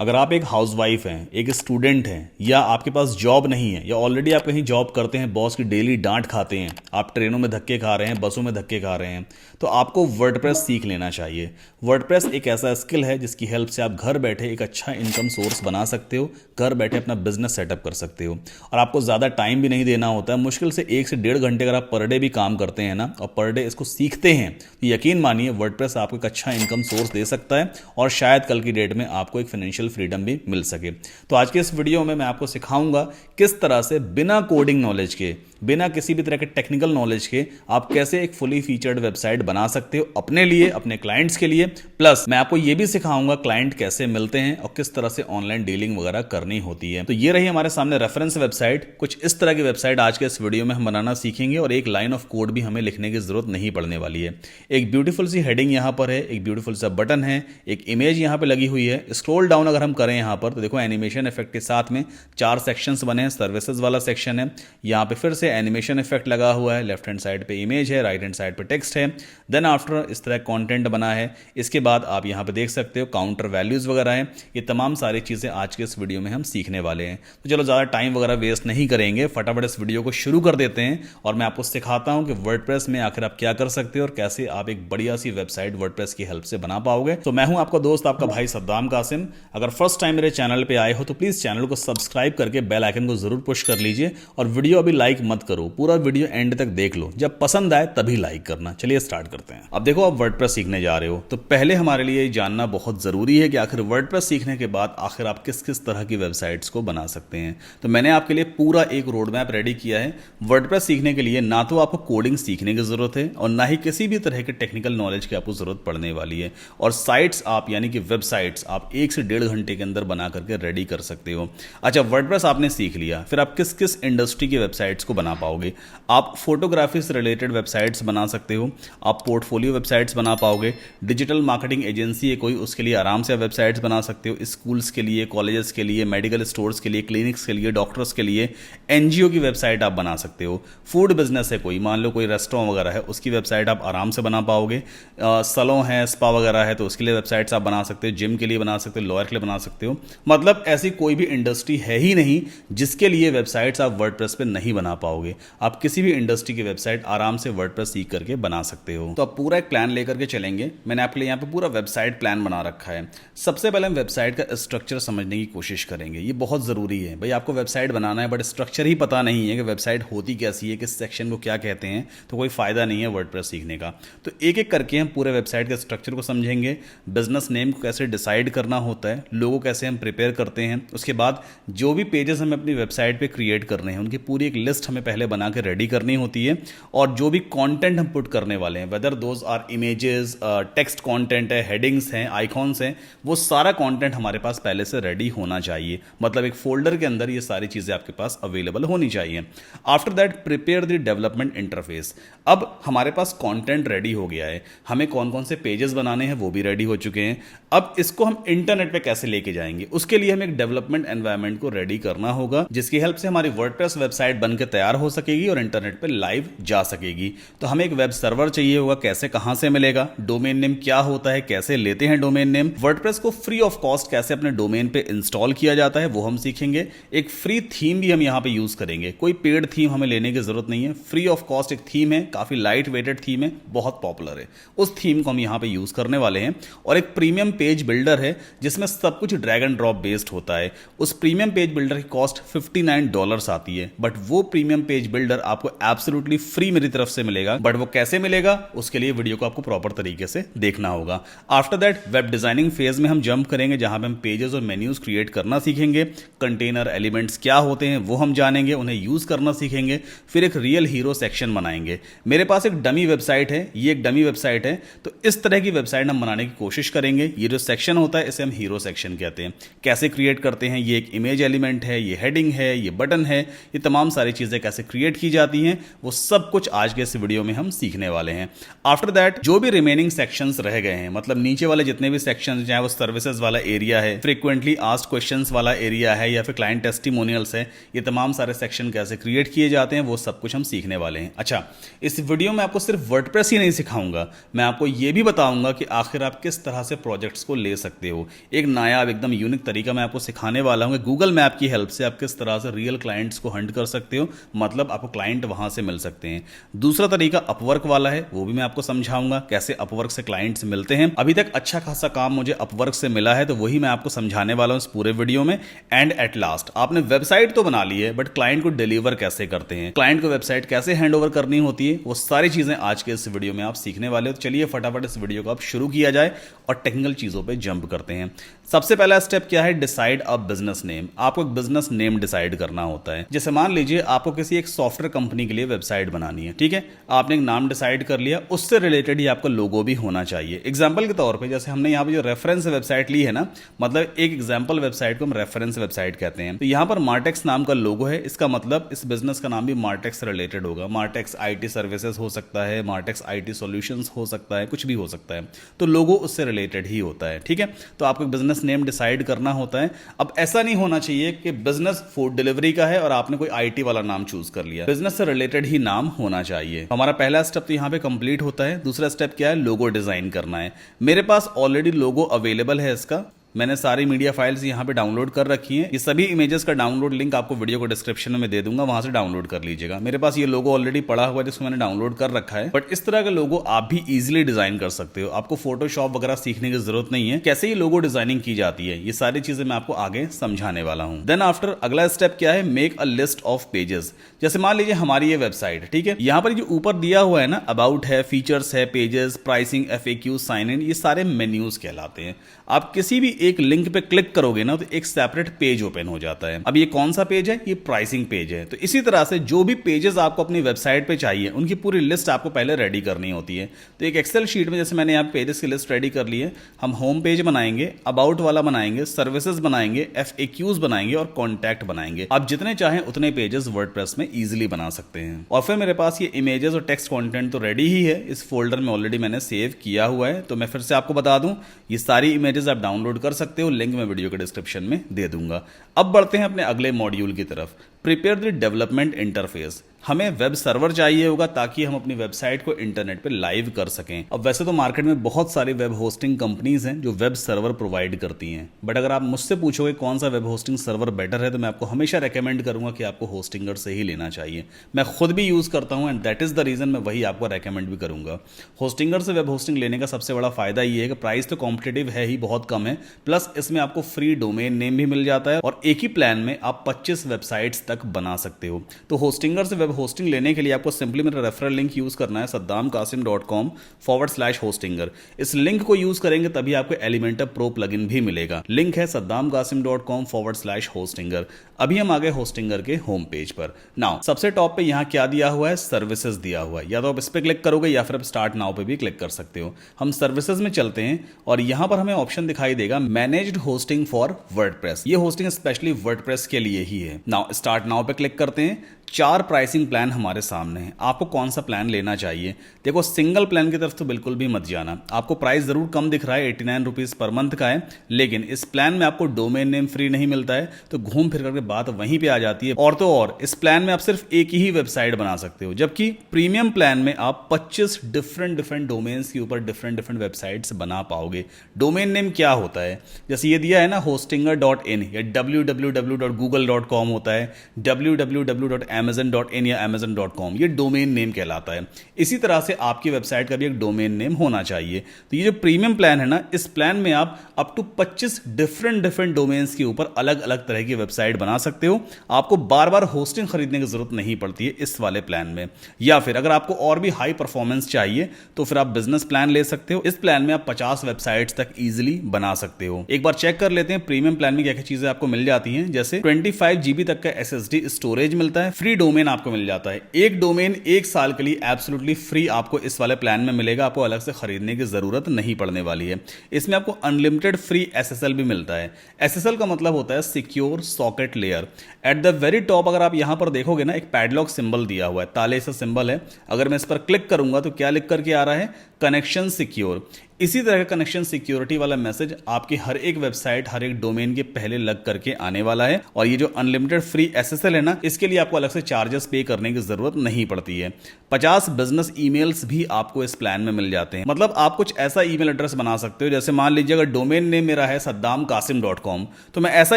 अगर आप एक हाउसवाइफ हैं, एक स्टूडेंट हैं, या आपके पास जॉब नहीं है, या ऑलरेडी आप कहीं जॉब करते हैं, बॉस की डेली डांट खाते हैं, आप ट्रेनों में धक्के खा रहे हैं, बसों में धक्के खा रहे हैं, तो आपको वर्डप्रेस सीख लेना चाहिए। वर्डप्रेस एक ऐसा स्किल है जिसकी हेल्प से आप घर बैठे एक अच्छा इनकम सोर्स बना सकते हो, घर बैठे अपना बिजनेस सेटअप कर सकते हो, और आपको ज़्यादा टाइम भी नहीं देना होता है। मुश्किल से 1 से 1.5 घंटे अगर आप पर डे भी काम करते हैं ना, और पर डे इसको सीखते हैं, तो यकीन मानिए वर्डप्रेस आपको एक अच्छा इनकम सोर्स दे सकता है, और शायद कल की डेट में आपको एक फाइनेंशियल फ्रीडम भी मिल सके। तो आज के इस वीडियो में मैं आपको सिखाऊंगा किस तरह से बिना कोडिंग नॉलेज के, बिना किसी भी तरह के टेक्निकल नॉलेज के, आप कैसे एक फुली फीचर्ड वेबसाइट बना सकते हो अपने लिए, अपने क्लाइंट्स के लिए। प्लस मैं आपको यह भी सिखाऊंगा क्लाइंट कैसे मिलते हैं और किस तरह से ऑनलाइन डीलिंग वगैरह करनी होती है। तो ये रही हमारे सामने रेफरेंस वेबसाइट। कुछ इस तरह की वेबसाइट आज के इस वीडियो में हम बनाना सीखेंगे, और एक लाइन ऑफ कोड भी हमें लिखने की जरूरत नहीं पड़ने वाली है। एक ब्यूटीफुल सी हेडिंग यहाँ पर है, एक ब्यूटीफुल सा बटन है, एक इमेज यहाँ पे लगी हुई है। स्क्रॉल डाउन अगर हम करें यहाँ पर, तो देखो एनिमेशन इफेक्ट के साथ में 4 सेक्शंस बने हैं। सर्विसेज वाला सेक्शन है, यहाँ पे फिर से एनिमेशन इफेक्ट लगा हुआ है। लेफ्ट हैंड साइड पे इमेज है, राइट हैंड साइड पे टेक्स्ट है। देन आफ्टर इस तरह कंटेंट बना है। इसके बाद आप यहाँ पे देख सकते हो काउंटर वैल्यूज वगैरह हैं। ये तमाम सारी चीज़ें आज के इस वीडियो में हम सीखने वाले हैं। तो चलो ज़्यादा टाइम वगैरह वेस्ट नहीं करेंगे, फटाफट इस वीडियो को शुरू कर देते हैं, और मैं आपको सिखाता हूँ कि वर्डप्रेस में आखिर आप क्या कर सकते हो और कैसे आप एक बढ़िया सी वेबसाइट वर्डप्रेस की हेल्प से बना पाओगे। तो मैं हूँ आपका दोस्त, आपका भाई सद्दाम कासिम। अगर फर्स्ट टाइम मेरे चैनल पे आए हो तो प्लीज़ चैनल को सब्सक्राइब करके बेल आइकन को जरूर पुश कर लीजिए, और वीडियो अभी लाइक मत करो, पूरा वीडियो एंड तक देख लो, जब पसंद आए तभी लाइक करना। चलिए स्टार्ट करते हैं। अब देखो, आप वर्डप्रेस सीखने जा रहे हो तो पहले हमारे लिए जानना बहुत जरूरी है कि आखिर वर्डप्रेस सीखने के बाद आखिर आप किस किस तरह की वेबसाइट्स को बना सकते हैं। तो मैंने आपके लिए पूरा एक रोड मैप रेडी किया है। वर्डप्रेस सीखने के लिए ना तो आपको कोडिंग सीखने की जरूरत है, और ना ही किसी भी तरह के टेक्निकल नॉलेज की आपको जरूरत पड़ने वाली है। और साइट्स आप, यानी कि वेबसाइट्स आप 1 से 1.5 घंटे के अंदर बना करके रेडी कर सकते हो। अच्छा, वर्डप्रेस आपने सीख लिया, फिर आप किस किस इंडस्ट्री की वेबसाइट्स को बना पाओगे। आप फोटोग्राफी से रिलेटेड वेबसाइट्स बना सकते हो, आप पोर्टफोलियो वेबसाइट्स बना पाओगे। डिजिटल मार्केटिंग एजेंसी है कोई, उसके लिए आराम से वेबसाइट्स बना सकते हो। स्कूल्स के लिए, कॉलेजेस के लिए, मेडिकल स्टोर्स के लिए, क्लिनिक्स के लिए, डॉक्टर्स के लिए, एनजीओ की वेबसाइट आप बना सकते हो। फूड बिजनेस है कोई, मान लो कोई रेस्टोरेंट वगैरह है, उसकी वेबसाइट आप आराम से बना पाओगे। सलों है, स्पा वगैरह है, तो उसके लिए वेबसाइट्स आप बना सकते हो। जिम के लिए बना सकते हो, लॉयर के लिए बना सकते हो। मतलब ऐसी कोई भी इंडस्ट्री है ही नहीं जिसके लिए वेबसाइट्स आप वर्डप्रेस पे नहीं बना पाओगे। आप किसी भी इंडस्ट्री की वेबसाइट आराम से वर्डप्रेस सीख करके बना सकते हो। तो आप पूरा एक प्लान लेकर के चलेंगे। मैंने आपके लिए यहाँ पे पूरा वेबसाइट प्लान बना रखा है। सबसे पहले हम वेबसाइट का स्ट्रक्चर समझने की कोशिश करेंगे, ये बहुत ज़रूरी है। भाई आपको वेबसाइट बनाना है बट स्ट्रक्चर ही पता नहीं है कि वेबसाइट होती कैसी है, किस सेक्शन को क्या कहते हैं, तो कोई फ़ायदा नहीं है वर्डप्रेस सीखने का। तो एक एक करके हम पूरे वेबसाइट के स्ट्रक्चर को समझेंगे। बिजनेस नेम को कैसे डिसाइड करना होता है, लोगो कैसे हम प्रिपेयर करते हैं, उसके बाद जो भी पेजेस हमें अपनी वेबसाइट पे क्रिएट करने हैं उनकी पूरी एक लिस्ट हमें पहले बना के रेडी करनी होती है। और जो भी कंटेंट हम पुट करने वाले हैं, whether those are images, text content है, हेडिंग्स हैं, आइकॉन्स हैं, वो सारा कंटेंट हमारे पास पहले से रेडी होना चाहिए। मतलब एक फोल्डर के अंदर ये सारी चीज़ें आपके पास अवेलेबल होनी चाहिए। After that prepare the development interface. अब हमारे पास कंटेंट रेडी हो गया है, हमें कौन कौन से पेजेस बनाने हैं वो भी रेडी हो चुके हैं। अब इसको हम इंटरनेट पे कैसे लेके जाएंगे, उसके लिए हमें एक डेवलपमेंट एनवायरनमेंट को रेडी करना होगा, जिसकी हेल्प से हमारी वर्डप्रेस वेबसाइट बनकर तैयार हो सकेगी और इंटरनेट पे लाइव जा सकेगी। तो हमें एक वेब सर्वर चाहिए होगा, कैसे, कहां से मिलेगा, डोमेन नेम क्या होता है, कैसे लेते हैं डोमेन नेम, वर्डप्रेस को फ्री ऑफ कॉस्ट कैसे अपने डोमेन पे इंस्टॉल किया जाता है वो हम सीखेंगे। एक फ्री थीम भी हम यहाँ पे यूज करेंगे, कोई पेड थीम हमें लेने की जरूरत नहीं है। फ्री ऑफ कॉस्ट एक थीम है, काफी लाइट वेटेड थीम है, बहुत पॉपुलर है, उस थीम को हम यहाँ पे यूज करने वाले हैं। और एक प्रीमियम पेज बिल्डर है जिसमें सब कुछ ड्रैग एंड ड्रॉप बेस्ड होता है। उस प्रीमियम पेज बिल्डर की कॉस्ट $59 आती है, बट वो प्रीमियम पेज बिल्डर आपको एब्सोल्युटली फ्री मेरी तरफ से मिलेगा। बट वो कैसे मिलेगा, उसके लिए वीडियो को आपको प्रॉपर तरीके से देखना होगा। After that web designing phase में हम जंप करेंगे, जहां पे हम पेजेस और मेन्यूज क्रिएट करना सीखेंगे। कंटेनर एलिमेंट्स क्या होते हैं वो हम जानेंगे, उन्हें यूज करना सीखेंगे। फिर एक रियल हीरो सेक्शन बनाएंगे। मेरे पास एक डमी वेबसाइट है, ये एक डमी वेबसाइट है, तो इस तरह की वेबसाइट हम बनाने की कोशिश करेंगे। ये जो सेक्शन होता है इसे हम हीरो सेक्शन कहते हैं। कैसे क्रिएट करते हैं, ये एक इमेज एलिमेंट है, ये हेडिंग है, ये बटन है, ये तमाम सारी चीजें कैसे क्रिएट की जाती हैं वो सब कुछ आज के इस वीडियो में हम सीखने वाले हैं। आफ्टर दैट जो भी रिमेनिंग सेक्शंस रह गए हैं, मतलब नीचे वाले जितने भी सेक्शंस, चाहे वो सर्विसेज वाला एरिया है, फ्रीक्वेंटली आस्क्ड क्वेश्चंस वाला एरिया है, या फिर क्लाइंट टेस्टिमोनियल्स है, ये तमाम सारे सेक्शन कैसे क्रिएट किए जाते हैं वो सब कुछ हम सीखने वाले हैं। अच्छा, इस वीडियो में आपको सिर्फ वर्डप्रेस ही नहीं सिखाऊंगा, मैं आपको ये भी बताऊंगा कि आखिर आप किस तरह से प्रोजेक्ट्स को ले सकते हो। एक नया नायाब एकदम यूनिक तरीका मैं आपको सिखाने वाला हूँ। गूगल मैप की हेल्प से आप किस तरह से रियल क्लाइंट्स को हंट कर सकते हो, मतलब आपको क्लाइंट वहां से मिल सकते हैं। दूसरा तरीका अपवर्क वाला है, वो भी मैं आपको समझाऊंगा कैसे अपवर्क से क्लाइंट्स मिलते हैं। अभी तक अच्छा खासा काम मुझे अपवर्क से मिला है, तो वही मैं आपको समझाने वाला हूँ इस पूरे वीडियो में। एंड एट लास्ट आपने वेबसाइट तो बना ली है, बट क्लाइंट को डिलीवर कैसे करते हैं, क्लाइंट को वेबसाइट कैसे हैंड ओवर करनी होती है, वो सारी चीजें आज के इस वीडियो में आप सीखने वाले हो। तो चलिए फटाफट इस वीडियो को अब शुरू किया जाए और टेक्निकल चीजों पे जंप करते हैं। सबसे पहला स्टेप क्या है, डिसाइड अ बिजनेस नेम। आपको एक बिजनेस नेम डिसाइड करना होता है। जैसे मान लीजिए आपको किसी एक सॉफ्टवेयर कंपनी के लिए वेबसाइट बनानी है, ठीक है, आपने एक नाम डिसाइड कर लिया, उससे रिलेटेड ही आपका लोगो भी होना चाहिए। एग्जांपल के तौर पे जैसे हमने यहाँ पे जो रेफरेंस वेबसाइट ली है ना, मतलब एक एग्जांपल वेबसाइट को हम रेफरेंस वेबसाइट कहते हैं। तो यहाँ पर मार्टेक्स नाम का लोगो है, इसका मतलब इस बिजनेस का नाम भी मार्टेक्स रिलेटेड होगा। मार्टेक्स आईटी सर्विसेज हो सकता है, मार्टेक्स आईटी सॉल्यूशंस हो सकता है, कुछ भी हो सकता है, तो लोगो उससे रिलेटेड ही होता है। ठीक है, तो आपको बिजनेस नेम डिसाइड करना होता है। अब ऐसा नहीं होना चाहिए कि बिजनेस फूड डिलीवरी का है और आपने कोई आईटी वाला नाम चूज कर लिया। बिजनेस से रिलेटेड ही नाम होना चाहिए। हमारा पहला स्टेप तो यहां पे कंप्लीट होता है। दूसरा स्टेप क्या है, लोगो डिजाइन करना है। मेरे पास ऑलरेडी लोगो अवेलेबल है इसका, मैंने सारी मीडिया फाइल्स यहाँ पे डाउनलोड कर रखी हैं। ये सभी इमेजेस का डाउनलोड लिंक आपको वीडियो को डिस्क्रिप्शन में दे दूंगा, वहां से डाउनलोड कर लीजिएगा। मेरे पास ये लोगो ऑलरेडी पड़ा हुआ है जिसको मैंने डाउनलोड कर रखा है। बट इस तरह का लोगो आप भी इजीली डिजाइन कर सकते हो, आपको फोटोशॉप वगैरह सीखने की जरूरत नहीं है। कैसे ये लोगो डिजाइनिंग की जाती है, ये सारी चीजें मैं आपको आगे समझाने वाला हूँ। देन आफ्टर अगला स्टेप क्या है, make a list of pages. जैसे मान लीजिए हमारी ये वेबसाइट, ठीक है, यहाँ पर जो ऊपर दिया हुआ है ना, अबाउट है, फीचर्स है, pages, pricing, FAQ, sign in, ये सारे मेन्यूज कहलाते हैं। आप किसी भी एक लिंक पे क्लिक करोगे ना, तो एक सेपरेट पेज ओपन हो जाता है। अब ये कौन सा पेज है, ये प्राइसिंग पेज है। तो इसी तरह से जो भी पेजेस आपको अपनी वेबसाइट पे चाहिए, उनकी पूरी लिस्ट आपको पहले रेडी करनी होती है। तो एक एक्सेल शीट में जैसे मैंने यहाँ पेजेस की लिस्ट रेडी कर ली है, हम होम पेज बनाएंगे, अबाउट वाला बनाएंगे, सर्विसेज बनाएंगे, FAQs बनाएंगे और कॉन्टैक्ट बनाएंगे। आप जितने चाहें उतने पेजेस वर्डप्रेस में इजीली बना सकते हैं। और फिर मेरे पास ये इमेजेस और टेक्स्ट कंटेंट तो रेडी ही है, इस फोल्डर में ऑलरेडी मैंने सेव किया हुआ है। तो मैं फिर से आपको बता दूं, ये सारी इमेजेस आप डाउनलोड कर सकते हो, लिंक मैं वीडियो के डिस्क्रिप्शन में दे दूंगा। अब बढ़ते हैं अपने अगले मॉड्यूल की तरफ, प्रिपेयर द डेवलपमेंट इंटरफेस। हमें वेब सर्वर चाहिए होगा ताकि हम अपनी वेबसाइट को इंटरनेट पे लाइव कर सकें। अब वैसे तो मार्केट में बहुत सारी वेब होस्टिंग कंपनीज हैं जो वेब सर्वर प्रोवाइड करती हैं, बट अगर आप मुझसे पूछोगे कौन सा वेब होस्टिंग सर्वर बेटर है, तो मैं आपको हमेशा रेकमेंड करूंगा कि आपको होस्टिंगर से ही लेना चाहिए। मैं खुद भी यूज करता हूं and that is the reason मैं वही आपको रेकमेंड भी करूंगा। होस्टिंगर से वेब होस्टिंग लेने का सबसे बड़ा फायदा ये है कि प्राइस तो कॉम्पिटेटिव है ही, बहुत कम है, प्लस इसमें आपको फ्री डोमेन नेम भी मिल जाता है और एक ही प्लान में आप 25 वेबसाइट्स तक बना सकते हो। तो होस्टिंगर से वेब होस्टिंग लेने के लिए आपको सिंपली मेरा रेफरल लिंक यूज करना है, saddamkasim.com/hostinger। इस लिंक को यूज करेंगे तभी आपको एलिमेंटर प्रो प्लगइन भी मिलेगा। लिंक है saddamkasim.com/hostinger। अभी हम आ गए होस्टिंगर के होम पेज पर। नाउ सबसे टॉप पे यहाँ क्या दिया हुआ है, सर्विसेज दिया हुआ है। या तो आप इस पे क्लिक करोगे या फिर आप स्टार्ट नाउ पे भी क्लिक कर सकते हो। हम सर्विसेज में चलते हैं और यहाँ पर हमें ऑप्शन दिखाई देगा मैनेज्ड होस्टिंग फॉर वर्डप्रेस। ये होस्टिंग स्पेशली वर्डप्रेस के लिए ही है। नाउ स्टार्ट नाउ पे क्लिक करते हैं। 4 प्राइसिंग प्लान हमारे सामने हैं, आपको कौन सा प्लान लेना चाहिए। देखो सिंगल प्लान की तरफ तो बिल्कुल भी मत जाना। आपको प्राइस जरूर कम दिख रहा है, 89 रुपीज पर मंथ का है, लेकिन इस प्लान में आपको डोमेन नेम फ्री नहीं मिलता है। तो घूम फिर करके बात वहीं पे आ जाती है। और तो और इस प्लान में आप सिर्फ एक ही वेबसाइट बना सकते हो, जबकि प्रीमियम प्लान में आप 25 डिफरेंट डोमेन्स के ऊपर डिफरेंट वेबसाइट्स बना पाओगे। डोमेन नेम क्या होता है, जैसे ये दिया है ना hostinger.in या www.google.com होता है, www.amazon.in या amazon.com, ये डोमेन नेम कहलाता है। इसी तरह से आपकी वेबसाइट का भी एक डोमेन नेम होना चाहिए। तो ये जो प्रीमियम प्लान है ना, इस प्लान में आप अप टू 25 डिफरेंट डोमेन्स के ऊपर अलग अलग तरह की वेबसाइट बना सकते हो। आपको बार बार होस्टिंग खरीदने की जरूरत नहीं पड़ती है इस वाले प्लान में। या फिर अगर आपको और भी हाई परफॉर्मेंस चाहिए तो फिर आप बिजनेस प्लान ले सकते हो। इस प्लान में आप 50 वेबसाइट्स तक इजीली बना सकते हो। एक बार चेक कर लेते हैं प्रीमियम प्लान में क्या क्या चीजें आपको मिल जाती हैं। जैसे 25 GB तक का SSD स्टोरेज मिलता है, फ्री डोमेन आपको मिल जाता है। एक डोमेन 1 साल के लिए एब्सोल्युटली फ्री आपको इस वाले प्लान में मिलेगा, आपको अलग से खरीदने की जरूरत नहीं पड़ने वाली है। इसमें आपको अनलिमिटेड फ्री SSL भी मिलता है। SSL का मतलब होता है secure socket layer. At the very top अगर आप यहां पर देखोगे ना, एक पैडलॉक सिंबल दिया हुआ है, ताले सा सिंबल है। अगर मैं इस पर क्लिक करूंगा तो क्या लिख करके आ रहा है, कनेक्शन सिक्योर। इसी तरह का कनेक्शन सिक्योरिटी वाला मैसेज आपकी हर एक वेबसाइट, हर एक डोमेन के पहले लग करके आने वाला है। और ये जो अनलिमिटेड फ्री SSL है ना, इसके लिए आपको अलग से चार्जेस पे करने की जरूरत नहीं पड़ती है। 50 बिजनेस ईमेल्स भी आपको इस प्लान में मिल जाते हैं। मतलब आप कुछ ऐसा ईमेल एड्रेस बना सकते हो, जैसे मान लीजिए अगर डोमेन नेम मेरा है saddamkasim.com, तो मैं ऐसा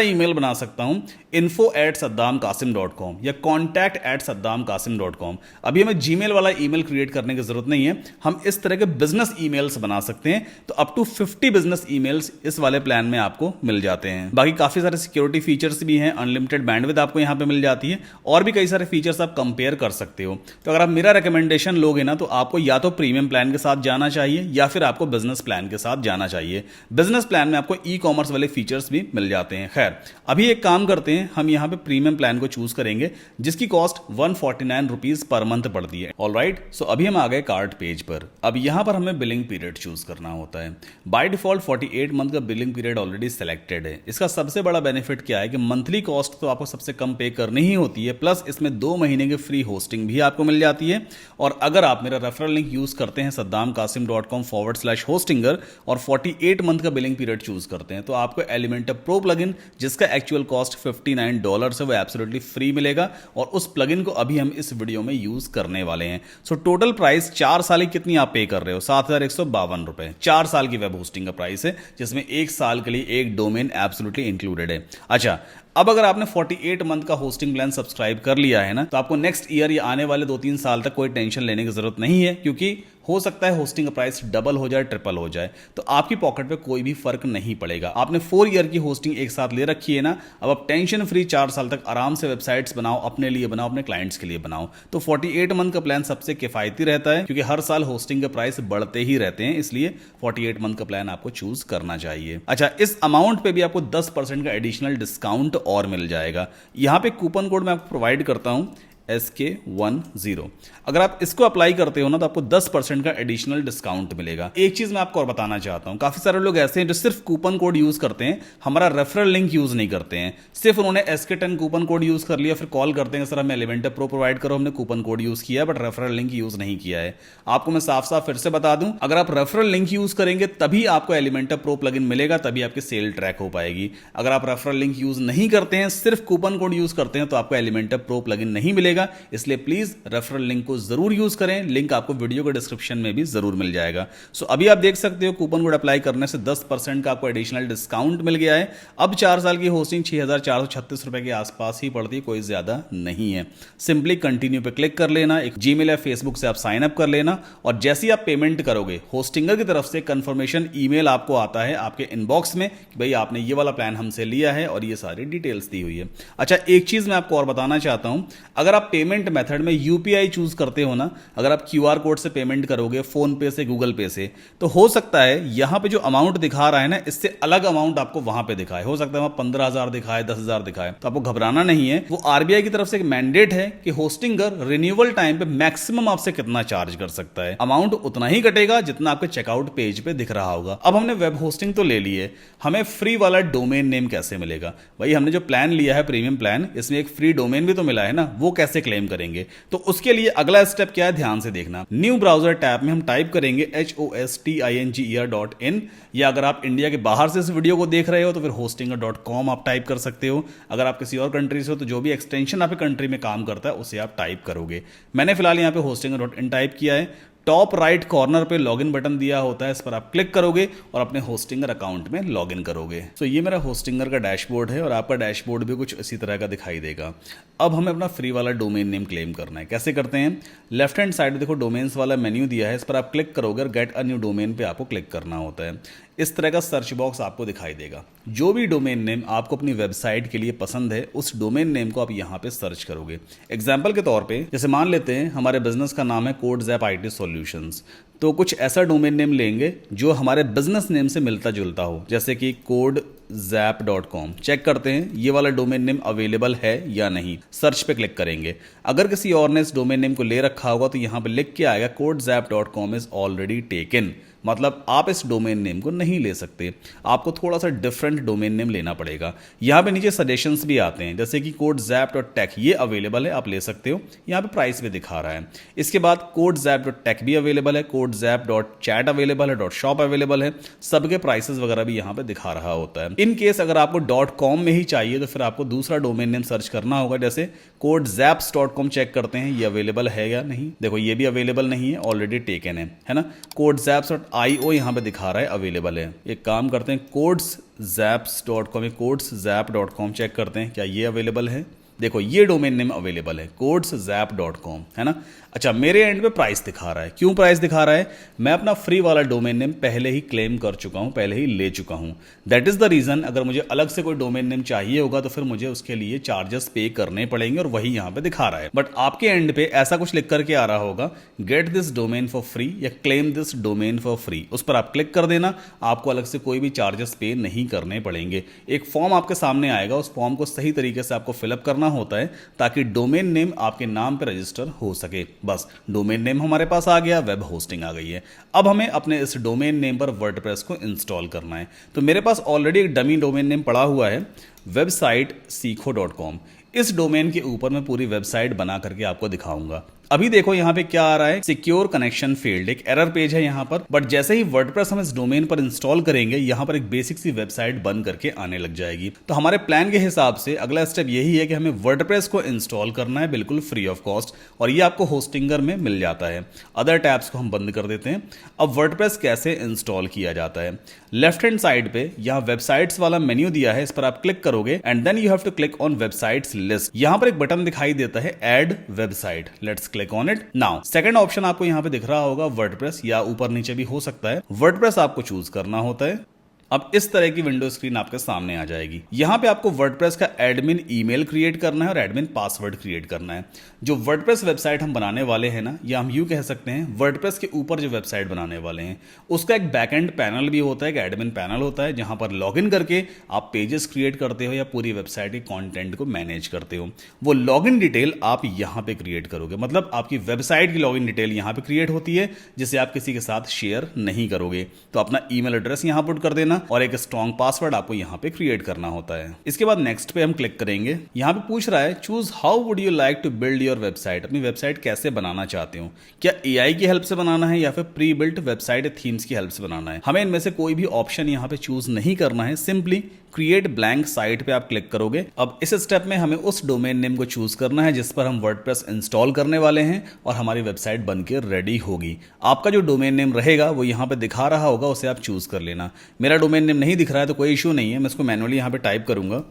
ईमेल बना सकता हूं info@saddamkasim.com या contact@saddamkasim.com। अभी हमें जीमेल वाला ईमेल क्रिएट करने की जरूरत नहीं है, हम इस तरह के बिजनेस ईमेल्स बना सकते हैं। तो अप टू 50 बिजनेस ईमेल्स इस वाले प्लान में आपको मिल जाते हैं। बाकी काफी सारे सिक्योरिटी फीचर्स भी हैं, अनलिमिटेड बैंडविड्थ आपको यहां पे मिल जाती है, और भी कई सारे फीचर्स आप कंपेयर कर सकते हो। तो अगर आप मेरा रिकमेंडेशन लोगे ना, तो आपको या तो प्रीमियम प्लान के साथ जाना चाहिए या फिर आपको बिजनेस प्लान के साथ जाना चाहिए। बिजनेस प्लान में आपको ई-कॉमर्स वाले फीचर्स भी मिल जाते हैं। खैर, अभी एक काम करते हैं, हम यहां पे प्रीमियम प्लान को चूज करेंगे, जिसकी कॉस्ट 149 रुपीज पर मंथ पड़ती है। ऑलराइट, सो अभी हम आ गए कार्ट पेज पर। अब यहां पर हमें बिलिंग पीरियड चूज करना होता है। बाय डिफॉल्ट 48 मंथ का बिलिंग पीरियड ऑलरेडी सेलेक्टेड है। इसका सबसे बड़ा बेनिफिट क्या है कि मंथली कॉस्ट तो आपको सबसे कम पे करनी ही होती है, प्लस इसमें 2 महीने की फ्री होस्टिंग भी आपको मिल जाती है। और अगर आप मेरा रेफरल लिंक यूज करते हैं saddamkasim.com/hostinger और 48 मंथ का बिलिंग पीरियड चूज करते हैं, तो आपको एलिमेंटर प्रो प्लगइन, जिसका एक्चुअल कॉस्ट $59 है, वो एब्सोल्युटली फ्री मिलेगा। और उस प्लगइन को अभी हम इस वीडियो में यूज करने वाले हैं। सो टोटल प्राइस 4 साल की कितनी आप पे कर रहे हो? 7,152 रुपए 4 साल की वेब होस्टिंग का प्राइस है, जिसमें 1 साल के लिए एक डोमेन एब्सोल्युटली इंक्लूडेड है। अच्छा, अब अगर आपने 48 मंथ का होस्टिंग प्लान सब्सक्राइब कर लिया है ना, तो आपको नेक्स्ट ईयर या आने वाले 2-3 साल तक कोई टेंशन लेने की जरूरत नहीं है, क्योंकि हो सकता है होस्टिंग का प्राइस डबल हो जाए, ट्रिपल हो जाए, तो आपकी पॉकेट पे कोई भी फर्क नहीं पड़ेगा। आपने 4 ईयर की होस्टिंग एक साथ ले रखी है ना, अब आप टेंशन फ्री 4 साल तक आराम से वेबसाइट्स बनाओ, अपने लिए बनाओ, अपने क्लाइंट्स के लिए बनाओ। तो 48 मंथ का प्लान सबसे किफायती रहता है, क्योंकि हर साल होस्टिंग के प्राइस बढ़ते ही रहते हैं, इसलिए 48 मंथ का प्लान आपको चूज करना चाहिए। अच्छा, इस अमाउंट पे भी आपको 10% का एडिशनल डिस्काउंट और मिल जाएगा। यहां पे कूपन कोड मैं आपको प्रोवाइड करता हूं SK10। अगर आप इसको अप्लाई करते हो ना, तो आपको 10% का एडिशनल डिस्काउंट मिलेगा। एक चीज मैं आपको और बताना चाहता हूं, काफी सारे लोग ऐसे हैं जो सिर्फ कूपन कोड यूज करते हैं, हमारा रेफरल लिंक यूज नहीं करते हैं। सिर्फ उन्होंने SK10 कूपन कोड यूज कर लिया, फिर कॉल करते हैं सर हमें एलिमेंटर प्रो प्रोवाइड करो, हमने कूपन कोड यूज किया बट रेफरल लिंक यूज नहीं किया है। आपको मैं साफ साफ फिर से बता दूं, अगर आप रेफरल लिंक यूज करेंगे तभी आपको एलिमेंटर प्रो प्लगइन मिलेगा, तभी आपकी सेल ट्रैक हो पाएगी। अगर आप रेफरल लिंक यूज नहीं करते हैं, सिर्फ कूपन कोड यूज करते हैं, तो आपको एलिमेंटर प्रो प्लगइन नहीं मिलेगा। इसलिए प्लीज रेफरल लिंक को जरूर यूज करें। लिंक आपको वीडियो के डिस्क्रिप्शन में भी जरूर मिल जाएगा। सो अभी आप देख सकते हो कूपन कोड अप्लाई करने से 10% का आपको एडिशनल डिस्काउंट मिल गया है। अब 4 साल की होस्टिंग 6,436 रुपए के आसपास ही पड़ती है, कोई ज्यादा नहीं है। सिंपली कंटिन्यू पे क्लिक कर लेना, एक जीमेल या फेसबुक से आप साइन अप कर लेना, और जैसे ही आप पेमेंट करोगे, होस्टिंगर की तरफ से कंफर्मेशन ईमेल आपको आता है आपके इनबॉक्स में कि भाई आपने ये वाला प्लान हमसे लिया है और ये सारी डिटेल्स दी हुई है। अच्छा, एक चीज मैं आपको और बताना चाहता हूं, अगर आप पेमेंट मेथड में UPI चूज करते हो ना, अगर आप QR कोड से पेमेंट करोगे, फोन पे से, गूगल पे से, तो हो सकता है यहां पे जो अमाउंट दिखा रहा है ना, इससे अलग अमाउंट आपको वहां पे दिखाए। हो सकता है वहां 15,000 दिखाए, 10,000 दिखाए, तो आपको घबराना नहीं है। वो RBI की तरफ से एक मैंडेट है कि होस्टिंगर रिन्यूअल टाइम पे मैक्सिमम आपसे कितना चार्ज कर सकता है, अमाउंट उतना ही कटेगा जितना आपके चेकआउट पेज पे दिख रहा होगा। अब हमने वेब होस्टिंग तो ले ली है, हमें फ्री वाला डोमेन नेम कैसे मिलेगा? भाई हमने जो प्लान लिया है प्रीमियम प्लान, इसमें एक फ्री डोमेन भी तो मिला है ना, वो कैसे क्लेम करेंगे? तो उसके लिए अगला स्टेप क्या है, ध्यान से देखना। न्यू ब्राउजर टैब में हम टाइप करेंगे hostinger.in, या अगर आप इंडिया के बाहर से इस वीडियो को देख रहे हो तो फिर hostinger.com आप टाइप कर सकते हो। अगर आप किसी और कंट्री से हो तो जो भी एक्सटेंशन आपके कंट्री में काम करता है उसे आप टाइप करोगे। मैंने फिलहाल यहाँ पे hostinger.in टाइप किया है। टॉप राइट कॉर्नर पे लॉगिन बटन दिया होता है, इस पर आप क्लिक करोगे और अपने होस्टिंगर अकाउंट में लॉगिन करोगे। तो ये मेरा होस्टिंगर का डैशबोर्ड है और आपका डैशबोर्ड भी कुछ इसी तरह का दिखाई देगा। अब हमें अपना फ्री वाला डोमेन नेम क्लेम करना है। कैसे करते हैं? लेफ्ट हैंड साइड देखो डोमेन्स वाला मेन्यू दिया है, इस पर आप क्लिक करोगे और गेट अ न्यू डोमेन पे आपको क्लिक करना होता है। इस तरह का सर्च बॉक्स आपको दिखाई देगा। जो भी डोमेन नेम आपको अपनी वेबसाइट के लिए पसंद है, उस डोमेन नेम को आप यहाँ पे सर्च करोगे। एग्जाम्पल के तौर पे जैसे मान लेते हैं हमारे बिजनेस का नाम है कोडजैप IT सॉल्यूशंस, तो कुछ ऐसा डोमेन नेम लेंगे जो हमारे बिजनेस नेम से मिलता जुलता हो, जैसे कि codzap.com। चेक करते हैं ये वाला डोमेन नेम अवेलेबल है या नहीं, सर्च पे क्लिक करेंगे। अगर किसी और ने इस डोमेन नेम को ले रखा होगा तो यहाँ पे लिख के आएगा codzap.com इज ऑलरेडी टेकन, मतलब आप इस डोमेन नेम को नहीं ले सकते, आपको थोड़ा सा डिफरेंट डोमेन नेम लेना पड़ेगा। यहाँ पे नीचे सजेशंस भी आते हैं, जैसे कि codezap.tech ये अवेलेबल है, आप ले सकते हो, यहाँ पे प्राइस भी दिखा रहा है। इसके बाद codezap.tech भी अवेलेबल है, codezap.chat अवेलेबल है, .shop अवेलेबल है, सबके प्राइसेस वगैरह भी यहाँ पे दिखा रहा होता है। इन केस अगर आपको .com में ही चाहिए तो फिर आपको दूसरा डोमेन नेम सर्च करना होगा, जैसे codezaps.com चेक करते हैं ये अवेलेबल है या नहीं। देखो ये भी अवेलेबल नहीं है, ऑलरेडी टेकन है ना। codezaps.io यहाँ पे दिखा रहा है अवेलेबल है। एक काम करते हैं codezaps.com, codezap.com चेक करते हैं क्या ये अवेलेबल है। देखो ये डोमेन नेम अवेलेबल है codezap.com, है ना। अच्छा, मेरे एंड पे प्राइस दिखा रहा है। क्यों प्राइस दिखा रहा है? मैं अपना फ्री वाला डोमेन नेम पहले ही क्लेम कर चुका हूं, पहले ही ले चुका हूं। दैट इज द रीजन अगर मुझे अलग से कोई डोमेन नेम चाहिए होगा तो फिर मुझे उसके लिए चार्जेस पे करने पड़ेंगे, और वही यहां पे दिखा रहा है। बट आपके एंड पे ऐसा कुछ लिख करके आ रहा होगा, get this domain for free या claim this domain for free. उस पर आप क्लिक कर देना, आपको अलग से कोई भी चार्जेस पे नहीं करने पड़ेंगे। एक फॉर्म आपके सामने आएगा, उस फॉर्म को सही तरीके से आपको फिलअप करना होता है ताकि डोमेन नेम आपके नाम पे रजिस्टर हो सके। बस डोमेन नेम हमारे पास आ गया, वेब होस्टिंग आ गई है। अब हमें अपने इस डोमेन नेम पर वर्डप्रेस को इंस्टॉल करना है। तो मेरे पास ऑलरेडी एक डमी डोमेन नेम पड़ा हुआ है, websitesikho.com। इस डोमेन के ऊपर मैं पूरी वेबसाइट बना करके आपको दिखाऊंगा। अभी देखो यहाँ पे क्या आ रहा है, सिक्योर कनेक्शन फेल्ड, एक एरर पेज है यहाँ पर। बट जैसे ही वर्डप्रेस हम इस डोमेन पर इंस्टॉल करेंगे, यहाँ पर एक बेसिक सी वेबसाइट बन करके आने लग जाएगी। तो हमारे प्लान के हिसाब से अगला स्टेप यही है कि हमें वर्डप्रेस को इंस्टॉल करना है बिल्कुल फ्री ऑफ कॉस्ट, और ये आपको होस्टिंगर में मिल जाता है। अदर टैब्स को हम बंद कर देते हैं। अब वर्डप्रेस कैसे इंस्टॉल किया जाता है, लेफ्ट हैंड साइड पे यहाँ वेबसाइट्स वाला मेन्यू दिया है, इस पर आप क्लिक करोगे and then you have to click on websites list. यहाँ पर एक बटन दिखाई देता है add website, let's click on it now. Second option आपको यहाँ पे दिख रहा होगा वर्डप्रेस, या ऊपर नीचे भी हो सकता है। वर्डप्रेस आपको चूज करना होता है। अब इस तरह की विंडो स्क्रीन आपके सामने आ जाएगी। यहां पे आपको वर्डप्रेस का एडमिन ईमेल क्रिएट करना है और एडमिन पासवर्ड क्रिएट करना है। जो वर्डप्रेस वेबसाइट हम बनाने वाले हैं ना, या हम यूं कह सकते हैं वर्डप्रेस के ऊपर जो वेबसाइट बनाने वाले हैं उसका एक बैकएंड पैनल भी होता है, एक एडमिन पैनल होता है, जहां पर लॉगिन करके आप पेजेस क्रिएट करते हो या पूरी वेबसाइट के कंटेंट को मैनेज करते हो। वो लॉगिन डिटेल आप यहां पे क्रिएट करोगे, मतलब आपकी वेबसाइट की लॉगिन डिटेल यहां पे क्रिएट होती है, जिसे आप किसी के साथ शेयर नहीं करोगे। तो अपना ईमेल एड्रेस यहां पुट कर देना और एक स्ट्रॉन्ग पासवर्ड आपको यहां पे क्रिएट करना होता है। इसके बाद नेक्स्ट पे हम क्लिक करेंगे। यहां पे पूछ रहा है choose how would you like to build your website, अपनी वेबसाइट कैसे बनाना चाहते हो, क्या एआई की हेल्प से बनाना है या फिर प्री बिल्ट वेबसाइट थीम्स की हेल्प से बनाना है। हमें इनमें से कोई भी ऑप्शन यहां पे चूज नहीं करना है, सिंपली क्रिएट ब्लैंक साइट पे आप क्लिक करोगे। अब इस स्टेप में हमें उस डोमेन नेम को चूज करना है जिस पर हम वर्डप्रेस इंस्टॉल करने वाले हैं, और हमारी वेबसाइट बनकर रेडी होगी। आपका जो डोमेन नेम रहेगा वो यहाँ पे दिखा रहा होगा, उसे आप चूज कर लेना। मेरा डोमेन नेम नहीं दिख रहा है तो कोई इशू नहीं है, मैं इसको मैनुअली यहाँ पे टाइप करूंगा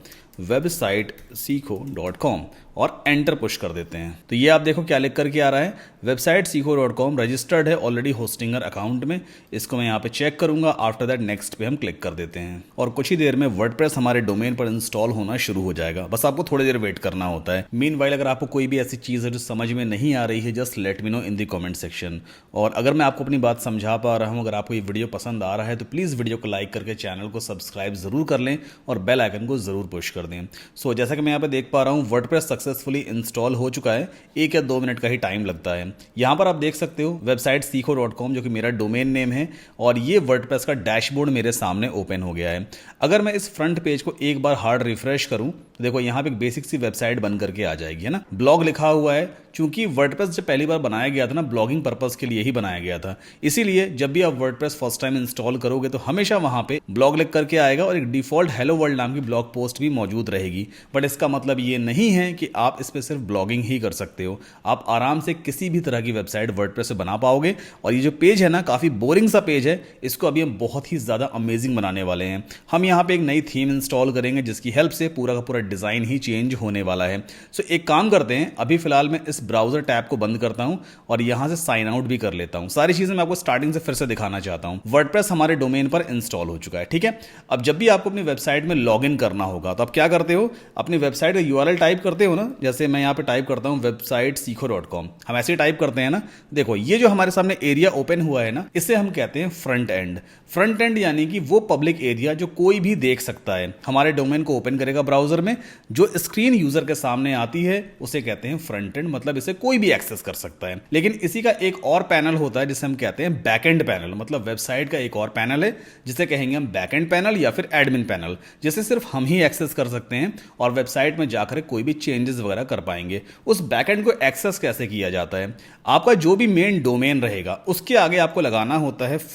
websitesikho.com और एंटर पुश कर देते हैं। तो ये आप देखो क्या लिख करके आ रहा है, websitesikho.com रजिस्टर्ड है ऑलरेडी होस्टिंगर अकाउंट में। इसको मैं यहाँ पे चेक करूंगा। आफ्टर दैट नेक्स्ट पे हम क्लिक कर देते हैं और कुछ ही देर में वर्डप्रेस हमारे डोमेन पर इंस्टॉल होना शुरू हो जाएगा। बस आपको थोड़ी देर वेट करना होता है। मीनवाइल अगर आपको कोई भी ऐसी चीज़ है जो समझ में नहीं आ रही है, just let me know in the comment section. और अगर मैं आपको अपनी बात समझा पा रहा हूँ, अगर आपको ये वीडियो पसंद आ रहा है तो प्लीज़ वीडियो को लाइक करके चैनल को सब्सक्राइब जरूर कर लें और बेल आइकन को जरूर पुश कर दें। सो जैसा कि मैं यहाँ पे देख पा रहा हूँ वर्डप्रेस सक्सेसफुली इंस्टॉल हो चुका है। 1 या 2 मिनट का ही टाइम लगता है। यहाँ पर आप देख सकते हो वेबसाइट sikho.com जो कि मेरा डोमेन नेम है, और ये वर्डप्रेस का डैशबोर्ड मेरे सामने ओपन हो गया है। अगर मैं इस फ्रंट पेज को एक बार हार्ड रिफ्रेश करूं तो देखो यहाँ पे एक बेसिक सी वेबसाइट बन करके आ जाएगी, है ना। ब्लॉग लिखा हुआ है, क्योंकि वर्डप्रेस जब पहली बार बनाया गया था ना, ब्लॉगिंग पर्पस के लिए ही बनाया गया था। इसीलिए जब भी आप वर्डप्रेस फर्स्ट टाइम इंस्टॉल करोगे तो हमेशा वहां पे ब्लॉग लिख करके आएगा और एक डिफॉल्ट हेलो वर्ल्ड नाम की ब्लॉग पोस्ट भी मौजूद रहेगी। बट इसका मतलब ये नहीं है कि आप इस पर सिर्फ ब्लॉगिंग ही कर सकते हो। आप आराम से किसी भी तरह की वेबसाइट वर्डप्रेस से बना पाओगे। और ये जो पेज है ना, काफी बोरिंग सा पेज है, इसको अभी हम बहुत ही ज्यादा अमेजिंग बनाने वाले हैं। हम यहाँ पे एक नई थीम इंस्टॉल करेंगे जिसकी हेल्प से पूरा का पूरा डिजाइन ही चेंज होने वाला है। सो एक काम करते हैं, अभी फिलहाल मैं इस ब्राउजर टैब को बंद करता हूं और यहां से साइन आउट भी कर लेता हूं। सारी चीजें मैं आपको स्टार्टिंग से फिर से दिखाना चाहता हूं। वर्डप्रेस हमारे डोमेन पर इंस्टॉल हो चुका है, ठीक है। अब जब भी आपको अपनी वेबसाइट में लॉगिन करना होगा तो आप क्या करते हो, अपनी वेबसाइट का यूआरएल टाइप करते हो ना। जैसे मैं यहाँ पे टाइप करता हूँ websitesikho.com, हम ऐसे ही टाइप करते हैं ना। देखो ये जो हमारे सामने एरिया ओपन हुआ है ना, इसे हम कहते हैं फ्रंट एंड। फ्रंट एंड यानी कि वो पब्लिक एरिया जो कोई भी देख सकता है, हमारे डोमेन को ओपन करेगा ब्राउजर में। जो स्क्रीन यूजर के सामने आती है उसे कहते हैं फ्रंट एंड, मतलब मतलब इसे कोई भी एक्सेस कर सकता है। लेकिन इसी का एक और पैनल होता है जिसे हम कहते हैं बैकएंड पैनल, मतलब वेबसाइट का एक और पैनल है जिसे कहेंगे हम बैकएंड पैनल या फिर एडमिन पैनल, जिसे सिर्फ हम ही एक्सेस कर सकते हैं और वेबसाइट में जाकर कोई भी चेंजेस वगैरह कर पाएंगे। उस बैकएंड को एक्सेस कैसे किया जाता है, आपका जो भी मेन डोमेन रहेगा उसके आगे आपको लगाना होता है /,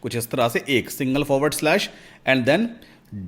कुछ इस तरह से एक सिंगल / एंड देन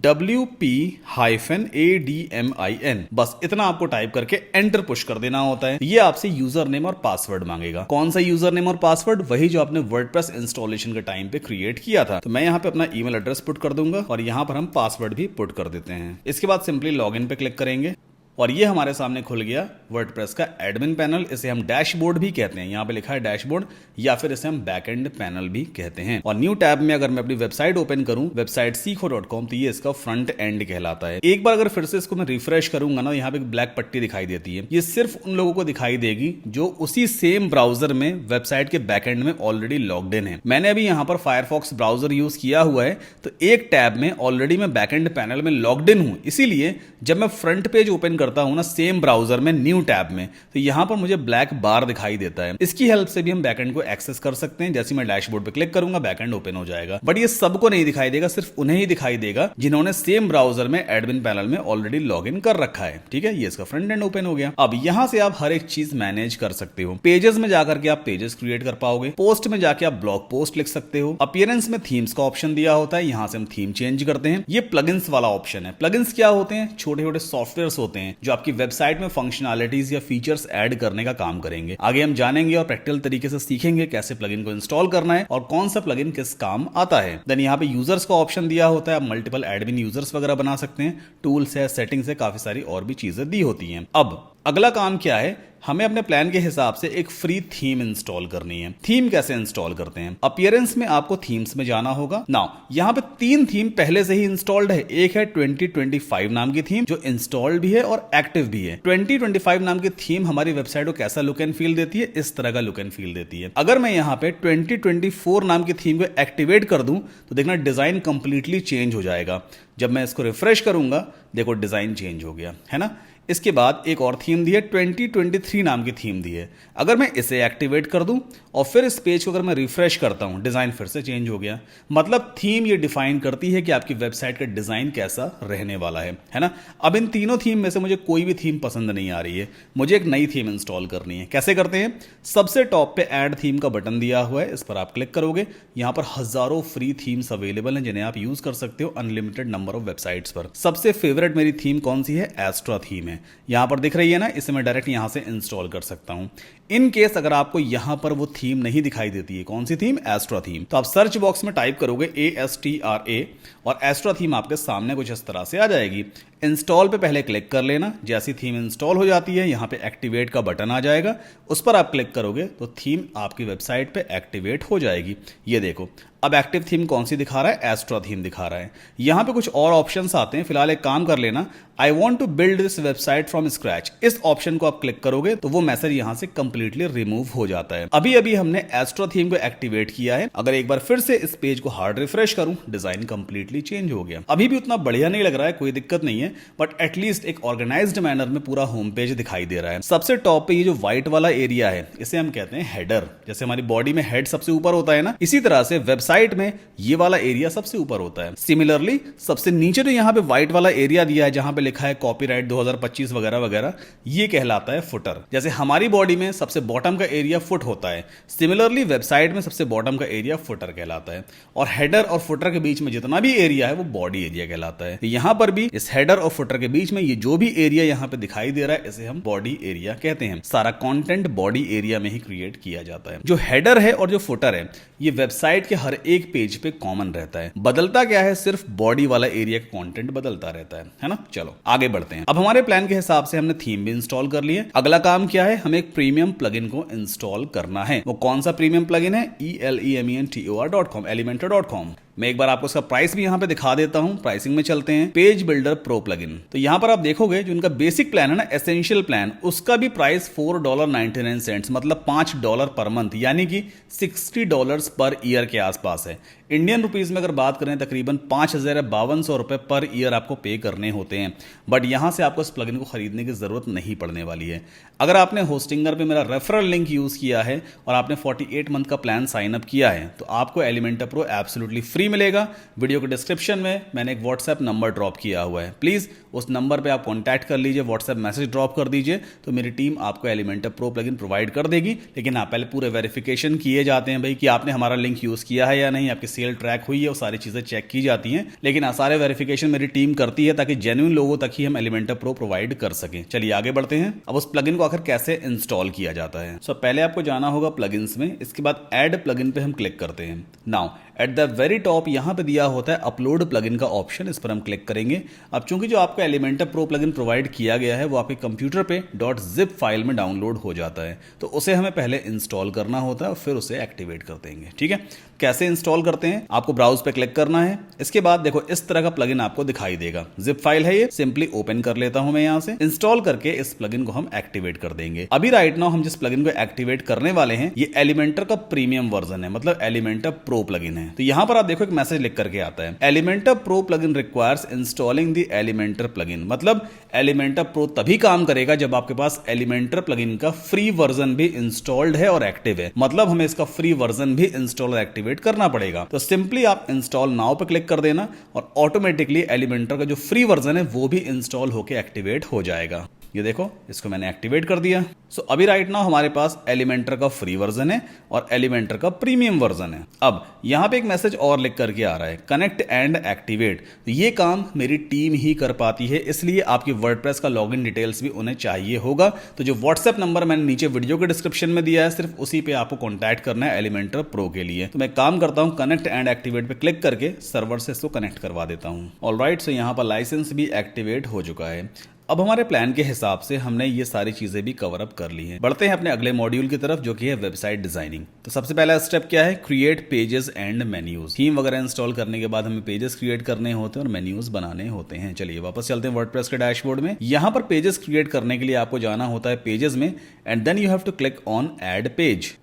WP-ADMIN, बस इतना आपको टाइप करके एंटर पुश कर देना होता है। ये आपसे यूजर नेम और पासवर्ड मांगेगा। कौन सा यूजर नेम और पासवर्ड? वही जो आपने वर्डप्रेस इंस्टॉलेशन के टाइम पे क्रिएट किया था। तो मैं यहाँ पे अपना ईमेल एड्रेस पुट कर दूंगा और यहाँ पर हम पासवर्ड भी पुट कर देते हैं। इसके बाद सिंपली लॉगिन पे क्लिक करेंगे और ये हमारे सामने खुल गया वर्डप्रेस का एडमिन पैनल। इसे हम डैशबोर्ड भी कहते हैं, यहाँ पे लिखा है डैशबोर्ड, या फिर इसे हम बैकएंड पैनल भी कहते हैं। और न्यू टैब में अगर मैं अपनी वेबसाइट ओपन करूं, वेबसाइट सीखो.com, तो ये इसका फ्रंट एंड कहलाता है। एक बार अगर फिर से इसको मैं रिफ्रेश करूंगा ना, यहाँ पे एक ब्लैक पट्टी दिखाई देती है। ये सिर्फ उन लोगों को दिखाई देगी जो उसी सेम ब्राउजर में वेबसाइट के बैकएंड में ऑलरेडी लॉग्ड इन है। मैंने अभी यहाँ पर फायरफॉक्स ब्राउजर यूज किया हुआ है, तो एक टैब में ऑलरेडी मैं बैकएंड पैनल में लॉग्ड इन हूं। इसीलिए जब मैं फ्रंट पेज ओपन करता हूं ना सेम ब्राउजर में न्यू टैब में, तो यहां पर मुझे ब्लैक बार दिखाई देता है। इसकी हेल्प से भी हम बैकएंड को एक्सेस कर सकते हैं। जैसे मैं डैशबोर्ड पे क्लिक करूंगा, बैकएंड ओपन हो जाएगा। बट ये सबको नहीं दिखाई देगा, सिर्फ उन्हें ही दिखाई देगा जिन्होंने सेम ब्राउजर में एडमिन पैनल में ऑलरेडी लॉगिन कर रखा है। ठीक है, ये इसका फ्रंट एंड ओपन हो गया। अब यहां से आप हर एक चीज मैनेज कर सकते हो। पेजेस में जाकर के आप पेजेस क्रिएट कर पाओगे, पोस्ट में जाके आप ब्लॉग पोस्ट लिख सकते हो, अपीयरेंस में थीम्स का ऑप्शन दिया होता है, यहां से हम थीम चेंज करते हैं। ये प्लगइन्स वाला ऑप्शन है। प्लगइन्स क्या होते हैं? छोटे छोटे सॉफ्टवेयर होते हैं जो आपकी वेबसाइट में फंक्शनैलिटीज या फीचर्स ऐड करने का काम करेंगे। आगे हम जानेंगे और प्रैक्टिकल तरीके से सीखेंगे कैसे प्लगइन को इंस्टॉल करना है और कौन सा प्लगइन किस काम आता है। देन यहाँ पे यूजर्स का ऑप्शन दिया होता है, आप मल्टीपल एडमिन यूजर्स वगैरह बना सकते हैं। टूल्स है, सेटिंग्स है, काफी सारी और भी चीजें दी होती हैं। अब अगला काम क्या है? हमें अपने प्लान के हिसाब से एक फ्री थीम इंस्टॉल करनी है। थीम कैसे इंस्टॉल करते हैं? अपीयरेंस में आपको थीम्स में जाना होगा। नाउ यहाँ पे 3 थीम पहले से ही इंस्टॉल्ड है। एक है 2025 नाम की थीम जो इंस्टॉल्ड भी है और एक्टिव भी है। 2025 नाम की थीम हमारी वेबसाइट को कैसा लुक एंड फील देती है? इस तरह का लुक एंड फील देती है। अगर मैं यहाँ पे 2024 नाम की थीम को एक्टिवेट कर दूं तो देखना डिजाइन कंप्लीटली चेंज हो जाएगा। जब मैं इसको रिफ्रेश करूंगा, देखो डिजाइन चेंज हो गया है ना। इसके बाद एक और थीम दी है, 2023 नाम की थीम दी है। अगर मैं इसे एक्टिवेट कर दूं और फिर इस पेज को अगर मैं रिफ्रेश करता हूं, डिजाइन फिर से चेंज हो गया। मतलब थीम ये डिफाइन करती है कि आपकी वेबसाइट का डिजाइन कैसा रहने वाला है ना। अब इन तीनों थीम में से मुझे कोई भी थीम पसंद नहीं आ रही है, मुझे एक नई थीम इंस्टॉल करनी है। कैसे करते हैं? सबसे टॉप पे ऐड थीम का बटन दिया हुआ है, इस पर आप क्लिक करोगे। यहां पर हजारों फ्री थीम्स अवेलेबल हैं जिन्हें आप यूज कर सकते हो अनलिमिटेड नंबर ऑफ वेबसाइट्स पर। सबसे फेवरेट मेरी थीम कौन सी है? एस्ट्रा थीम है। यहां पर दिख रही है ना, इसे मैं डायरेक्ट यहां से इंस्टॉल कर सकता हूं। इन केस अगर आपको यहां पर वो थीम नहीं दिखाई देती है, कौन सी थीम? एस्ट्रा थीम, तो आप सर्च बॉक्स में टाइप करोगे ASTRA और एस्ट्रा थीम आपके सामने कुछ इस तरह से आ जाएगी। इंस्टॉल पे पहले क्लिक कर लेना। जैसी थीम इंस्टॉल हो जाती है, यहाँ पे एक्टिवेट का बटन आ जाएगा, उस पर आप क्लिक करोगे तो थीम आपकी वेबसाइट पे एक्टिवेट हो जाएगी। ये देखो अब एक्टिव थीम कौन सी दिखा रहा है? एस्ट्रा थीम दिखा रहा है। यहाँ पे कुछ और ऑप्शंस आते हैं। फिलहाल एक काम कर लेना, I want to build this website from scratch, इस ऑप्शन को आप क्लिक करोगे तो वो मैसेज यहाँ से कंप्लीटली रिमूव हो जाता है। अभी अभी हमने एस्ट्रा थीम को एक्टिवेट किया है। अगर एक बार फिर से इस पेज को हार्ड रिफ्रेश करूं, डिजाइन कंप्लीटली चेंज हो गया। अभी भी उतना बढ़िया नहीं लग रहा है, कोई दिक्कत नहीं है, बट एटलीस्ट एक ऑर्गेनाइज्ड मैनर में पूरा होम पेज दिखाई दे रहा है। सबसे टॉप पे ये जो व्हाइट वाला एरिया है, इसे हम कहते हैं हेडर। जैसे हमारी बॉडी में हेड सबसे ऊपर होता है ना, इसी तरह से वेबसाइट में ये वाला एरिया सबसे ऊपर होता है। सिमिलरली सबसे नीचे जो यहाँ पे व्हाइट वाला एरिया दिया है जहां पे लिखा है कॉपीराइट 2025 वगैरह वगैरह, ये कहलाता है फुटर। जैसे हमारी बॉडी में सबसे बॉटम का एरिया फुट होता है, सिमिलरली वेबसाइट में सबसे बॉटम का एरिया फुटर कहलाता है। और हेडर और फुटर के बीच में जितना भी एरिया है वो बॉडी एरिया कहलाता है। यहां पर भी इस हेडर और फुटर के बीच में ये जो भी एरिया यहां पे दिखाई दे रहा है, इसे हम बॉडी एरिया कहते हैं। सारा कंटेंट बॉडी एरिया में ही क्रिएट किया जाता है। जो हेडर है और जो फुटर है, ये वेबसाइट के हर एक पेज पे कॉमन रहता है। बदलता क्या है? सिर्फ बॉडी वाला एरिया का कंटेंट बदलता रहता है ना। चलो आगे बढ़ते हैं। अब हमारे प्लान के हिसाब से हमने थीम भी इंस्टॉल कर ली है। अगला काम क्या है? हमें एक प्रीमियम प्लगइन को इंस्टॉल करना है। वो कौन सा प्रीमियम प्लगइन है? elementor.com, elementor.com। मैं एक बार आपको इसका प्राइस भी यहाँ पे दिखा देता हूँ। प्राइसिंग में चलते हैं, पेज बिल्डर प्रो प्लगइन। तो यहाँ पर आप देखोगे जो इनका बेसिक प्लान है ना, एसेंशियल प्लान, उसका भी प्राइस $4.99 मतलब $5 पर मंथ, यानी कि $60 पर ईयर के आसपास है। इंडियन रुपीज में अगर बात करें तकरीबन 5,5200 रुपए पर ईयर आपको पे करने होते हैं। बट यहां से आपको इस प्लगइन को खरीदने की जरूरत नहीं पड़ने वाली है। अगर आपने होस्टिंगर पे मेरा रेफरल लिंक यूज किया है और आपने 48 मंथ का प्लान साइन अप किया है तो आपको एलिमेंटर प्रो एब्सोल्युटली फ्री मिलेगा। वीडियो के डिस्क्रिप्शन में मैंने एक व्हाट्सएप नंबर ड्रॉप किया हुआ है, प्लीज उस नंबर पे आप कॉन्टैक्ट कर लीजिए, व्हाट्सएप मैसेज ड्रॉप कर दीजिए, तो मेरी टीम आपको एलिमेंटर प्रो प्लगइन प्रोवाइड कर देगी। लेकिन हाँ, पहले पूरे वेरिफिकेशन किए जाते हैं भाई कि आपने हमारा लिंक यूज किया है या नहीं, आपकी सेल ट्रैक हुई है, वो सारी चीजें चेक की जाती हैं। लेकिन सारे वेरिफिकेशन मेरी टीम करती है ताकि जेन्युइन लोगों तक ही हम एलिमेंटर प्रो प्रोवाइड कर सकें। चलिए आगे बढ़ते हैं। अब उस प्लगइन को आखिर कैसे इंस्टॉल किया जाता है। पहले आपको जाना होगा प्लगइन्स में, इसके बाद ऐड प्लगइन पे हम क्लिक करते हैं। Now at the very top यहां पे दिया होता है अपलोड प्लगइन का ऑप्शन, इस पर हम क्लिक करेंगे। अब चूंकि जो आपको एलिमेंटर प्रो प्लगइन प्रोवाइड किया गया है वो आपके कंप्यूटर पे .zip फाइल में डाउनलोड हो जाता है, तो उसे हमें पहले इंस्टॉल करना होता है और फिर उसे एक्टिवेट कर देंगे। ठीक है, कैसे इंस्टॉल करते हैं, आपको ब्राउज पे क्लिक करना है। इसके बाद देखो इस तरह का प्लगइन आपको दिखाई देगा, जिप फाइल है ये, सिंपली ओपन कर लेता हूं मैं यहां से। इंस्टॉल करके इस प्लगइन को हम एक्टिवेट कर देंगे। अभी राइट नाउ हम जिस प्लगइन को एक्टिवेट करने वाले हैं ये एलिमेंटर का प्रीमियम वर्जन है, मतलब एलिमेंटर प्रो प्लगइन है। तो यहां पर आप देखो एक मैसेज लिख करके आता है, Elementor pro plugin requires installing the Elementor plugin. मतलब एलिमेंटर प्रो तभी काम करेगा जब आपके पास एलिमेंटर प्लगइन का फ्री वर्जन भी इंस्टॉल्ड है और एक्टिव है, मतलब हमें इसका फ्री वर्जन भी इंस्टॉल और एक्टिवेट करना पड़ेगा। तो सिंपली आप इंस्टॉल नाउ पे क्लिक कर देना और ऑटोमेटिकली एलिमेंटर का जो फ्री वर्जन है वो भी इंस्टॉल होकर एक्टिवेट हो जाएगा। ये देखो, इसको मैंने एक्टिवेट कर दिया। सो अभी राइट नाउ हमारे पास एलिमेंटर का फ्री वर्जन है और एलिमेंटर का प्रीमियम वर्जन है। अब यहां पे एक मैसेज और लिख करके आ रहा है, कनेक्ट एंड एक्टिवेट। तो ये काम मेरी टीम ही कर पाती है, इसलिए आपकी वर्डप्रेस का लॉगिन डिटेल्स भी उन्हें चाहिए होगा। तो जो व्हाट्सएप नंबर मैंने नीचे वीडियो के डिस्क्रिप्शन में दिया है, सिर्फ उसी पे आपको कॉन्टैक्ट करना है एलिमेंटर प्रो के लिए। तो मैं काम करता हूं, कनेक्ट एंड एक्टिवेट पे क्लिक करके सर्वर से इसको कनेक्ट करवा देता हूं। ऑलराइट, सो यहां पर लाइसेंस भी एक्टिवेट हो चुका है। अब हमारे प्लान के हिसाब से हमने ये सारी चीजें भी कवर अप कर ली हैं। बढ़ते हैं अपने अगले मॉड्यूल की तरफ जो कि है वेबसाइट डिजाइनिंग। तो सबसे पहला स्टेप क्या है, create pages and menus. Theme वगैरह इंस्टॉल करने के बाद हमें पेजेस क्रिएट करने होते हैं और मेन्यूज बनाने होते हैं। चलिए वापस चलते हैं वर्डप्रेस के डैशबोर्ड में। यहां पर पेजेस क्रिएट करने के लिए आपको जाना होता है पेजेस में and then you have to click on add page.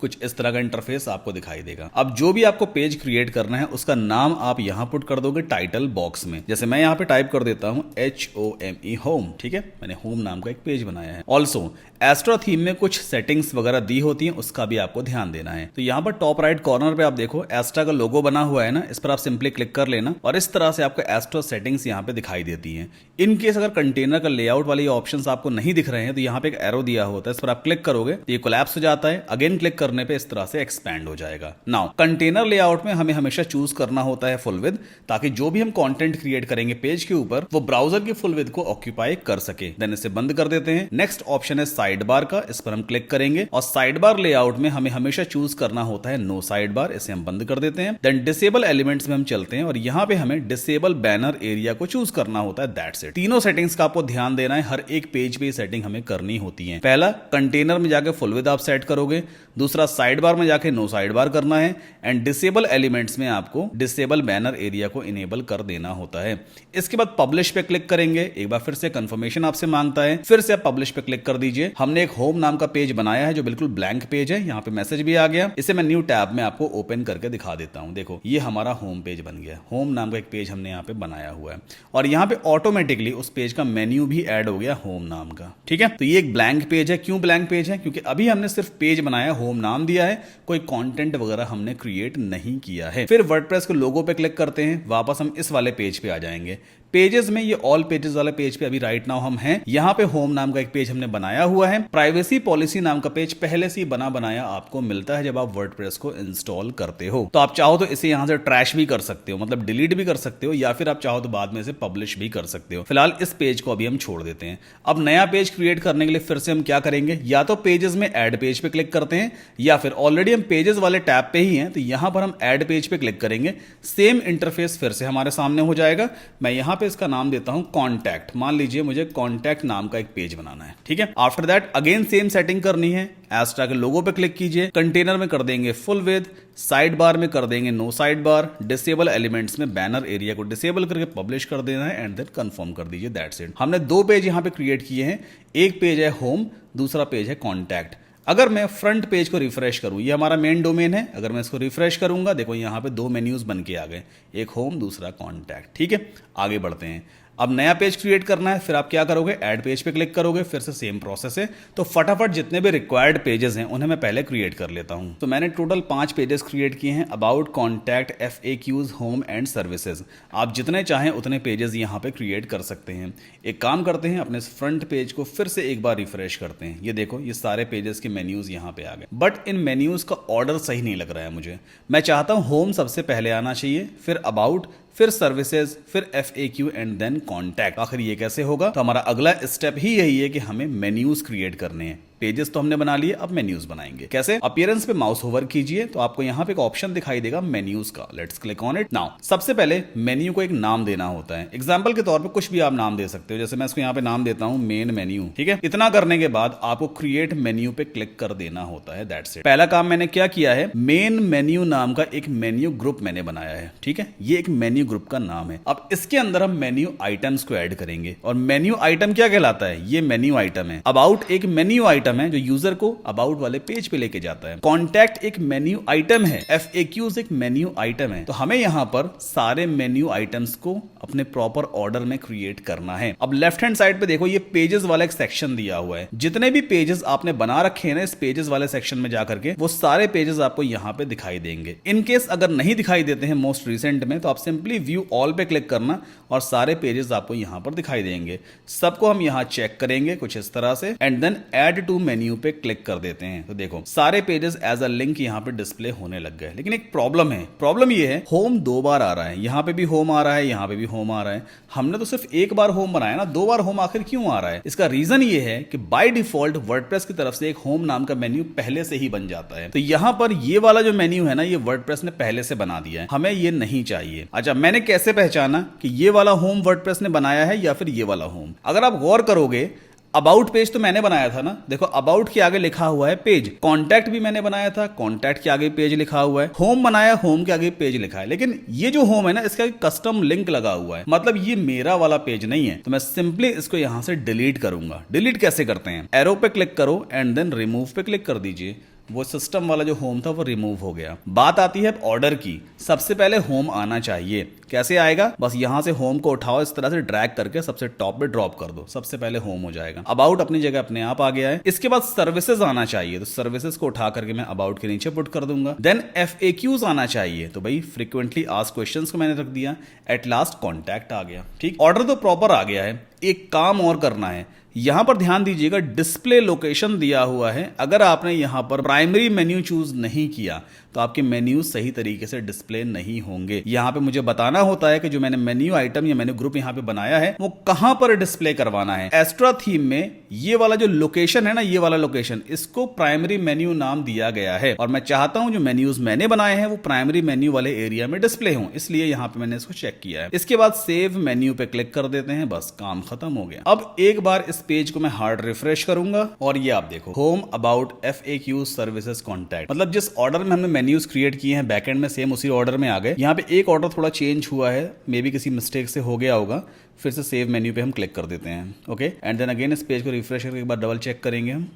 कुछ इस तरह का इंटरफेस आपको दिखाई देगा। अब जो भी आपको पेज क्रिएट करना है उसका नाम आप यहां पुट कर दोगे टाइटल बॉक्स में। जैसे मैं यहां पे टाइप कर देता हूं HOME होम। ठीक है, मैंने होम नाम का एक पेज बनाया है। ऑल्सो एस्ट्रो थीम में कुछ सेटिंग्स वगैरह दी होती हैं, उसका भी आपको ध्यान देना है। तो यहां पर टॉप राइट कॉर्नर पे आप देखो एस्ट्रा का लोगो बना हुआ है ना, इस पर आप सिंपली क्लिक कर लेना और इस तरह से आपको एस्ट्रो सेटिंग्स यहां पे दिखाई देती हैं। इन केस अगर कंटेनर का लेआउट वाले ऑप्शंस आपको नहीं दिख रहे हैं तो यहां पे एक एरो दिया होता है, इस पर आप क्लिक करोगे तो ये कोलैप्स हो जाता है। अगेन क्लिक करने पे इस तरह से एक्सपैंड हो जाएगा। नाउ कंटेनर लेआउट में हमें हमेशा चूज करना होता है फुल विड्थ, ताकि जो भी हम कंटेंट क्रिएट करेंगे पेज के ऊपर वो ब्राउजर की फुल विड्थ को ऑक्यूपाई कर सके। देन इसे बंद कर देते हैं। नेक्स्ट ऑप्शन है साइड बार का, इस पर हम क्लिक करेंगे और साइड बार लेआउट में हमें हमेशा चूज करना होता है नो साइड बार, इसे हम बंद कर देते हैं। देन डिसेबल एलिमेंट्स में हम चलते हैं और यहां पे हमें डिसेबल बैनर एरिया को चूज करना होता है। That's it. तीनों सेटिंग्स का आपको ध्यान देना है, हर एक पेज पे सेटिंग हमें करनी होती है। पहला कंटेनर में जाकर फुल विड्थ आप सेट करोगे, दूसरा साइड बार में जाके नो साइड बार करना है एंड डिसेबल एलिमेंट्स में आपको डिसेबल बैनर एरिया को इनेबल कर देना होता है। इसके बाद पब्लिश पे क्लिक करेंगे, एक बार फिर से कंफर्मेशन आपसे मांगता है, फिर से आप पब्लिश पे क्लिक कर दीजिए। हमने एक होम नाम का पेज बनाया है जो बिल्कुल ब्लैंक पेज है, यहाँ पे मैसेज भी आ गया। इसे मैं न्यू टैब में आपको ओपन करके दिखा देता हूं। देखो ये हमारा होम पेज बन गया। होम नाम का एक पेज हमने यहाँ पे बनाया हुआ है और यहाँ पे ऑटोमेटिकली उस पेज का मेन्यू भी ऐड हो गया होम नाम का। ठीक है, तो ये एक ब्लैंक पेज है। क्यों ब्लैंक पेज है? क्योंकि अभी हमने सिर्फ पेज बनाया, होम नाम दिया है, कोई कंटेंट वगैरह हमने क्रिएट नहीं किया है। फिर वर्डप्रेस के लोगो पे क्लिक करते हैं, वापस हम इस वाले पेज पे आ जाएंगे। पेजेस में ये ऑल पेजेस वाले पेज पे अभी राइट नाउ हम हैं। यहाँ पे होम नाम का एक पेज हमने बनाया हुआ है। प्राइवेसी पॉलिसी नाम का पेज पहले से ही बना बनाया आपको मिलता है जब आप वर्डप्रेस को इंस्टॉल करते हो। तो आप चाहो तो इसे यहाँ से ट्रैश भी कर सकते हो, मतलब डिलीट भी कर सकते हो, या फिर आप चाहो तो बाद में इसे पब्लिश भी कर सकते हो। फिलहाल इस पेज को अभी हम छोड़ देते हैं। अब नया पेज क्रिएट करने के लिए फिर से हम क्या करेंगे, या तो पेजेस में ऐड पेज पे क्लिक करते हैं या फिर ऑलरेडी हम पेजेस वाले टैब पे ही हैं तो यहां पर हम ऐड पेज पे क्लिक करेंगे। सेम इंटरफेस फिर से हमारे सामने हो जाएगा। मैं यहां पे इसका नाम देता हूं कॉन्टैक्ट। मान लीजिए मुझे कॉन्टैक्ट नाम का एक पेज बनाना है, ठीक है। After that again same setting करनी है। एस्ट्रा के लोगो पे क्लिक कीजिए, कंटेनर में कर देंगे फुल विड्थ, साइड बार में कर देंगे no side bar, disable elements में बैनर एरिया को डिसेबल करके पब्लिश कर देना है एंड देन कंफर्म कर दीजिए। That's it. हमने दो पेज यहां पे क्रिएट किए हैं, एक पेज है होम, दूसरा पेज है कॉन्टैक्ट। अगर मैं फ्रंट पेज को रिफ्रेश करूं, ये हमारा मेन डोमेन है, अगर मैं इसको रिफ्रेश करूंगा, देखो यहां पे दो मेन्यूज बन के आ गए, एक होम दूसरा कॉन्टैक्ट, ठीक है। आगे बढ़ते हैं। अब नया पेज क्रिएट करना है, फिर आप क्या करोगे, ऐड पेज पे क्लिक करोगे, फिर से सेम प्रोसेस है। तो फटाफट जितने भी रिक्वायर्ड पेजेस हैं उन्हें मैं पहले क्रिएट कर लेता हूं। तो मैंने टोटल 5 पेजेस क्रिएट किए हैं, about, contact, FAQs, home and services. आप जितने चाहें उतने पेजेस यहां पे क्रिएट कर सकते हैं। एक काम करते हैं, अपने फ्रंट पेज को फिर से एक बार रिफ्रेश करते हैं। ये देखो ये सारे पेजेस के मेन्यूज यहां पे आ गए, बट इन मेन्यूज का ऑर्डर सही नहीं लग रहा है मुझे। मैं चाहता हूं होम सबसे पहले आना चाहिए, फिर अबाउट, फिर सर्विसेज, फिर FAQ एंड देन कॉन्टैक्ट। आखिर ये कैसे होगा? तो हमारा अगला स्टेप ही यही है कि हमें मेन्यूज क्रिएट करने हैं। पेजेस तो हमने बना लिए, अब मेन्यूज बनाएंगे। कैसे? अपीयरेंस पे माउस होवर कीजिए तो आपको यहां पे एक ऑप्शन दिखाई देगा मेन्यूज का। Let's click on it now. सबसे पहले मेन्यू को एक नाम देना होता है। एग्जांपल के तौर पे कुछ भी आप नाम दे सकते हो, जैसे मैं इसको यहां पे नाम देता हूं मेन मेन्यू, ठीक है। इतना करने के बाद आपको क्रिएट मेन्यू पे क्लिक कर देना होता है। That's it. पहला काम मैंने क्या किया है, मेन मेन्यू नाम का एक मेन्यू ग्रुप मैंने बनाया है, ठीक है। ये एक मेन्यू ग्रुप का नाम है। अब इसके अंदर हम मेन्यू आइटम्स को ऐड करेंगे, और मेन्यू आइटम क्या कहलाता है, ये मेन्यू आइटम है। अबाउट एक मेन्यू आइटम है जो यूजर को अबाउट वाले पेज पे लेके जाता है। कॉन्टैक्ट एक मेन्यू आइटम है, FAQs एक मेन्यू आइटम है। तो हमें यहां पर सारे मेन्यू आइटम्स को अपने प्रॉपर ऑर्डर में क्रिएट करना है। अब लेफ्ट हैंड साइड पे देखो ये पेजेस वाला एक सेक्शन दिया हुआ है। जितने भी पेजेस आपने बना रखे हैं ना, इस पेजेस वाले सेक्शन में जाकर के वो सारे पेजेस आपको यहां पे दिखाई देंगे। इन केस अगर नहीं दिखाई देते हैं मोस्ट रिसेंट में, तो आप सिंपली व्यू ऑल पे क्लिक करना और सारे पेजेस आपको यहां पर दिखाई देंगे। सबको हम यहां चेक करेंगे कुछ इस तरह से and then add to menu पे क्लिक कर देते हैं। तो देखो सारे पेजेस एज अ लिंक यहां पे डिस्प्ले होने लग गए। लेकिन एक प्रॉब्लम है, प्रॉब्लम ये है होम 2 बार आ रहा है। यहां पे भी होम आ रहा है, यहां पे भी होम आ रहा है। हमने तो सिर्फ एक बार होम बनाया ना, 2 बार होम आखिर क्यों आ रहा है? इसका रीजन ये है कि बाय डिफॉल्ट वर्डप्रेस की तरफ से एक होम नाम का मेन्यू पहले से ही बन जाता है। तो यहां पर ये वाला जो मेन्यू है ना, ये वर्डप्रेस ने पहले से बना दिया है, हमें ये नहीं चाहिए। अच्छा, मैंने कैसे पहचाना कि ये वाला होम वर्डप्रेस ने बनाया है या फिर ये वाला होम? अगर आप गौर करोगे, अबाउट पेज तो मैंने बनाया था ना, देखो अबाउट के आगे लिखा हुआ है पेज। कॉन्टैक्ट भी मैंने बनाया था, कॉन्टैक्ट के आगे पेज लिखा हुआ है। होम बनाया, होम के आगे पेज लिखा है। लेकिन ये जो होम है ना, इसका कस्टम लिंक लगा हुआ है, मतलब ये मेरा वाला पेज नहीं है। तो मैं सिंपली इसको यहां से डिलीट करूंगा। डिलीट कैसे करते हैं? एरो पे क्लिक करो एंड देन रिमूव पे क्लिक कर दीजिए। वो सिस्टम वाला जो होम था वो रिमूव हो गया। बात आती है ऑर्डर की। सबसे पहले होम आना चाहिए। कैसे आएगा? बस यहां से होम को उठाओ, इस तरह से ड्रैग करके सबसे टॉप पे ड्रॉप कर दो, सबसे पहले होम हो जाएगा। अबाउट अपनी जगह अपने आप आ गया है। इसके बाद सर्विसेज आना चाहिए, तो सर्विसेज को उठा करके मैं अबाउट के नीचे पुट कर दूंगा। देन FAQs आना चाहिए, तो भाई फ्रीक्वेंटली आस्क्ड क्वेश्चंस को मैंने रख दिया। एट लास्ट कॉन्टैक्ट आ गया। ठीक, ऑर्डर तो प्रॉपर आ गया है। एक काम और करना है, यहां पर ध्यान दीजिएगा, डिस्प्ले लोकेशन दिया हुआ है। अगर आपने यहां पर प्राइमरी मेन्यू चूज नहीं किया तो आपके मेन्यू सही तरीके से डिस्प्ले नहीं होंगे। यहां पे मुझे बताना होता है कि जो मैंने मेन्यू आइटम या मेन्यू ग्रुप यहां पे बनाया है वो कहां पर डिस्प्ले करवाना है। एस्ट्रा थीम में ये वाला जो लोकेशन है ना, ये वाला लोकेशन, इसको प्राइमरी मेन्यू नाम दिया गया है। और मैं चाहता हूं जो मेन्यूज मैंने बनाए हैं वो प्राइमरी मेन्यू वाले एरिया में डिस्प्ले हो, इसलिए यहां पे मैंने इसको चेक किया है। इसके बाद सेव मेन्यू पे क्लिक कर देते हैं, बस काम खत्म हो गया। अब एक बार इस पेज को मैं हार्ड रिफ्रेश करूंगा और ये आप देखो, home, about, FAQ, services, contact, मतलब जिस ऑर्डर में हमने मेन्यूज क्रिएट किए हैं बैकएंड में सेम उसी ऑर्डर में आ गए। यहाँ पे एक ऑर्डर थोड़ा चेंज हुआ है, मे बी किसी मिस्टेक से हो गया होगा। फिर से सेव मेन्यू पे हम क्लिक कर देते हैं। ओके, एंड देन अगेन इस पेज को रिफ्रेश करके एक बार डबल चेक करेंगे हम।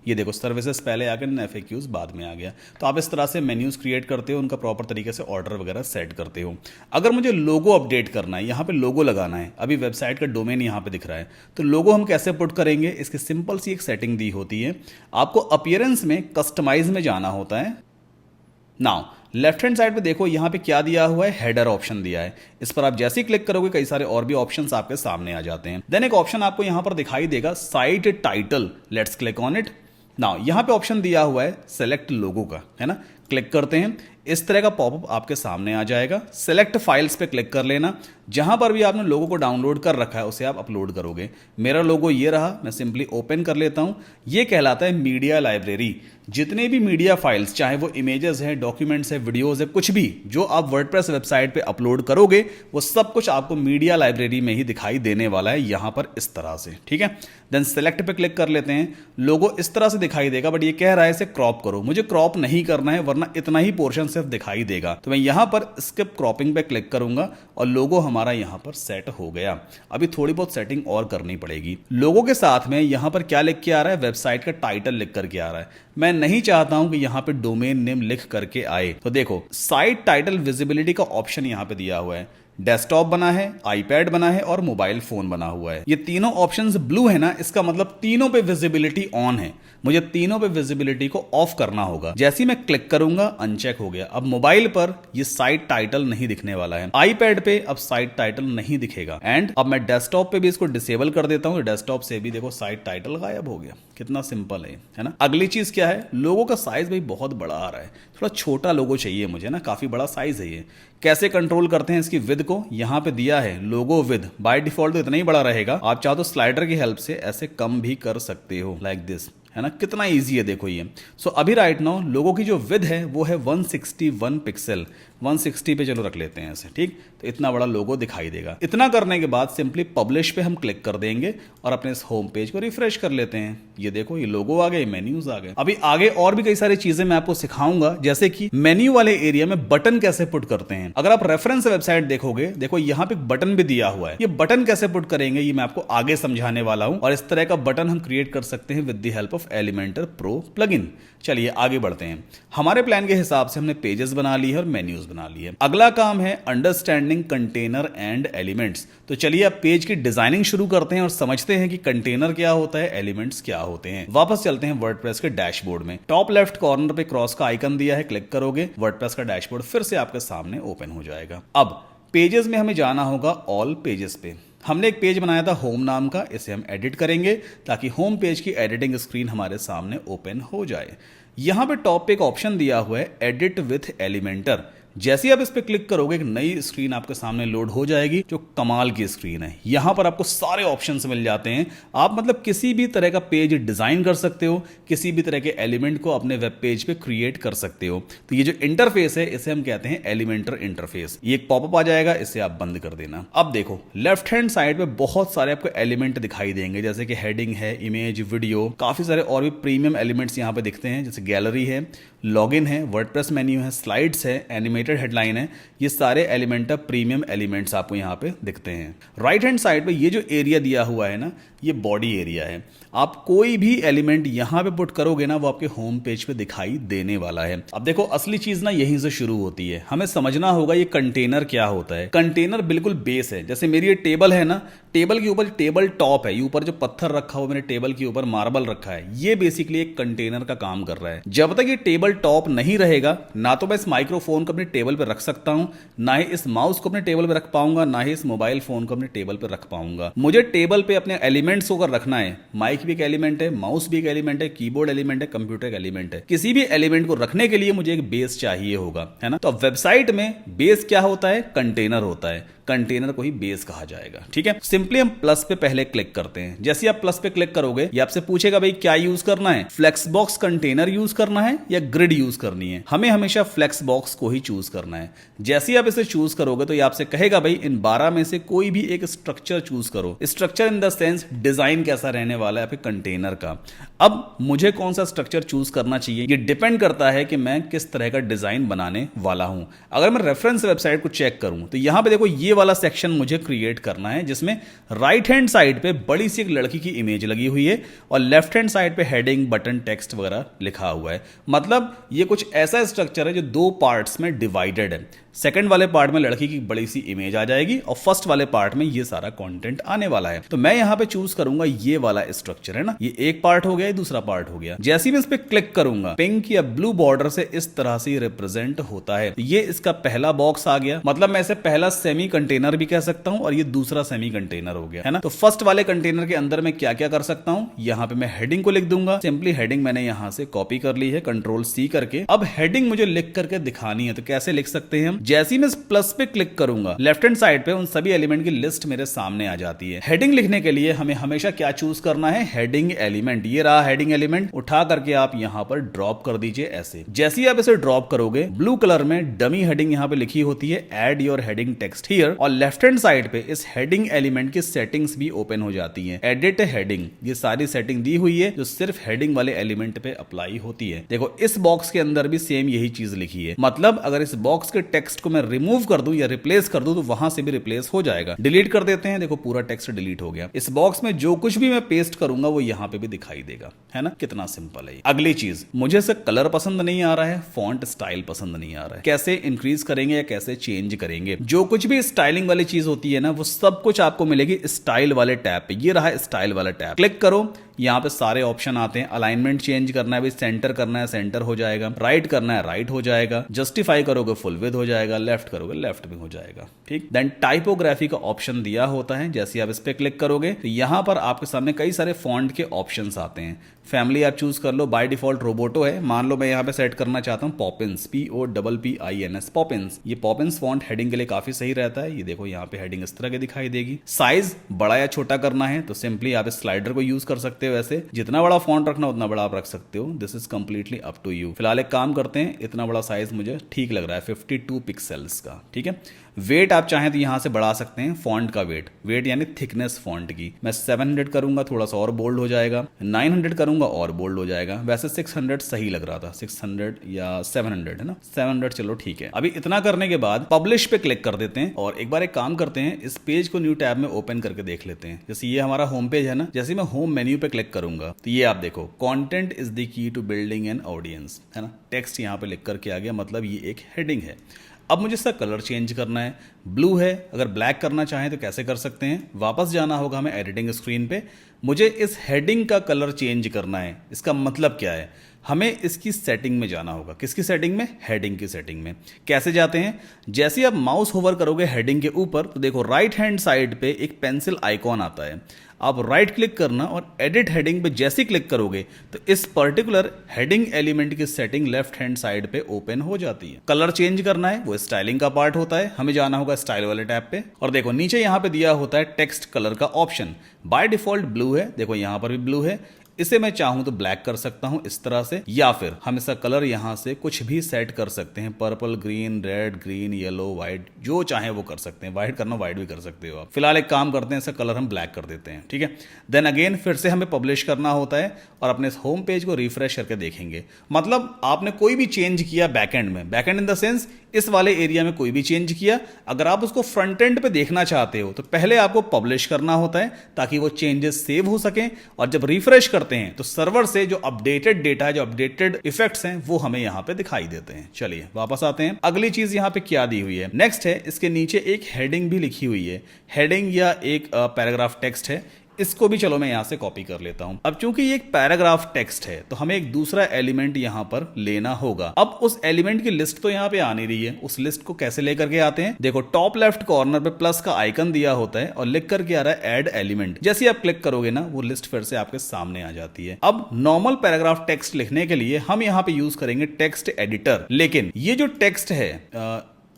ये देखो सर्विसेज पहले आ गए, FAQs बाद में आ गया। तो आप इस तरह से मेन्यूज क्रिएट करते हो, उनका प्रॉपर तरीके से ऑर्डर वगैरह सेट करते हो। अगर मुझे लोगो अपडेट करना है, यहाँ पे लोगो लगाना है, अभी वेबसाइट का डोमेन यहाँ पे दिख रहा है, तो लोगो हम कैसे पुट करेंगे? इसकी सिंपल सी एक सेटिंग दी होती है। आपको अपीयरेंस में कस्टमाइज में जाना होता है। नाउ लेफ्ट हैंड साइड पे देखो यहाँ पे क्या दिया हुआ है, हेडर ऑप्शन दिया है। इस पर आप जैसे ही क्लिक करोगे कई सारे और भी ऑप्शंस आपके सामने आ जाते हैं। देन एक ऑप्शन आपको यहाँ पर दिखाई देगा, site title. Let's click on it. Now यहाँ पे ऑप्शन दिया हुआ है सेलेक्ट लोगो का, है ना। क्लिक करते हैं। इस तरह का पॉपअप आपके सामने आ जाएगा। सेलेक्ट फाइल्स पे क्लिक कर लेना, जहां पर भी आपने लोगो को डाउनलोड कर रखा है उसे आप अपलोड करोगे। मेरा लोगो ये रहा, मैं सिंपली ओपन कर लेता हूं। ये कहलाता है मीडिया लाइब्रेरी। जितने भी मीडिया फाइल्स, चाहे वो इमेजेस हैं, डॉक्यूमेंट्स है, वीडियोस है, कुछ भी जो आप वर्डप्रेस वेबसाइट पे अपलोड करोगे वो सब कुछ आपको मीडिया लाइब्रेरी में ही दिखाई देने वाला है, यहां पर इस तरह से। ठीक है, देन सेलेक्ट पे क्लिक कर लेते हैं। लोगो इस तरह से दिखाई देगा, बट ये कह रहा है इसे क्रॉप करो। मुझे क्रॉप नहीं करना है, वरना इतना ही पोर्शन सिर्फ दिखाई देगा। तो मैं यहां पर स्किप क्रॉपिंग पे क्लिक करूंगा और लोगो हमारा यहां पर सेट हो गया। अभी थोड़ी बहुत सेटिंग और करनी पड़ेगी। लोगो के साथ में यहां पर क्या लिख के आ रहा है, वेबसाइट का टाइटल लिख करके आ रहा है। मैं नहीं चाहता हूं कि यहां पे डोमेन नेम लिख करके आए, तो देखो साइट टाइटल विजिबिलिटी का ऑप्शन यहां पे दिया हुआ है। डेस्कटॉप बना है, आईपैड बना है और मोबाइल फोन बना हुआ है। ये तीनों ऑप्शंस ब्लू है ना, इसका मतलब तीनों पे विजिबिलिटी ऑन है। मुझे तीनों पे विजिबिलिटी को ऑफ करना होगा। जैसे ही मैं क्लिक करूंगा अनचेक हो गया। अब मोबाइल पर ये साइट टाइटल नहीं दिखने वाला है, आईपैड पे अब साइट टाइटल नहीं दिखेगा। एंड अब मैं डेस्कटॉप पे भी इसको डिसेबल कर देता हूं, तो डेस्कटॉप से भी देखो साइट टाइटल गायब हो गया। कितना सिंपल है ना। अगली चीज क्या है, लोगो का साइज भाई बहुत बड़ा आ रहा है, थोड़ा छोटा लोगो चाहिए मुझे ना, काफी बड़ा साइज है ये। कैसे कंट्रोल करते हैं इसकी विद को, यहां पे दिया है लोगो विद। बाय डिफॉल्ट तो इतना ही बड़ा रहेगा, आप चाहो तो स्लाइडर की हेल्प से ऐसे कम भी कर सकते हो, लाइक दिस, है ना। कितना इजी है देखो ये। सो अभी राइट नाउ लोगों की जो विद है वो है 161 पिक्सल। 160 पे चलो रख लेते हैं ऐसे, ठीक। तो इतना बड़ा लोगो दिखाई देगा। इतना करने के बाद सिंपली पब्लिश पे हम क्लिक कर देंगे और अपने इस होम पेज को रिफ्रेश कर लेते हैं। ये देखो ये लोगो आ गए, मेन्यूज आ गए। अभी आगे और भी कई सारी चीजें मैं आपको सिखाऊंगा, जैसे कि मेन्यू वाले एरिया में बटन कैसे पुट करते हैं। अगर आप रेफरेंस वेबसाइट देखोगे, देखो यहाँ पे बटन भी दिया हुआ है। ये बटन कैसे पुट करेंगे ये मैं आपको आगे समझाने वाला हूं, और इस तरह का बटन हम क्रिएट कर सकते हैं with the help of Elementor pro plugin. चलिए आगे बढ़ते हैं। हमारे प्लान के हिसाब से हमने पेजेस बना ली है और मेन्यूज बना ली है। अगला काम है अंडरस्टैंडिंग कंटेनर एंड एलिमेंट्स। तो चलिए अब पेज की डिजाइनिंग शुरू करते हैं और समझते हैं कि कंटेनर क्या होता है, एलिमेंट्स क्या होते हैं। वापस चलते हैं वर्डप्रेस के डैशबोर्ड में। टॉप लेफ्ट कॉर्नर पे क्रॉस का आइकन दिया है, क्लिक करोगे वर्डप्रेस का डैशबोर्ड फिर से आपके सामने ओपन हो जाएगा। अब पेजेस में हमें जाना होगा ऑल पेजेस पे। हमने एक पेज बनाया था होम नाम का, इसे हम एडिट करेंगे ताकि होम पेज की एडिटिंग स्क्रीन हमारे सामने ओपन हो जाए। यहां पे टॉप पे एक ऑप्शन दिया हुआ है एडिट विथ एलिमेंटर। जैसे ही आप इस पे क्लिक करोगे एक नई स्क्रीन आपके सामने लोड हो जाएगी, जो कमाल की स्क्रीन है। यहां पर आपको सारे ऑप्शंस मिल जाते हैं। आप मतलब किसी भी तरह का पेज डिजाइन कर सकते हो, किसी भी तरह के एलिमेंट को अपने वेब पेज पे क्रिएट कर सकते हो। तो ये जो इंटरफेस है इसे हम कहते हैं एलिमेंटर इंटरफेस। ये एक पॉपअप आ जाएगा, इसे आप बंद कर देना। अब देखो लेफ्ट हैंड साइड पे बहुत सारे आपको एलिमेंट दिखाई देंगे, जैसे कि हेडिंग है, इमेज, वीडियो, काफी सारे और भी प्रीमियम एलिमेंट्स यहाँ पे दिखते हैं, जैसे गैलरी है, लॉगिन है, वर्डप्रेस मेन्यू है, स्लाइड्स है, एनिमेटेड हेडलाइन है। ये सारे एलिमेंट प्रीमियम एलिमेंट्स आपको यहाँ पे दिखते हैं। राइट हैंड साइड पे ये जो एरिया दिया हुआ है ना, ये बॉडी एरिया है। आप कोई भी एलिमेंट यहां पे पुट करोगे ना, वो आपके होम पेज पे दिखाई देने वाला है। अब देखो असली चीज ना यहीं से शुरू होती है। हमें समझना होगा ये कंटेनर क्या होता है। कंटेनर बिल्कुल बेस है। जैसे मेरी ये टेबल है ना, टेबल के ऊपर टेबल टॉप है, ये ऊपर जो पत्थर रखा हुआ मैंने टेबल के ऊपर मार्बल रखा है, ये बेसिकली एक कंटेनर का काम कर रहा है। जब तक ये टेबल टॉप नहीं रहेगा, ना तो मैं इस माइक्रोफोन को अपने टेबल पर रख सकता हूं, ना ही इस माउस को अपने टेबल पर रख पाऊंगा, ना ही इस मोबाइल फोन को अपने टेबल पर रख पाऊंगा। मुझे टेबल पे अपने एलिमेंट्स को रखना है। माइक भी एक एलिमेंट है, माउस भी एक एलिमेंट है, कीबोर्ड एलिमेंट है, कंप्यूटर एक एलिमेंट है। किसी भी एलिमेंट को रखने के लिए मुझे एक बेस चाहिए होगा, है ना। तो वेबसाइट में बेस क्या होता है, कंटेनर होता है। कंटेनर को ही बेस कहा जाएगा, ठीक है। सिंपली हम प्लस पे पहले क्लिक करते हैं। जैसे ही आप प्लस पे क्लिक करोगे ये आपसे पूछेगा भाई क्या यूज करना है, फ्लेक्स बॉक्स कंटेनर यूज करना है या ग्रिड यूज करनी है। हमें हमेशा फ्लेक्स बॉक्स को ही चूज करना है। जैसे ही आप इसे चूज करोगे तो ये आपसे कहेगा भाई इन 12 में से कोई भी एक स्ट्रक्चर चूज करो। Structure in the sense design कैसा रहने वाला है आपके कंटेनर का। अब मुझे कौन सा स्ट्रक्चर चूज करना चाहिए ये डिपेंड करता है कि मैं किस तरह का डिजाइन बनाने वाला हूं। अगर मैं रेफरेंस वेबसाइट को चेक करूं तो यहां पे देखो ये वाला सेक्शन मुझे क्रिएट करना है, जिसमें राइट हैंड साइड पे बड़ी सी एक लड़की की इमेज लगी हुई है और लेफ्ट हैंड साइड पे हेडिंग, बटन, टेक्स्ट वगैरह लिखा हुआ है। मतलब ये कुछ ऐसा स्ट्रक्चर है जो 2 पार्ट्स में डिवाइडेड है। सेकंड वाले पार्ट में लड़की की बड़ी सी इमेज आ जाएगी और फर्स्ट वाले पार्ट में ये सारा कंटेंट आने वाला है। तो मैं यहाँ पे चूज करूंगा ये वाला स्ट्रक्चर है ना, ये एक पार्ट हो गया, ये दूसरा पार्ट हो गया। जैसे ही मैं इस पे क्लिक करूंगा पिंक या ब्लू बॉर्डर से इस तरह से रिप्रेजेंट होता है। ये इसका पहला बॉक्स आ गया, मतलब मैं इसे पहला सेमी कंटेनर भी कह सकता हूं और ये दूसरा सेमी कंटेनर हो गया है ना। तो फर्स्ट वाले कंटेनर के अंदर मैं क्या क्या कर सकता हूं, यहां पे मैं हेडिंग को लिख दूंगा। सिंपली हेडिंग मैंने यहां से कॉपी कर ली है कंट्रोल सी करके। अब हेडिंग मुझे लिख करके दिखानी है, तो कैसे लिख सकते हैं हम, जैसे ही मैं प्लस पे क्लिक करूंगा लेफ्ट हैंड साइड पे उन सभी एलिमेंट की लिस्ट मेरे सामने आ जाती है। हेडिंग लिखने के लिए हमें हमेशा क्या चूज करना है, हेडिंग एलिमेंट। ये रहा हेडिंग एलिमेंट, उठा करके आप यहां पर ड्रॉप कर दीजिए ऐसे। जैसे ही आप इसे ड्रॉप करोगे ब्लू कलर में डमी हेडिंग यहां पे लिखी होती है, add your heading text here, और लेफ्ट हैंड साइड पे इस हेडिंग एलिमेंट की सेटिंग्स भी ओपन हो जाती है। एडिट हेडिंग, ये सारी सेटिंग दी हुई है जो सिर्फ हेडिंग वाले एलिमेंट पे अप्लाई होती है। देखो इस बॉक्स के अंदर भी सेम यही चीज लिखी है, मतलब अगर इस बॉक्स के टेक्स्ट को मैं रिमूव कर दूं या रिप्लेस कर दूं तो वहां से भी रिप्लेस हो जाएगा। डिलीट कर देते हैं, देखो पूरा टेक्स्ट डिलीट हो गया। इस बॉक्स में जो कुछ भी मैं पेस्ट करूंगा वो यहां पे भी दिखाई देगा, है ना। कितना सिंपल है। अगली चीज, मुझे से कलर पसंद नहीं आ रहा है, फॉन्ट स्टाइल पसंद नहीं आ रहा है, कैसे इंक्रीज करेंगे या कैसे चेंज करेंगे। जो कुछ भी स्टाइलिंग वाली चीज होती है ना, वो सब कुछ आपको मिलेगी स्टाइल वाले टैब पे। ये रहा स्टाइल वाला टैब, क्लिक करो, यहाँ पे सारे ऑप्शन आते हैं। अलाइनमेंट चेंज करना है, सेंटर करना है, सेंटर हो जाएगा। राइट करना है, राइट हो जाएगा। जस्टिफाई करोगे फुल विड्थ हो जाएगा, लेफ्ट करोगे लेफ्ट भी हो जाएगा, ठीक। देन टाइपोग्राफी का ऑप्शन दिया होता है, जैसे आप इस पे क्लिक करोगे तो यहाँ पर आपके सामने कई सारे फॉन्ट के ऑप्शंस आते हैं। फैमिली आप चूज कर लो, बाय डिफॉल्ट रोबोटो है। मान लो मैं यहाँ पे सेट करना चाहता हूँ पॉपिंस, POPPINS, पॉपिंस। ये पॉपिंस फॉन्ट हेडिंग के लिए काफी सही रहता है। ये देखो यहाँ पे हेडिंग इस तरह के दिखाई देगी। साइज बड़ा या छोटा करना है तो सिंपली आप स्लाइडर को यूज कर सकते हो। वैसे जितना बड़ा फॉन्ट रखना उतना बड़ा आप रख सकते हो, this is completely up to you. फिलहाल एक काम करते हैं, इतना बड़ा साइज मुझे ठीक लग रहा है 52 पिक्सल्स का, ठीक है। वेट आप चाहें तो यहां से बढ़ा सकते हैं, फॉन्ट का वेट यानी थिकनेस फॉन्ट की। मैं 700 करूंगा, थोड़ा सा और बोल्ड हो जाएगा। 900 करूंगा और बोल्ड हो जाएगा। वैसे 600 सही लग रहा था, 600 या 700 है ना, 700 चलो ठीक है। अभी इतना करने के बाद पब्लिश पे क्लिक कर देते हैं और एक बार एक काम करते हैं, इस पेज को न्यू टैब में ओपन करके देख लेते हैं। जैसे ये हमारा होम पेज है ना, जैसे मैं होम मेन्यू पे क्लिक करूंगा तो ये आप देखो, content is the key to building an audience, है ना। टेक्स्ट यहाँ पे लिख करके आ गया, मतलब ये एक हेडिंग है। अब मुझे इसका कलर चेंज करना है, ब्लू है, अगर ब्लैक करना चाहें तो कैसे कर सकते हैं, वापस जाना होगा हमें एडिटिंग स्क्रीन पे। मुझे इस हेडिंग का कलर चेंज करना है। इसका मतलब क्या है, हमें इसकी सेटिंग में जाना होगा। किसकी सेटिंग में, हेडिंग की सेटिंग में। कैसे जाते हैं, जैसे आप माउस होवर करोगे हेडिंग के ऊपर तो देखो राइट हैंड साइड पे एक पेंसिल आइकॉन आता है। आप राइट क्लिक करना और एडिट हेडिंग पे जैसे क्लिक करोगे तो इस पर्टिकुलर हेडिंग एलिमेंट की सेटिंग लेफ्ट हैंड साइड पे ओपन हो जाती है। कलर चेंज करना है, वो स्टाइलिंग का पार्ट होता है, हमें जाना होगा स्टाइल वाले टैब पे। और देखो नीचे यहां पे दिया होता है टेक्स्ट कलर का ऑप्शन। बाय डिफॉल्ट ब्लू है, देखो यहां पर भी ब्लू है। इसे मैं चाहूं तो ब्लैक कर सकता हूं इस तरह से, या फिर हम इसका कलर यहां से कुछ भी सेट कर सकते हैं, purple, green, red, green, yellow, white, जो चाहे वो कर सकते हैं। व्हाइट करना व्हाइट भी कर सकते हो आप। फिलहाल एक काम करते हैं, इसका कलर हम ब्लैक कर देते हैं, ठीक है। देन अगेन फिर से हमें पब्लिश करना होता है और अपने होम पेज को रिफ्रेश करके देखेंगे। मतलब आपने कोई भी चेंज किया बैकएंड में, बैकएंड इन द सेंस इस वाले एरिया में कोई भी चेंज किया, अगर आप उसको फ्रंट एंड पे देखना चाहते हो तो पहले आपको पब्लिश करना होता है ताकि वो चेंजेस सेव हो सकें। और जब रिफ्रेश करते हैं तो सर्वर से जो अपडेटेड डेटा, जो अपडेटेड इफेक्ट्स हैं वो हमें यहां पे दिखाई देते हैं। चलिए वापस आते हैं। अगली चीज यहां पे क्या दी हुई है, नेक्स्ट है, इसके नीचे एक हेडिंग भी लिखी हुई है। हेडिंग या एक पैराग्राफ टेक्स्ट है, इसको भी चलो मैं यहां से कॉपी कर लेता हूं। अब चूंकि ये एक पैराग्राफ टेक्स्ट है तो हमें एक दूसरा एलिमेंट यहां पर लेना होगा। अब उस एलिमेंट की लिस्ट तो यहां पे आ नहीं रही है, उस लिस्ट को कैसे लेकर के आते हैं, देखो टॉप लेफ्ट कॉर्नर पे प्लस का आइकन दिया होता है और लिख करके आ रहा है ऐड एलिमेंट। जैसे ही आप क्लिक करोगे ना वो लिस्ट फिर से आपके सामने आ जाती है। अब नॉर्मल पैराग्राफ टेक्स्ट लिखने के लिए हम यहां पे यूज करेंगे टेक्स्ट एडिटर, लेकिन ये जो टेक्स्ट है,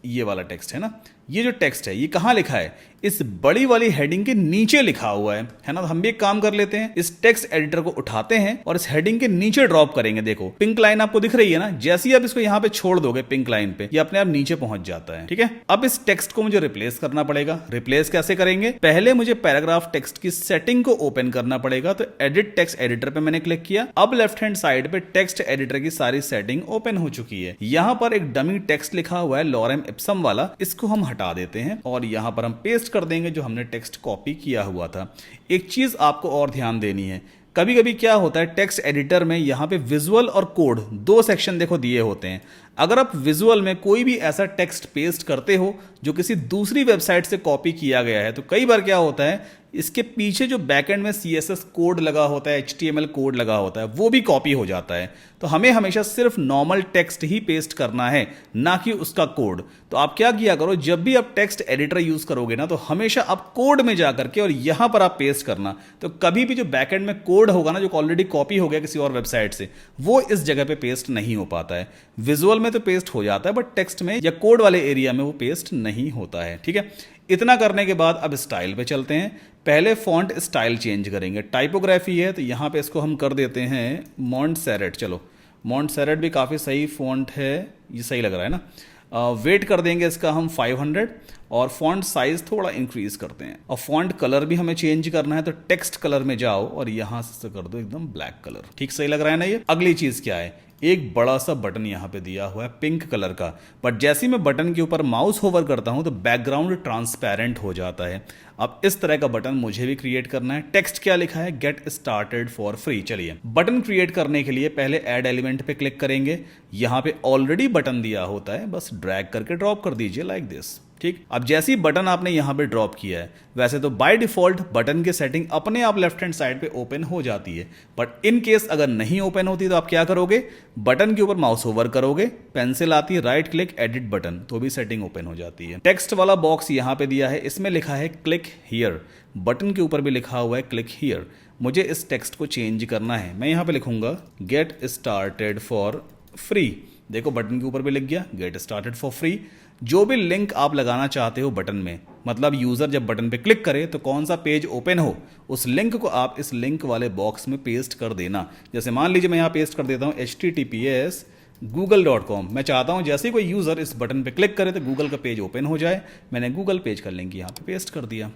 ये वाला टेक्स्ट है ना, ये जो टेक्स्ट है ये कहां लिखा है, इस बड़ी वाली हेडिंग के नीचे लिखा हुआ है ना। तो हम भी एक काम कर लेते हैं, इस टेक्स्ट एडिटर को उठाते हैं और इस हेडिंग के नीचे ड्रॉप करेंगे। देखो पिंक लाइन आपको दिख रही है ना, जैसे ही आप इसको यहां पे छोड़ दोगे पिंक लाइन पे, ये अपने आप नीचे पहुंच जाता है, ठीक है। अब इस टेक्स्ट को मुझे रिप्लेस करना पड़ेगा। रिप्लेस कैसे करेंगे, पहले मुझे पैराग्राफ टेक्स्ट की सेटिंग को ओपन करना पड़ेगा। तो एडिट टेक्स्ट एडिटर पे मैंने क्लिक किया। अब लेफ्ट हैंड साइड पे टेक्स्ट एडिटर की सारी सेटिंग ओपन हो चुकी है। यहां पर एक डमी टेक्स्ट लिखा हुआ है लॉरेम इप्सम वाला, इसको हम हटा देते हैं और यहां पर हम पेस्ट कर देंगे जो हमने टेक्स्ट कॉपी किया हुआ था। एक चीज आपको और ध्यान देनी है, कभी कभी क्या होता है टेक्स्ट एडिटर में यहाँ पे विजुअल और कोड दो सेक्शन देखो दिए होते हैं। अगर आप विजुअल में कोई भी ऐसा टेक्स्ट पेस्ट करते हो जो किसी दूसरी वेबसाइट से कॉपी किया गया है, तो कई बार क्या होता है इसके पीछे जो बैकएंड में CSS कोड लगा होता है, HTML कोड लगा होता है, वो भी कॉपी हो जाता है। तो हमें हमेशा सिर्फ नॉर्मल टेक्स्ट ही पेस्ट करना है, ना कि उसका कोड। तो आप क्या किया करो, जब भी आप टेक्स्ट एडिटर यूज करोगे ना, तो हमेशा आप कोड में जा करके और यहां पर आप पेस्ट करना। तो कभी भी जो बैकएंड में कोड होगा ना, जो ऑलरेडी कॉपी हो गया किसी और वेबसाइट से, वो इस जगह पे पेस्ट नहीं हो पाता है। विजुअल में तो पेस्ट हो जाता है, बट टेक्स्ट में या कोड वाले एरिया में वो पेस्ट नहीं होता है। ठीक है, इतना करने के बाद अब स्टाइल पे चलते हैं। पहले फॉन्ट स्टाइल चेंज करेंगे। टाइपोग्राफी है तो यहाँ पे इसको हम कर देते हैं मॉन्टसेरेट। चलो, मॉन्टसेरेट भी काफ़ी सही फॉन्ट है, ये सही लग रहा है ना। वेट कर देंगे इसका हम 500 और फॉन्ट साइज थोड़ा इंक्रीज करते हैं। और फॉन्ट कलर भी हमें चेंज करना है, तो टेक्स्ट कलर में जाओ और यहां से कर दो एकदम ब्लैक कलर। ठीक सही लग रहा है ना ये। अगली चीज क्या है, एक बड़ा सा बटन यहाँ पे दिया हुआ है पिंक कलर का, बट जैसे ही मैं बटन के ऊपर माउस होवर करता हूँ तो बैकग्राउंड ट्रांसपेरेंट हो जाता है। अब इस तरह का बटन मुझे भी क्रिएट करना है। टेक्स्ट क्या लिखा है, गेट स्टार्टेड फॉर फ्री। चलिए, बटन क्रिएट करने के लिए पहले ऐड एलिमेंट पे क्लिक करेंगे। यहाँ पे ऑलरेडी बटन दिया होता है, बस ड्रैग करके ड्रॉप कर दीजिए लाइक दिस। ठीक, अब जैसे ही बटन आपने यहाँ पे ड्रॉप किया है, वैसे तो बाय डिफॉल्ट बटन की सेटिंग अपने आप लेफ्ट हैंड साइड पे ओपन हो जाती है, बट इन केस अगर नहीं ओपन होती तो आप क्या करोगे, बटन के ऊपर माउस ओवर करोगे, पेंसिल आती है, राइट क्लिक एडिट बटन, तो भी सेटिंग ओपन हो जाती है। टेक्स्ट वाला बॉक्स यहाँ पे दिया है, इसमें लिखा है क्लिक हियर। बटन के ऊपर भी लिखा हुआ है क्लिक हियर। मुझे इस टेक्स्ट को चेंज करना है। मैं यहाँ पे लिखूंगा गेट स्टार्टेड फॉर फ्री। देखो बटन के ऊपर भी लिख गया गेट स्टार्टेड फॉर फ्री। जो भी लिंक आप लगाना चाहते हो बटन में, मतलब यूजर जब बटन पे क्लिक करे तो कौन सा पेज ओपन हो, उस लिंक को आप इस लिंक वाले बॉक्स में पेस्ट कर देना। जैसे मान लीजिए मैं यहाँ पेस्ट कर देता हूँ https google.com। मैं चाहता हूँ जैसे ही कोई यूजर इस बटन पे क्लिक करे तो गूगल का पेज ओपन हो जाए। मैंने गूगल पेज का लिंक यहाँ पे पेस्ट कर दिया।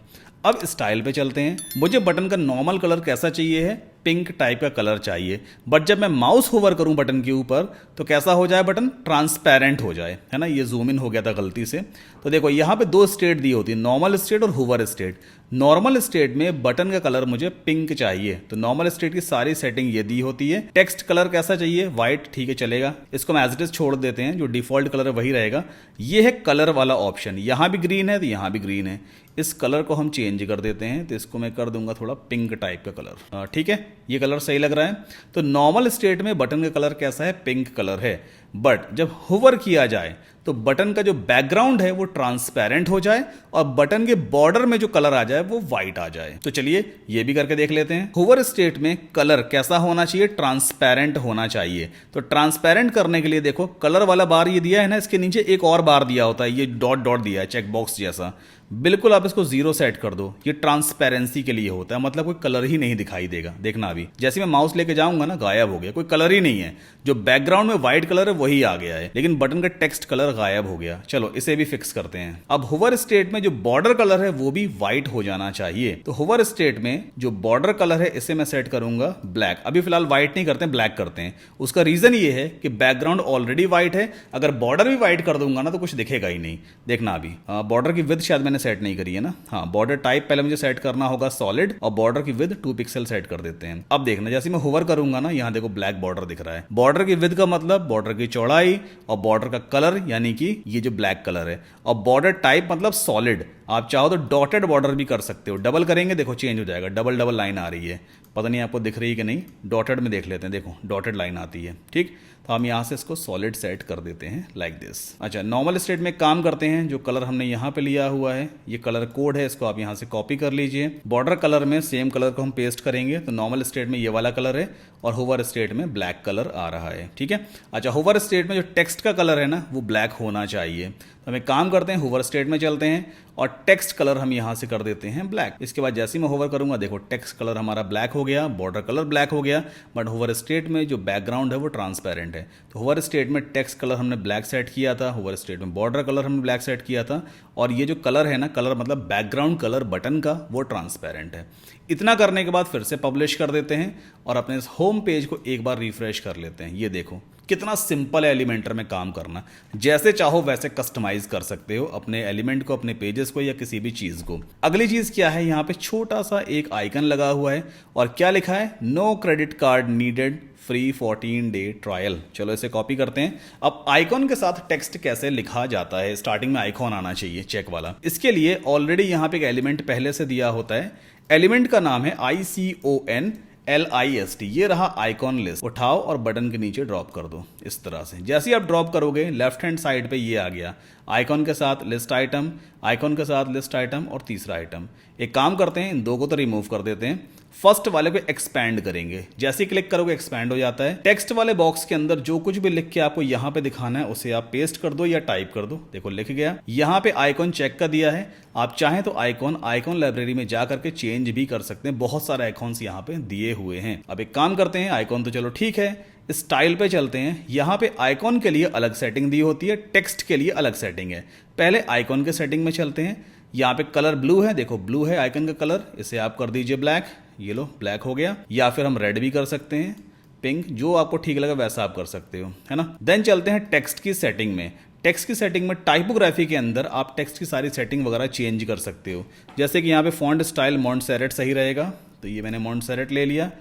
अब स्टाइल पे चलते हैं। मुझे बटन का नॉर्मल कलर कैसा चाहिए है, पिंक टाइप का कलर चाहिए, बट जब मैं माउस होवर करूं बटन के ऊपर तो कैसा हो जाए, बटन ट्रांसपेरेंट हो जाए, है ना। ये जूम इन हो गया था गलती से। तो देखो यहाँ पे दो स्टेट दी होती है, नॉर्मल स्टेट और होवर स्टेट। नॉर्मल स्टेट में बटन का कलर मुझे पिंक चाहिए, तो नॉर्मल स्टेट की सारी सेटिंग ये दी होती है। टेक्स्ट कलर कैसा चाहिए, व्हाइट, ठीक है चलेगा। इसको हम एज इट इज छोड़ देते हैं, जो डिफॉल्ट कलर है वही रहेगा। ये है कलर वाला ऑप्शन, यहाँ भी ग्रीन है तो यहाँ भी ग्रीन है। इस कलर को हम चेंज कर देते हैं, तो इसको मैं कर दूंगा थोड़ा पिंक टाइप का कलर। ठीक है, ये कलर सही लग रहा है। तो नॉर्मल स्टेट में बटन का कलर कैसा है, पिंक कलर है, बट जब होवर किया जाए तो बटन का जो बैकग्राउंड है वो ट्रांसपेरेंट हो जाए और बटन के बॉर्डर में जो कलर आ जाए वो व्हाइट आ जाए। तो चलिए ये भी करके देख लेते हैं। होवर स्टेट में कलर कैसा होना चाहिए, ट्रांसपेरेंट होना चाहिए। तो ट्रांसपेरेंट करने के लिए देखो कलर वाला बार ये दिया है ना, इसके नीचे एक और बार दिया होता है, ये डॉट डॉट दिया है चेक बॉक्स जैसा। बिल्कुल आप इसको 0 सेट कर दो, ये ट्रांसपेरेंसी के लिए होता है, मतलब कोई कलर ही नहीं दिखाई देगा। देखना अभी जैसे मैं माउस लेके जाऊंगा ना, गायब हो गया, कोई कलर ही नहीं है। जो बैकग्राउंड में व्हाइट कलर है वही आ गया है, लेकिन बटन का टेक्स्ट कलर गायब हो गया। चलो इसे भी फिक्स करते हैं। अब होवर स्टेट में जो बॉर्डर कलर है वो भी व्हाइट हो जाना चाहिए। तो होवर स्टेट में जो बॉर्डर कलर है इसे मैं सेट करूंगा ब्लैक। अभी फिलहाल व्हाइट नहीं करते हैं, ब्लैक करते हैं। उसका रीजन ये है कि बैकग्राउंड ऑलरेडी व्हाइट है, अगर बॉर्डर भी व्हाइट कर दूंगा ना तो कुछ दिखेगा ही नहीं। देखना अभी बॉर्डर की विड्थ शायद मैंने सेट नहीं करी है ना। हाँ, बॉर्डर टाइप पहले मुझे सेट करना होगा सॉलिड, और बॉर्डर की विड्थ 2 पिक्सल सेट कर देते हैं। अब देखना जैसे मैं होवर करूंगा ना, यहाँ देखो ब्लैक बॉर्डर दिख रहा है। बॉर्डर की विड्थ का मतलब बॉर्डर की चौड़ाई, और बॉर्डर का कलर यानी कि ये जो ब्लैक कलर है, और बॉर्डर टाइप मतलब सॉलिड। आप चाहो तो डॉटेड बॉर्डर भी कर सकते हो। डबल करेंगे देखो चेंज हो जाएगा, डबल डबल लाइन आ रही है, पता नहीं आपको दिख रही है कि नहीं। डॉटेड में देख लेते हैं, देखो डॉटेड लाइन आती है। ठीक, तो हम यहाँ से इसको सॉलिड सेट कर देते हैं लाइक दिस। अच्छा, नॉर्मल स्टेट में काम करते हैं। जो कलर हमने यहाँ पे लिया हुआ है ये कलर कोड है, इसको आप यहाँ से कॉपी कर लीजिए। बॉर्डर कलर में सेम कलर को हम पेस्ट करेंगे, तो नॉर्मल स्टेट में ये वाला कलर है और होवर स्टेट में ब्लैक कलर आ रहा है। ठीक है, अच्छा होवर स्टेट में जो टेक्स्ट का कलर है ना वो ब्लैक होना चाहिए। तो हम एक काम करते हैं, होवर स्टेट में चलते हैं और टेक्स्ट कलर हम यहाँ से कर देते हैं ब्लैक। इसके बाद जैसे मैं होवर करूंगा देखो टेक्स्ट कलर हमारा ब्लैक हो गया, बॉर्डर कलर ब्लैक हो गया, बट होवर स्टेट में जो बैकग्राउंड है वो ट्रांसपेरेंट है। तो होवर स्टेट में टेक्स्ट कलर हमने ब्लैक सेट किया था, होवर स्टेट में बॉर्डर कलर हमने ब्लैक सेट किया था, और ये जो कलर है ना, कलर मतलब बैकग्राउंड कलर बटन का, वो ट्रांसपेरेंट है। इतना करने के बाद फिर से पब्लिश कर देते हैं और अपने इस होम पेज को एक बार रिफ्रेश कर लेते हैं। ये देखो कितना सिंपल है एलिमेंटर में काम करना। जैसे चाहो वैसे कस्टमाइज कर सकते हो अपने एलिमेंट को, अपने पेजेस को या किसी भी चीज़ को। अगली चीज़ क्या है, यहाँ पे छोटा सा एक आइकन लगा हुआ है और क्या लिखा है, no credit card needed, free 14 day trial. चलो इसे कॉपी करते हैं। अब आइकॉन के साथ टेक्स्ट कैसे लिखा जाता है, स्टार्टिंग में आइकॉन आना चाहिए चेक वाला। इसके लिए ऑलरेडी यहाँ पे एक एलिमेंट पहले से दिया होता है। एलिमेंट का नाम है ICONLIST। ये रहा आइकॉन लिस्ट। उठाओ और बटन के नीचे ड्रॉप कर दो इस तरह से। जैसे ही आप ड्रॉप करोगे लेफ्ट हैंड साइड पे ये आ गया, आइकॉन के साथ लिस्ट आइटम, आइकॉन के साथ लिस्ट आइटम और तीसरा आइटम। एक काम करते हैं, इन दो को तो रिमूव कर देते हैं। फर्स्ट वाले को एक्सपैंड करेंगे। जैसे ही क्लिक करोगे एक्सपैंड हो जाता है। टेक्स्ट वाले बॉक्स के अंदर जो कुछ भी लिख के आपको यहाँ पे दिखाना है उसे आप पेस्ट कर दो या टाइप कर दो। देखो लिख गया। यहाँ पे आइकॉन चेक का दिया है। आप चाहें तो आइकॉन लाइब्रेरी में जा करके चेंज भी कर सकते हैं। बहुत सारे आइकॉन्स यहाँ पे दिए हुए हैं। अब एक काम करते हैं, आइकॉन तो चलो ठीक है, स्टाइल पे चलते हैं। यहाँ पे आइकॉन के लिए अलग सेटिंग दी होती है, टेक्स्ट के लिए अलग सेटिंग है। पहले आइकॉन के सेटिंग में चलते हैं। यहाँ पे कलर ब्लू है, देखो ब्लू है आइकन का कलर, इसे आप कर दीजिए ब्लैक। ये लो ब्लैक हो गया। या फिर हम रेड भी कर सकते हैं, पिंक, जो आपको ठीक लगे वैसा आप कर सकते हो, है ना। देन चलते हैं टेक्स्ट की सेटिंग में। टेक्स्ट की सेटिंग में टाइपोग्राफी के अंदर आप टेक्स्ट की सारी सेटिंग वगैरह चेंज कर सकते हो। जैसे कि यहाँ पे फॉन्ट स्टाइल मॉन्टसेरेट सही रहेगा, तो ये मैंने मॉन्टसेरेट ले लिया।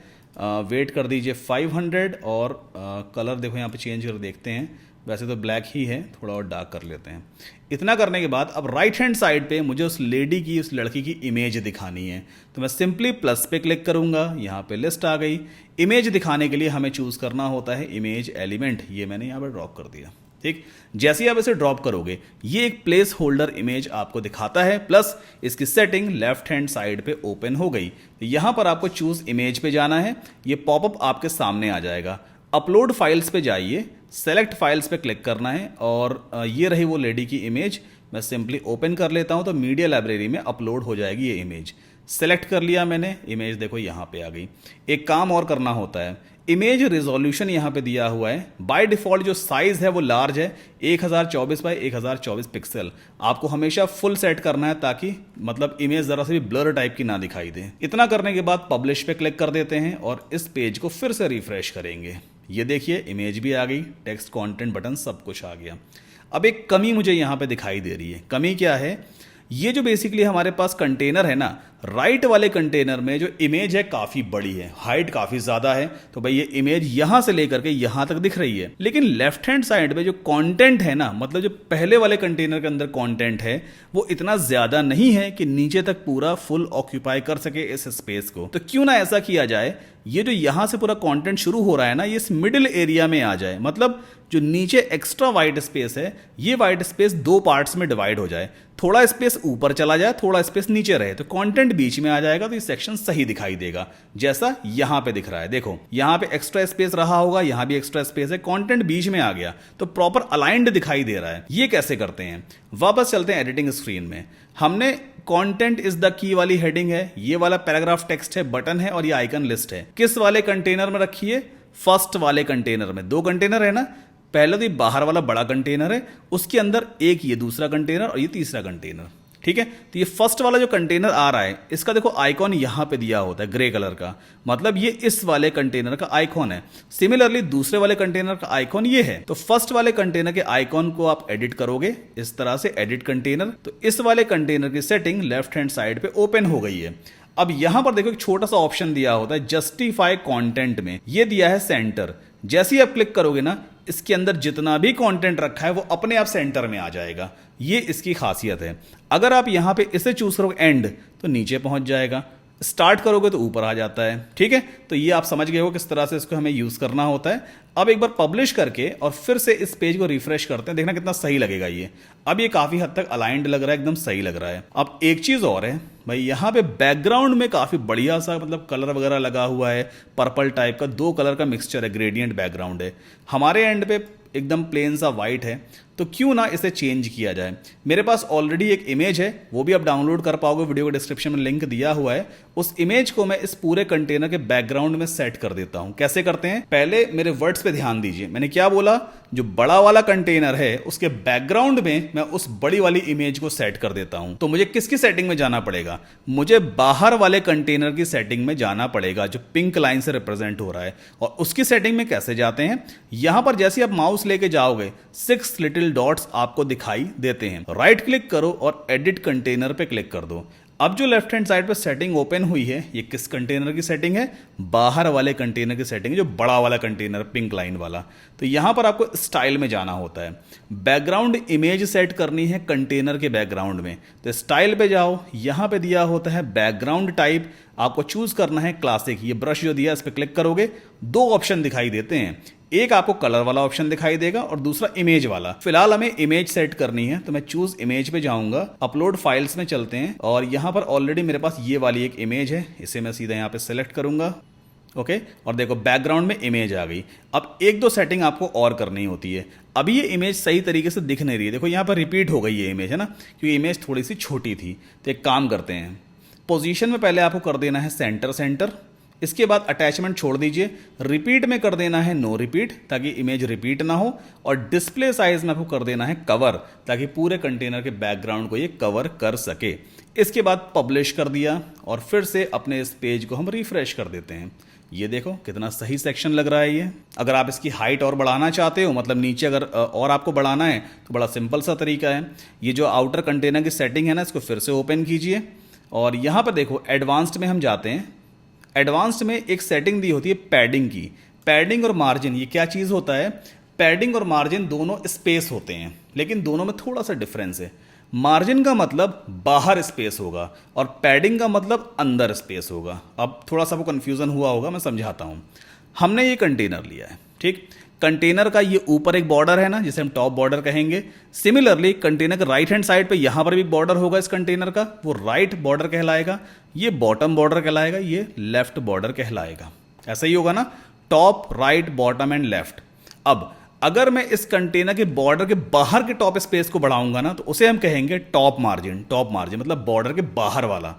वेट कर दीजिए 500 और कलर देखो यहाँ पे चेंज कर देखते हैं। वैसे तो ब्लैक ही है, थोड़ा और डार्क कर लेते हैं। इतना करने के बाद अब राइट हैंड साइड पे मुझे उस लेडी की, उस लड़की की इमेज दिखानी है, तो मैं सिंपली प्लस पे क्लिक करूंगा। यहाँ पे लिस्ट आ गई। इमेज दिखाने के लिए हमें चूज करना होता है इमेज एलिमेंट। ये मैंने यहाँ पे ड्रॉप कर दिया। ठीक, जैसे ही आप इसे ड्रॉप करोगे ये एक प्लेस होल्डर इमेज आपको दिखाता है, प्लस इसकी सेटिंग लेफ्ट हैंड साइड पे ओपन हो गई। तो यहां पर आपको चूज इमेज पे जाना है। ये पॉपअप आपके सामने आ जाएगा। अपलोड फाइल्स पे जाइए, सेलेक्ट फाइल्स पे क्लिक करना है और ये रही वो लेडी की इमेज। मैं सिंपली ओपन कर लेता हूं तो मीडिया लाइब्रेरी में अपलोड हो जाएगी ये इमेज। सेलेक्ट कर लिया मैंने, इमेज देखो यहाँ पे आ गई। एक काम और करना होता है, इमेज रिजोल्यूशन यहाँ पे दिया हुआ है। बाय डिफॉल्ट जो साइज है वो लार्ज है, 1024 बाय 1024 पिक्सल। आपको हमेशा फुल सेट करना है ताकि मतलब इमेज जरा से भी ब्लर टाइप की ना दिखाई दे। इतना करने के बाद पब्लिश पे क्लिक कर देते हैं और इस पेज को फिर से रिफ्रेश करेंगे। ये देखिए इमेज भी आ गई, टेक्स्ट कंटेंट बटन सब कुछ आ गया। अब एक कमी मुझे यहाँ पे दिखाई दे रही है। कमी क्या है, ये जो बेसिकली हमारे पास कंटेनर है ना, राइट वाले कंटेनर में जो इमेज है काफी बड़ी है, हाइट काफी ज्यादा है। तो भाई ये इमेज यहां से लेकर के यहां तक दिख रही है। लेकिन लेफ्ट हैंड साइड पे जो कंटेंट है ना, मतलब जो पहले वाले कंटेनर के अंदर कंटेंट है वो इतना ज्यादा नहीं है कि नीचे तक पूरा फुल ऑक्यूपाई कर सके इस स्पेस को। तो क्यों ना ऐसा किया जाए, ये जो यहां से पूरा कंटेंट शुरू हो रहा है ना, ये इस मिडिल एरिया में आ जाए। मतलब जो नीचे एक्स्ट्रा वाइट स्पेस है, ये वाइट स्पेस दो पार्ट्स में डिवाइड हो जाए। थोड़ा स्पेस ऊपर चला जाए, थोड़ा स्पेस नीचे रहे, तो कंटेंट बीच में आ जाएगा। तो ये सेक्शन सही दिखाई देगा, जैसा यहां पे दिख रहा है। देखो यहां पे एक्स्ट्रा स्पेस रहा होगा, यहां भी एक्स्ट्रा स्पेस है, कंटेंट बीच में आ गया तो प्रॉपर अलाइंड दिखाई दे रहा है। ये कैसे करते हैं, वापस चलते हैं एडिटिंग स्क्रीन में। हमने कंटेंट इज द की वाली हेडिंग है, ये वाला पैराग्राफ टेक्स्ट है, बटन है और ये आइकन लिस्ट है। किस वाले कंटेनर में रखिए, फर्स्ट वाले कंटेनर में। दो कंटेनर है ना, पहले तो ये बाहर वाला बड़ा कंटेनर है, उसके अंदर एक ये दूसरा कंटेनर और ये तीसरा कंटेनर। ठीक है, तो ये फर्स्ट वाला जो कंटेनर आ रहा है इसका देखो आइकॉन यहां पे दिया होता है ग्रे कलर का, मतलब ये इस वाले कंटेनर का आइकॉन है। सिमिलरली दूसरे वाले कंटेनर का आइकॉन ये है। तो फर्स्ट वाले कंटेनर के आइकॉन को आप एडिट करोगे इस तरह से, एडिट कंटेनर। तो इस वाले कंटेनर की सेटिंग लेफ्ट हैंड साइड पे ओपन हो गई है। अब यहां पर देखो एक छोटा सा ऑप्शन दिया होता है जस्टिफाई कंटेंट में, ये दिया है सेंटर। जैसे ही आप क्लिक करोगे ना, इसके अंदर जितना भी कंटेंट रखा है वो अपने आप सेंटर में आ जाएगा। ये इसकी खासियत है। अगर आप यहां पे इसे चूज करोगे एंड, तो नीचे पहुंच जाएगा। स्टार्ट करोगे तो ऊपर आ जाता है। ठीक है, तो ये आप समझ गए हो किस तरह से इसको हमें यूज करना होता है। अब एक बार पब्लिश करके और फिर से इस पेज को रिफ्रेश करते हैं, देखना कितना सही लगेगा ये। अब ये काफी हद तक अलाइंड लग रहा है, एकदम सही लग रहा है। अब एक चीज और है भाई, यहाँ पे बैकग्राउंड में काफी बढ़िया सा मतलब कलर वगैरह लगा हुआ है, पर्पल टाइप का, दो कलर का मिक्सचर है, ग्रेडियंट बैकग्राउंड है। हमारे एंड पे एकदम प्लेन सा वाइट है, तो क्यों ना इसे चेंज किया जाए। मेरे पास ऑलरेडी एक इमेज है, वो भी आप डाउनलोड कर पाओगे, वीडियो के डिस्क्रिप्शन में लिंक दिया हुआ है। उस इमेज को मैं इस पूरे कंटेनर के बैकग्राउंड में सेट कर देता हूं। कैसे करते हैं, पहले मेरे वर्ड्स पे ध्यान दीजिए। मैंने क्या बोला, जो बड़ा वाला कंटेनर है उसके बैकग्राउंड में मैं उस बड़ी वाली इमेज को सेट कर देता हूं। तो मुझे किसकी सेटिंग में जाना पड़ेगा, मुझे बाहर वाले कंटेनर की सेटिंग में जाना पड़ेगा जो पिंक लाइन से रिप्रेजेंट हो रहा है। और उसकी सेटिंग में कैसे जाते हैं, यहां पर जैसे आप माउस लेके जाओगे 6 लिटिल डॉट्स आपको दिखाई देते हैं। राइट क्लिक करो और एडिट कंटेनर पे क्लिक कर दो। अब जो लेफ्ट हैंड साइड पे सेटिंग ओपन हुई है, ये किस कंटेनर की सेटिंग है, बाहर वाले कंटेनर की सेटिंग है, जो बड़ा वाला कंटेनर पिंक लाइन वाला। तो यहां पर आपको स्टाइल में जाना होता है, बैकग्राउंड इमेज सेट करनी है कंटेनर के बैकग्राउंड में। तो स्टाइल पे जाओ, यहां पे दिया होता है बैकग्राउंड टाइप, आपको चूज करना है क्लासिक। ये ब्रश जो दिया इस पर क्लिक करोगे, दो ऑप्शन दिखाई देते हैं, एक आपको कलर वाला ऑप्शन दिखाई देगा और दूसरा इमेज वाला। फिलहाल हमें इमेज सेट करनी है, तो मैं चूज इमेज पे जाऊंगा, अपलोड फाइल्स में चलते हैं और यहां पर ऑलरेडी मेरे पास ये वाली एक इमेज है, इसे मैं सीधा यहां पे सेलेक्ट करूंगा। ओके, और देखो बैकग्राउंड में इमेज आ गई। अब एक दो सेटिंग आपको और करनी होती है। अभी ये इमेज सही तरीके से दिख नहीं रही है, देखो यहां पर रिपीट हो गई ये इमेज, है ना, क्योंकि इमेज थोड़ी सी छोटी थी। तो एक काम करते हैं, पोजीशन में पहले आपको कर देना है सेंटर सेंटर, इसके बाद अटैचमेंट छोड़ दीजिए, रिपीट में कर देना है नो रिपीट ताकि इमेज रिपीट ना हो, और डिस्प्ले साइज में आपको कर देना है कवर ताकि पूरे कंटेनर के बैकग्राउंड को ये कवर कर सके। इसके बाद पब्लिश कर दिया और फिर से अपने इस पेज को हम रिफ्रेश कर देते हैं। ये देखो कितना सही सेक्शन लग रहा है ये। अगर आप इसकी हाइट और बढ़ाना चाहते हो, मतलब नीचे अगर और आपको बढ़ाना है, तो बड़ा सिंपल सा तरीका है। ये जो आउटर कंटेनर की सेटिंग है ना, इसको फिर से ओपन कीजिए और यहाँ पर देखो एडवांस्ड में हम जाते हैं। एडवांस्ड में एक सेटिंग दी होती है पैडिंग की। पैडिंग और मार्जिन ये क्या चीज़ होता है, पैडिंग और मार्जिन दोनों स्पेस होते हैं, लेकिन दोनों में थोड़ा सा डिफरेंस है। मार्जिन का मतलब बाहर स्पेस होगा और पैडिंग का मतलब अंदर स्पेस होगा। अब थोड़ा सा वो कन्फ्यूजन हुआ होगा, मैं समझाता हूँ। हमने ये कंटेनर लिया है, ठीक, कंटेनर का ये ऊपर एक बॉर्डर है ना, जिसे हम टॉप बॉर्डर कहेंगे। सिमिलरली कंटेनर के राइट हैंड साइड पे यहां पर भी बॉर्डर होगा इस कंटेनर का, वो राइट बॉर्डर कहलाएगा। ये बॉटम बॉर्डर कहलाएगा, ये लेफ्ट बॉर्डर कहलाएगा। ऐसा ही होगा ना, top right bottom and left. अब अगर मैं इस कंटेनर के बॉर्डर के बाहर के टॉप स्पेस को बढ़ाऊंगा ना, तो उसे हम कहेंगे टॉप मार्जिन। टॉप मार्जिन मतलब बॉर्डर के बाहर वाला।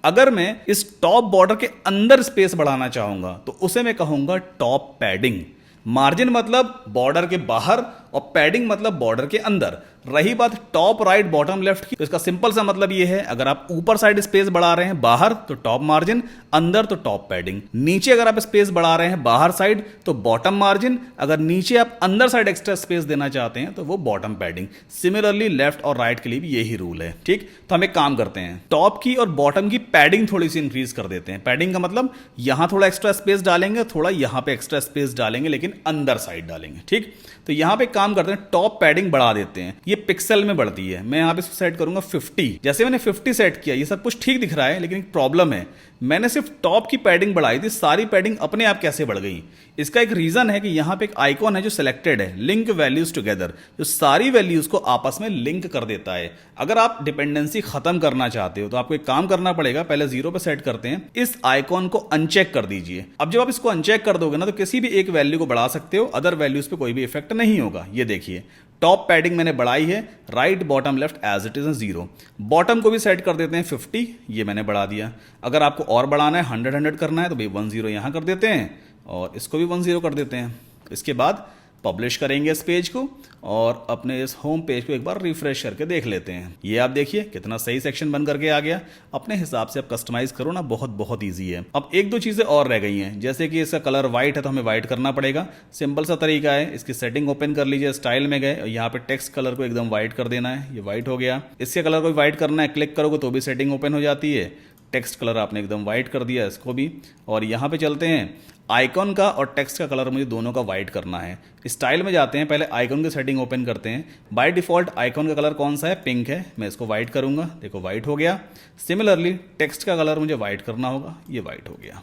अगर मैं इस टॉप बॉर्डर के अंदर स्पेस बढ़ाना चाहूंगा, तो उसे मैं कहूंगा टॉप पैडिंग। मार्जिन मतलब बॉर्डर के बाहर और पैडिंग मतलब बॉर्डर के अंदर। रही बात टॉप राइट बॉटम लेफ्ट की, तो इसका सिंपल सा मतलब ये है, अगर आप ऊपर साइड स्पेस बढ़ा रहे हैं बाहर तो टॉप मार्जिन, अंदर तो टॉप पैडिंग। नीचे अगर आप स्पेस बढ़ा रहे हैं बाहर साइड तो बॉटम मार्जिन, अगर नीचे आप अंदर साइड एक्स्ट्रा स्पेस देना चाहते हैं तो वो बॉटम पैडिंग। सिमिलरली लेफ्ट और राइट के लिए भी यही रूल है, ठीक। तो हम एक काम करते हैं, टॉप की और बॉटम की पैडिंग थोड़ी सी इंक्रीज कर देते हैं। पैडिंग का मतलब यहां थोड़ा एक्स्ट्रा स्पेस डालेंगे, थोड़ा यहां पे एक्स्ट्रा स्पेस डालेंगे, लेकिन अंदर साइड डालेंगे, ठीक। तो यहां पे काम करते हैं, टॉप पैडिंग बढ़ा देते हैं। ये पिक्सल में बढ़ती है, मैं यहां पे सेट करूंगा 50। जैसे मैंने 50 सेट किया, ये सब कुछ ठीक दिख रहा है, लेकिन एक प्रॉब्लम है, मैंने सिर्फ टॉप की पैडिंग बढ़ाई थी, सारी पैडिंग अपने आप कैसे बढ़ गई। इसका एक रीजन है कि यहां पे एक आइकॉन है जो सिलेक्टेड है, लिंक वैल्यूज टुगेदर, जो सारी वैल्यूज को आपस में लिंक कर देता है। अगर आप डिपेंडेंसी खत्म करना चाहते हो तो आपको एक काम करना पड़ेगा, पहले 0 पे सेट करते हैं, इस आइकॉन को अनचेक कर दीजिए। अब जब आप इसको अनचेक कर दोगे ना, तो किसी भी एक वैल्यू को बढ़ा सकते हो, अदर वैल्यूज पे कोई भी इफेक्ट नहीं होगा। ये देखिए टॉप पैडिंग मैंने बढ़ाई है, right bottom left as it is 0। Bottom को भी सेट कर देते हैं 50, ये मैंने बढ़ा दिया। अगर आपको और बढ़ाना है, 100 करना है, तो भाई 10 यहां कर देते हैं और इसको भी 10 कर देते हैं। इसके बाद पब्लिश करेंगे इस पेज को और अपने इस होम पेज को एक बार रिफ्रेश करके देख लेते हैं। ये आप देखिए कितना सही सेक्शन बन करके आ गया। अपने हिसाब से आप कस्टमाइज करो ना, बहुत बहुत ईजी है। अब एक दो चीजें और रह गई हैं, जैसे कि इसका कलर व्हाइट है तो हमें व्हाइट करना पड़ेगा। सिंपल सा तरीका है, इसकी सेटिंग ओपन कर लीजिए, स्टाइल में गए, यहाँ पे टेक्स्ट कलर को एकदम व्हाइट कर देना है, ये व्हाइट हो गया। इसके कलर को व्हाइट करना है, क्लिक करोगे तो भी सेटिंग ओपन हो जाती है। टेक्स्ट कलर आपने एकदम व्हाइट कर दिया इसको भी। और यहाँ पे चलते हैं, आइकॉन का और टेक्स्ट का कलर मुझे दोनों का व्हाइट करना है। स्टाइल में जाते हैं, पहले आइकॉन की सेटिंग ओपन करते हैं। बाय डिफॉल्ट आइकॉन का कलर कौन सा है, पिंक है, मैं इसको व्हाइट करूंगा, देखो व्हाइट हो गया। सिमिलरली टेक्स्ट का कलर मुझे व्हाइट करना होगा, ये व्हाइट हो गया।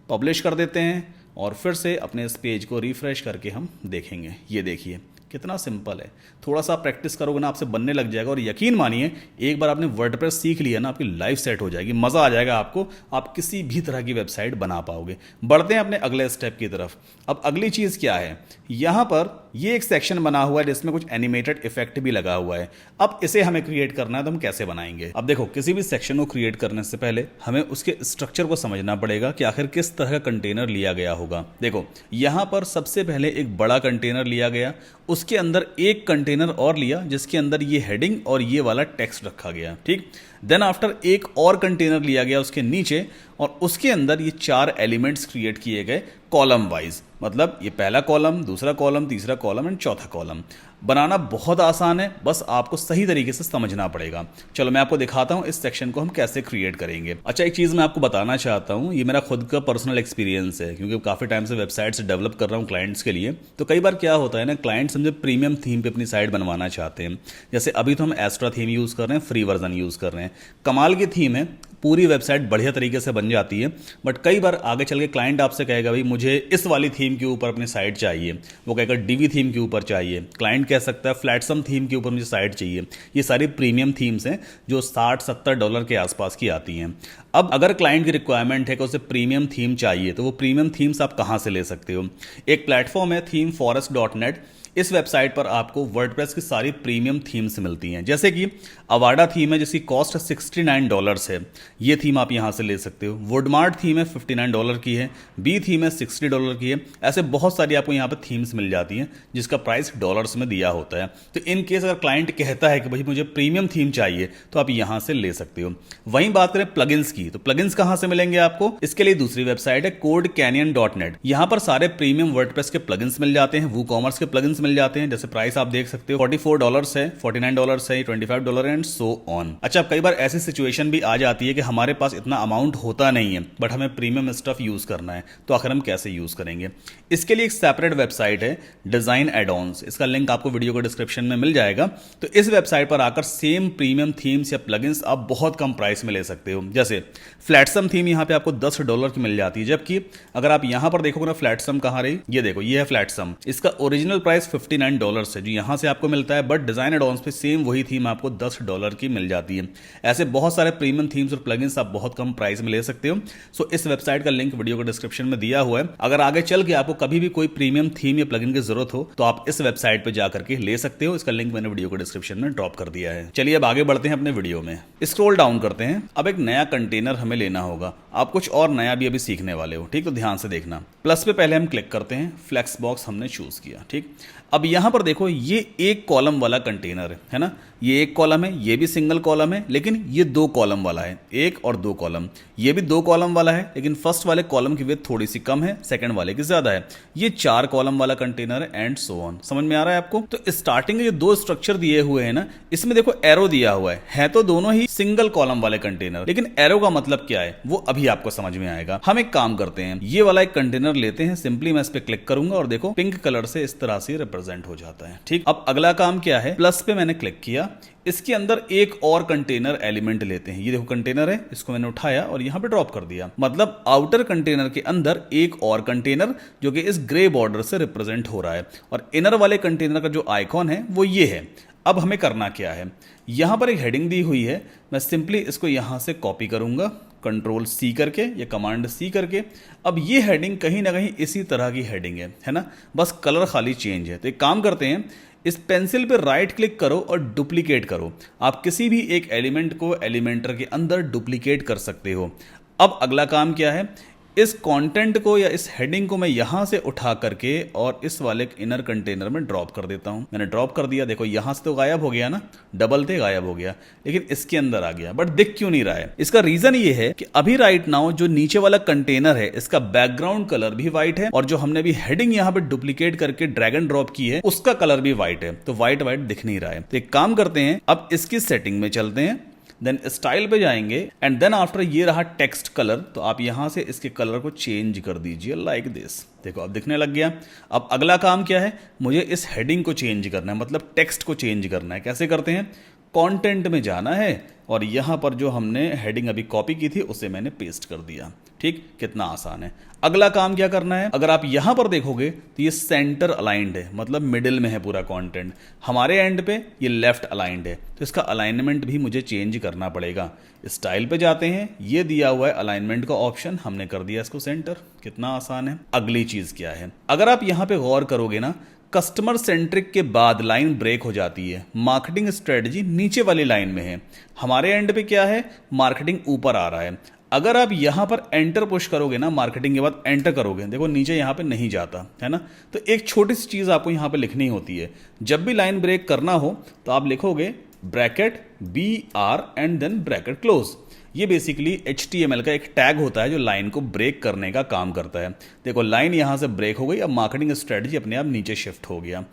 पब्लिश कर देते हैं और फिर से अपने इस पेज को रिफ्रेश करके हम देखेंगे। ये देखिए कितना सिंपल है, थोड़ा सा प्रैक्टिस करोगे ना आपसे बनने लग जाएगा। और यकीन मानिए एक बार आपने वर्डप्रेस सीख लिया ना, आपकी लाइफ सेट हो जाएगी, मज़ा आ जाएगा आपको, आप किसी भी तरह की वेबसाइट बना पाओगे। बढ़ते हैं अपने अगले स्टेप की तरफ। अब अगली चीज़ क्या है, यहाँ पर ये एक सेक्शन बना हुआ है जिसमें कुछ एनिमेटेड इफेक्ट भी लगा हुआ है। अब इसे हमें क्रिएट करना है तो हम कैसे बनाएंगे। अब देखो, किसी भी सेक्शन को क्रिएट करने से पहले हमें उसके स्ट्रक्चर को समझना पड़ेगा कि आखिर किस तरह का कंटेनर लिया गया होगा। देखो, यहां पर सबसे पहले एक बड़ा कंटेनर लिया गया, उसके अंदर एक कंटेनर और लिया जिसके अंदर ये हेडिंग और ये वाला टेक्स्ट रखा गया। ठीक, देन आफ्टर एक और कंटेनर लिया गया उसके नीचे, और उसके अंदर ये 4 एलिमेंट्स क्रिएट किए गए कॉलम वाइज। मतलब ये पहला कॉलम, दूसरा कॉलम, तीसरा कॉलम एंड चौथा कॉलम। बनाना बहुत आसान है, बस आपको सही तरीके से समझना पड़ेगा। चलो मैं आपको दिखाता हूं इस सेक्शन को हम कैसे क्रिएट करेंगे। अच्छा, एक चीज़ मैं आपको बताना चाहता हूं, ये मेरा खुद का पर्सनल एक्सपीरियंस है क्योंकि काफ़ी टाइम से वेबसाइट्स डेवलप कर रहा हूं क्लाइंट्स के लिए। तो कई बार क्या होता है ना, क्लाइंट्स समझे प्रीमियम थीम पे अपनी साइट बनवाना चाहते हैं। जैसे अभी तो हम एस्ट्रा थीम यूज़ कर रहे हैं, फ्री वर्जन यूज़ कर रहे हैं। कमाल की थीम है, पूरी वेबसाइट बढ़िया तरीके से बन जाती है। बट कई बार आगे चल के क्लाइंट आपसे कहेगा भाई मुझे इस वाली थीम के ऊपर अपनी साइट चाहिए, वो कहेगा डीवी थीम के ऊपर चाहिए, क्लाइंट कह सकता है फ्लैटसम थीम के ऊपर मुझे साइट चाहिए। ये सारी प्रीमियम थीम्स हैं जो $60-70 के आसपास की आती हैं। अब अगर क्लाइंट की रिक्वायरमेंट है कि उसे प्रीमियम थीम चाहिए तो वो प्रीमियम थीम्स आप कहाँ से ले सकते हो। एक प्लेटफॉर्म है themeforest.net। इस वेबसाइट पर आपको वर्डप्रेस की सारी प्रीमियम थीम्स मिलती हैं। जैसे कि अवाडा थीम है जिसकी कॉस्ट $69 है, ये थीम आप यहाँ से ले सकते हो। वुडमार्ट थीम है $59 की है, बी थीम है $60 की है। ऐसे बहुत सारी आपको यहाँ पर थीम्स मिल जाती हैं जिसका प्राइस डॉलर्स में दिया होता है। तो इन केस अगर क्लाइंट कहता है कि भाई मुझे प्रीमियम थीम चाहिए तो आप यहाँ से ले सकते हो। वहीं बात करें प्लगइन्स की, तो प्लगइन्स कहाँ से मिलेंगे आपको, इसके लिए दूसरी वेबसाइट है codecanyon.net। यहाँ पर सारे प्रीमियम वर्डप्रेस के प्लगइन्स मिल जाते हैं, वूकॉमर्स के प्लगइन्स मिल जाते हैं। जैसे प्राइस आप देख सकते हो $44 है, $49 है, $25 एंड सो ऑन। अच्छा, कई बार ऐसी सिचुएशन भी आ जाती है कि हमारे पास इतना अमाउंट होता नहीं है बट हमें प्रीमियम स्टफ यूज करना है, तो आखिर हम कैसे यूज करेंगे। इसके लिए एक सेपरेट वेबसाइट है डिजाइन एडॉन्स, इसका लिंक आपको वीडियो को डिस्क्रिप्शन में मिल जाएगा। तो इस वेबसाइट पर आकर सेम प्रीमियम थीम्स या प्लगइन्स आप बहुत कम प्राइस में ले सकते हो। जैसे फ्लैटसम थीम यहाँ पे आपको $10 की मिल जाती है, जबकि अगर आप यहाँ पर देखोगे ना फ्लैटसम कहाँ रही, ये देखो ये है फ्लैटसम, इसका ओरिजिनल प्राइस $59 है जो यहाँ से आपको मिलता है, बट डिजाइन एडॉन्स पे सेम वही थीम आपको $10 की मिल जाती है। ऐसे बहुत सारे प्रीमियम थीम्स और प्लगइन्स आप बहुत कम प्राइस में ले सकते हो। सो इस वेबसाइट का लिंक वीडियो को डिस्क्रिप्शन में दिया हुआ है। अगर आगे चल के आपको कभी भी कोई प्रीमियम थीम या प्लगइन की जरूरत हो तो आप इस वेबसाइट पे जाकर के ले सकते हो। इसका लिंक मैंने वीडियो को डिस्क्रिप्शन में ड्रॉप कर दिया है। चलिए अब आगे बढ़ते हैं अपने वीडियो में। स्क्रॉल डाउन करते हैं। अब एक नया कंटेनर हमें लेना होगा। आप कुछ और नया भी अभी सीखने वाले हो, ठीक, तो ध्यान से देखना। प्लस पे पहले हम क्लिक करते हैं, फ्लेक्स बॉक्स हमने चूज किया। ठीक, अब यहां पर देखो ये एक कॉलम वाला कंटेनर है ना, ये एक कॉलम है, ये भी सिंगल कॉलम है, लेकिन ये 2 कॉलम वाला है, 1 और 2 कॉलम। ये भी 2 कॉलम वाला है, लेकिन फर्स्ट वाले कॉलम की विड्थ थोड़ी सी कम है, सेकंड वाले की ज्यादा है। ये 4 कॉलम वाला कंटेनर है एंड सो ऑन। समझ में आ रहा है आपको। तो स्टार्टिंग में जो 2 स्ट्रक्चर दिए हुए हैं ना, इसमें देखो एरो दिया हुआ है तो दोनों ही सिंगल कॉलम वाले कंटेनर, लेकिन एरो का मतलब क्या है वो अभी आपको समझ में आएगा। हम एक काम करते हैं, ये वाला एक कंटेनर लेते हैं, सिंपली मैं इस पे क्लिक करूंगा और देखो पिंक कलर से इस तरह से रिप्रेजेंट हो जाता है। ठीक, अब अगला काम क्या है, प्लस पे मैंने क्लिक किया, इसके अंदर एक और कंटेनर एलिमेंट लेते हैं। ये देखो कंटेनर है, इसको मैंने उठाया और यहां पे ड्रॉप कर दिया। मतलब आउटर कंटेनर के अंदर एक और कंटेनर जो कि इस ग्रे बॉर्डर से रिप्रेजेंट हो रहा है, और इनर वाले कंटेनर का जो आइकॉन है वो ये है। अब हमें करना क्या है, यहां पर एक हेडिंग दी हुई है, मैं सिंपली इसको यहां से कॉपी करूंगा, Ctrl+C करके या Command+C करके। अब ये हेडिंग कहीं ना कहीं इसी तरह की हेडिंग है ना, बस कलर खाली चेंज है। तो एक काम करते हैं, इस पेंसिल पे राइट क्लिक करो और डुप्लीकेट करो। आप किसी भी एक एलिमेंट को एलिमेंटर के अंदर डुप्लीकेट कर सकते हो। अब अगला काम क्या है, इस कंटेंट को या इस हेडिंग को मैं यहां से उठा करके और इस वाले इनर कंटेनर में ड्रॉप कर देता हूं। मैंने ड्रॉप कर दिया, देखो यहां से तो गायब हो गया ना, डबल थे गायब हो गया, लेकिन इसके अंदर आ गया। बट दिख क्यों नहीं रहा है, इसका रीजन ये है कि अभी राइट नाउ जो नीचे वाला कंटेनर है इसका बैकग्राउंड कलर भी व्हाइट है, और जो हमने अभी हेडिंग यहां पे डुप्लीकेट करके ड्रैग एंड ड्रॉप की है उसका कलर भी व्हाइट है, तो व्हाइट दिख नहीं रहा है। तो एक काम करते हैं, अब इसकी सेटिंग में चलते हैं, देन स्टाइल पे जाएंगे एंड देन आफ्टर ये रहा टेक्स्ट कलर, तो आप यहां से इसके कलर को चेंज कर दीजिए लाइक दिस। देखो अब दिखने लग गया। अब अगला काम क्या है, मुझे इस हेडिंग को चेंज करना है, मतलब टेक्स्ट को चेंज करना है। कैसे करते हैं, कंटेंट में जाना है और यहां पर जो हमने हेडिंग अभी कॉपी की थी उसे मैंने पेस्ट कर दिया। ठीक, कितना आसान है। अगला काम क्या करना है, अगर आप यहां पर देखोगे तो ये सेंटर अलाइंड है, मतलब मिडिल में है पूरा कंटेंट। हमारे एंड पे ये लेफ्ट अलाइंड है, तो इसका अलाइनमेंट भी मुझे चेंज करना पड़ेगा। स्टाइल पे जाते हैं, ये दिया हुआ है अलाइनमेंट का ऑप्शन, हमने कर दिया इसको सेंटर। कितना आसान है। अगली चीज क्या है, अगर आप यहां पे गौर करोगे ना कस्टमर सेंट्रिक के बाद लाइन ब्रेक हो जाती है, मार्केटिंग स्ट्रेटजी नीचे वाली लाइन में है, हमारे एंड पे क्या है, मार्केटिंग ऊपर आ रहा है। अगर आप यहाँ पर एंटर पुश करोगे ना, मार्केटिंग के बाद एंटर करोगे, देखो नीचे यहाँ पे नहीं जाता है ना। तो एक छोटी सी चीज़ आपको यहाँ पे लिखनी होती है, जब भी लाइन ब्रेक करना हो तो आप लिखोगे bracket BR and then bracket close. ये बेसिकली HTML का एक टैग होता है जो लाइन को ब्रेक करने का काम करता है। देखो लाइन यहाँ से ब्रेक हो गई, अब मार्केटिंग स्ट्रेटजी अपने आप नीचे शिफ्ट हो गया।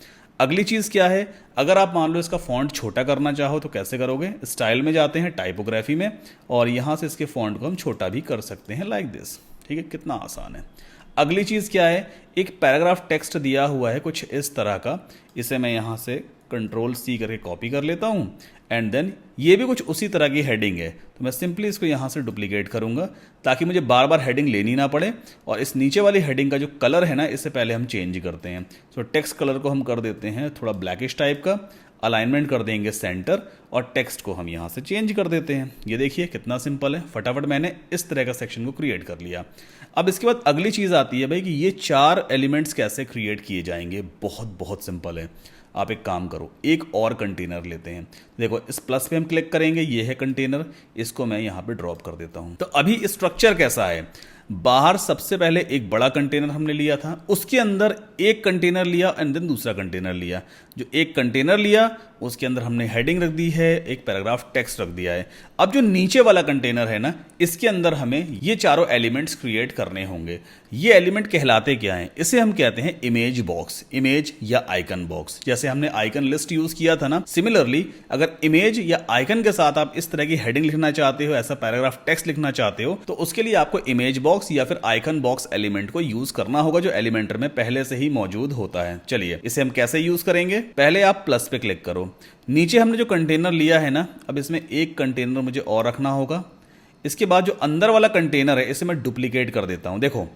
अगली चीज़ क्या है, अगर आप मान लो इसका फॉन्ट छोटा करना चाहो तो कैसे करोगे, स्टाइल में जाते हैं, टाइपोग्राफी में, और यहाँ से इसके फॉन्ट को हम छोटा भी कर सकते हैं लाइक दिस। ठीक है, कितना आसान है। अगली चीज़ क्या है, एक पैराग्राफ टेक्स्ट दिया हुआ है कुछ इस तरह का, इसे मैं यहाँ से Ctrl+C करके कॉपी कर लेता हूँ, एंड देन ये भी कुछ उसी तरह की हेडिंग है, तो मैं सिंपली इसको यहाँ से डुप्लीकेट करूँगा ताकि मुझे बार बार हेडिंग लेनी ना पड़े। और इस नीचे वाली हेडिंग का जो कलर है ना, इससे पहले हम चेंज करते हैं। सो टेक्स्ट कलर को हम कर देते हैं थोड़ा ब्लैकिश टाइप का, अलाइनमेंट कर देंगे सेंटर, और टेक्स्ट को हम यहाँ से चेंज कर देते हैं। ये देखिए कितना सिंपल है, फटाफट मैंने इस तरह का सेक्शन को क्रिएट कर लिया। अब इसके बाद अगली चीज़ आती है भाई कि ये 4 एलिमेंट्स कैसे क्रिएट किए जाएंगे। बहुत बहुत सिंपल है। आप एक काम करो, एक और कंटेनर लेते हैं। देखो इस प्लस पे हम क्लिक करेंगे, ये है कंटेनर, इसको मैं यहाँ पे ड्रॉप कर देता हूँ। तो अभी स्ट्रक्चर कैसा है, बाहर सबसे पहले एक बड़ा कंटेनर हमने लिया था, उसके अंदर एक कंटेनर लिया एंड देन दूसरा कंटेनर लिया। जो एक कंटेनर लिया उसके अंदर हमने हेडिंग रख दी है, एक पैराग्राफ टेक्स्ट रख दिया है। अब जो नीचे वाला कंटेनर है ना, इसके अंदर हमें ये चारों एलिमेंट्स क्रिएट करने होंगे। ये एलिमेंट कहलाते क्या हैं, इसे हम कहते हैं इमेज बॉक्स, इमेज या आइकन बॉक्स। जैसे हमने आइकन लिस्ट यूज किया था ना, सिमिलरली अगर इमेज या आइकन के साथ आप इस तरह की हेडिंग लिखना चाहते हो, ऐसा पैराग्राफ टेक्स्ट लिखना चाहते हो, तो उसके लिए आपको इमेज बॉक्स या फिर आइकन बॉक्स एलिमेंट को यूज करना होगा, जो एलिमेंटर में पहले से ही मौजूद होता है। चलिए इसे हम कैसे यूज करेंगे, पहले आप प्लस पे क्लिक करो। नीचे हमने जो कंटेनर लिया है ना, अब इसमें एक कंटेनर मुझे और रखना होगा। इसके बाद जो अंदर वाला कंटेनर है इसे मैं डुप्लीकेट कर देता हूं। देखो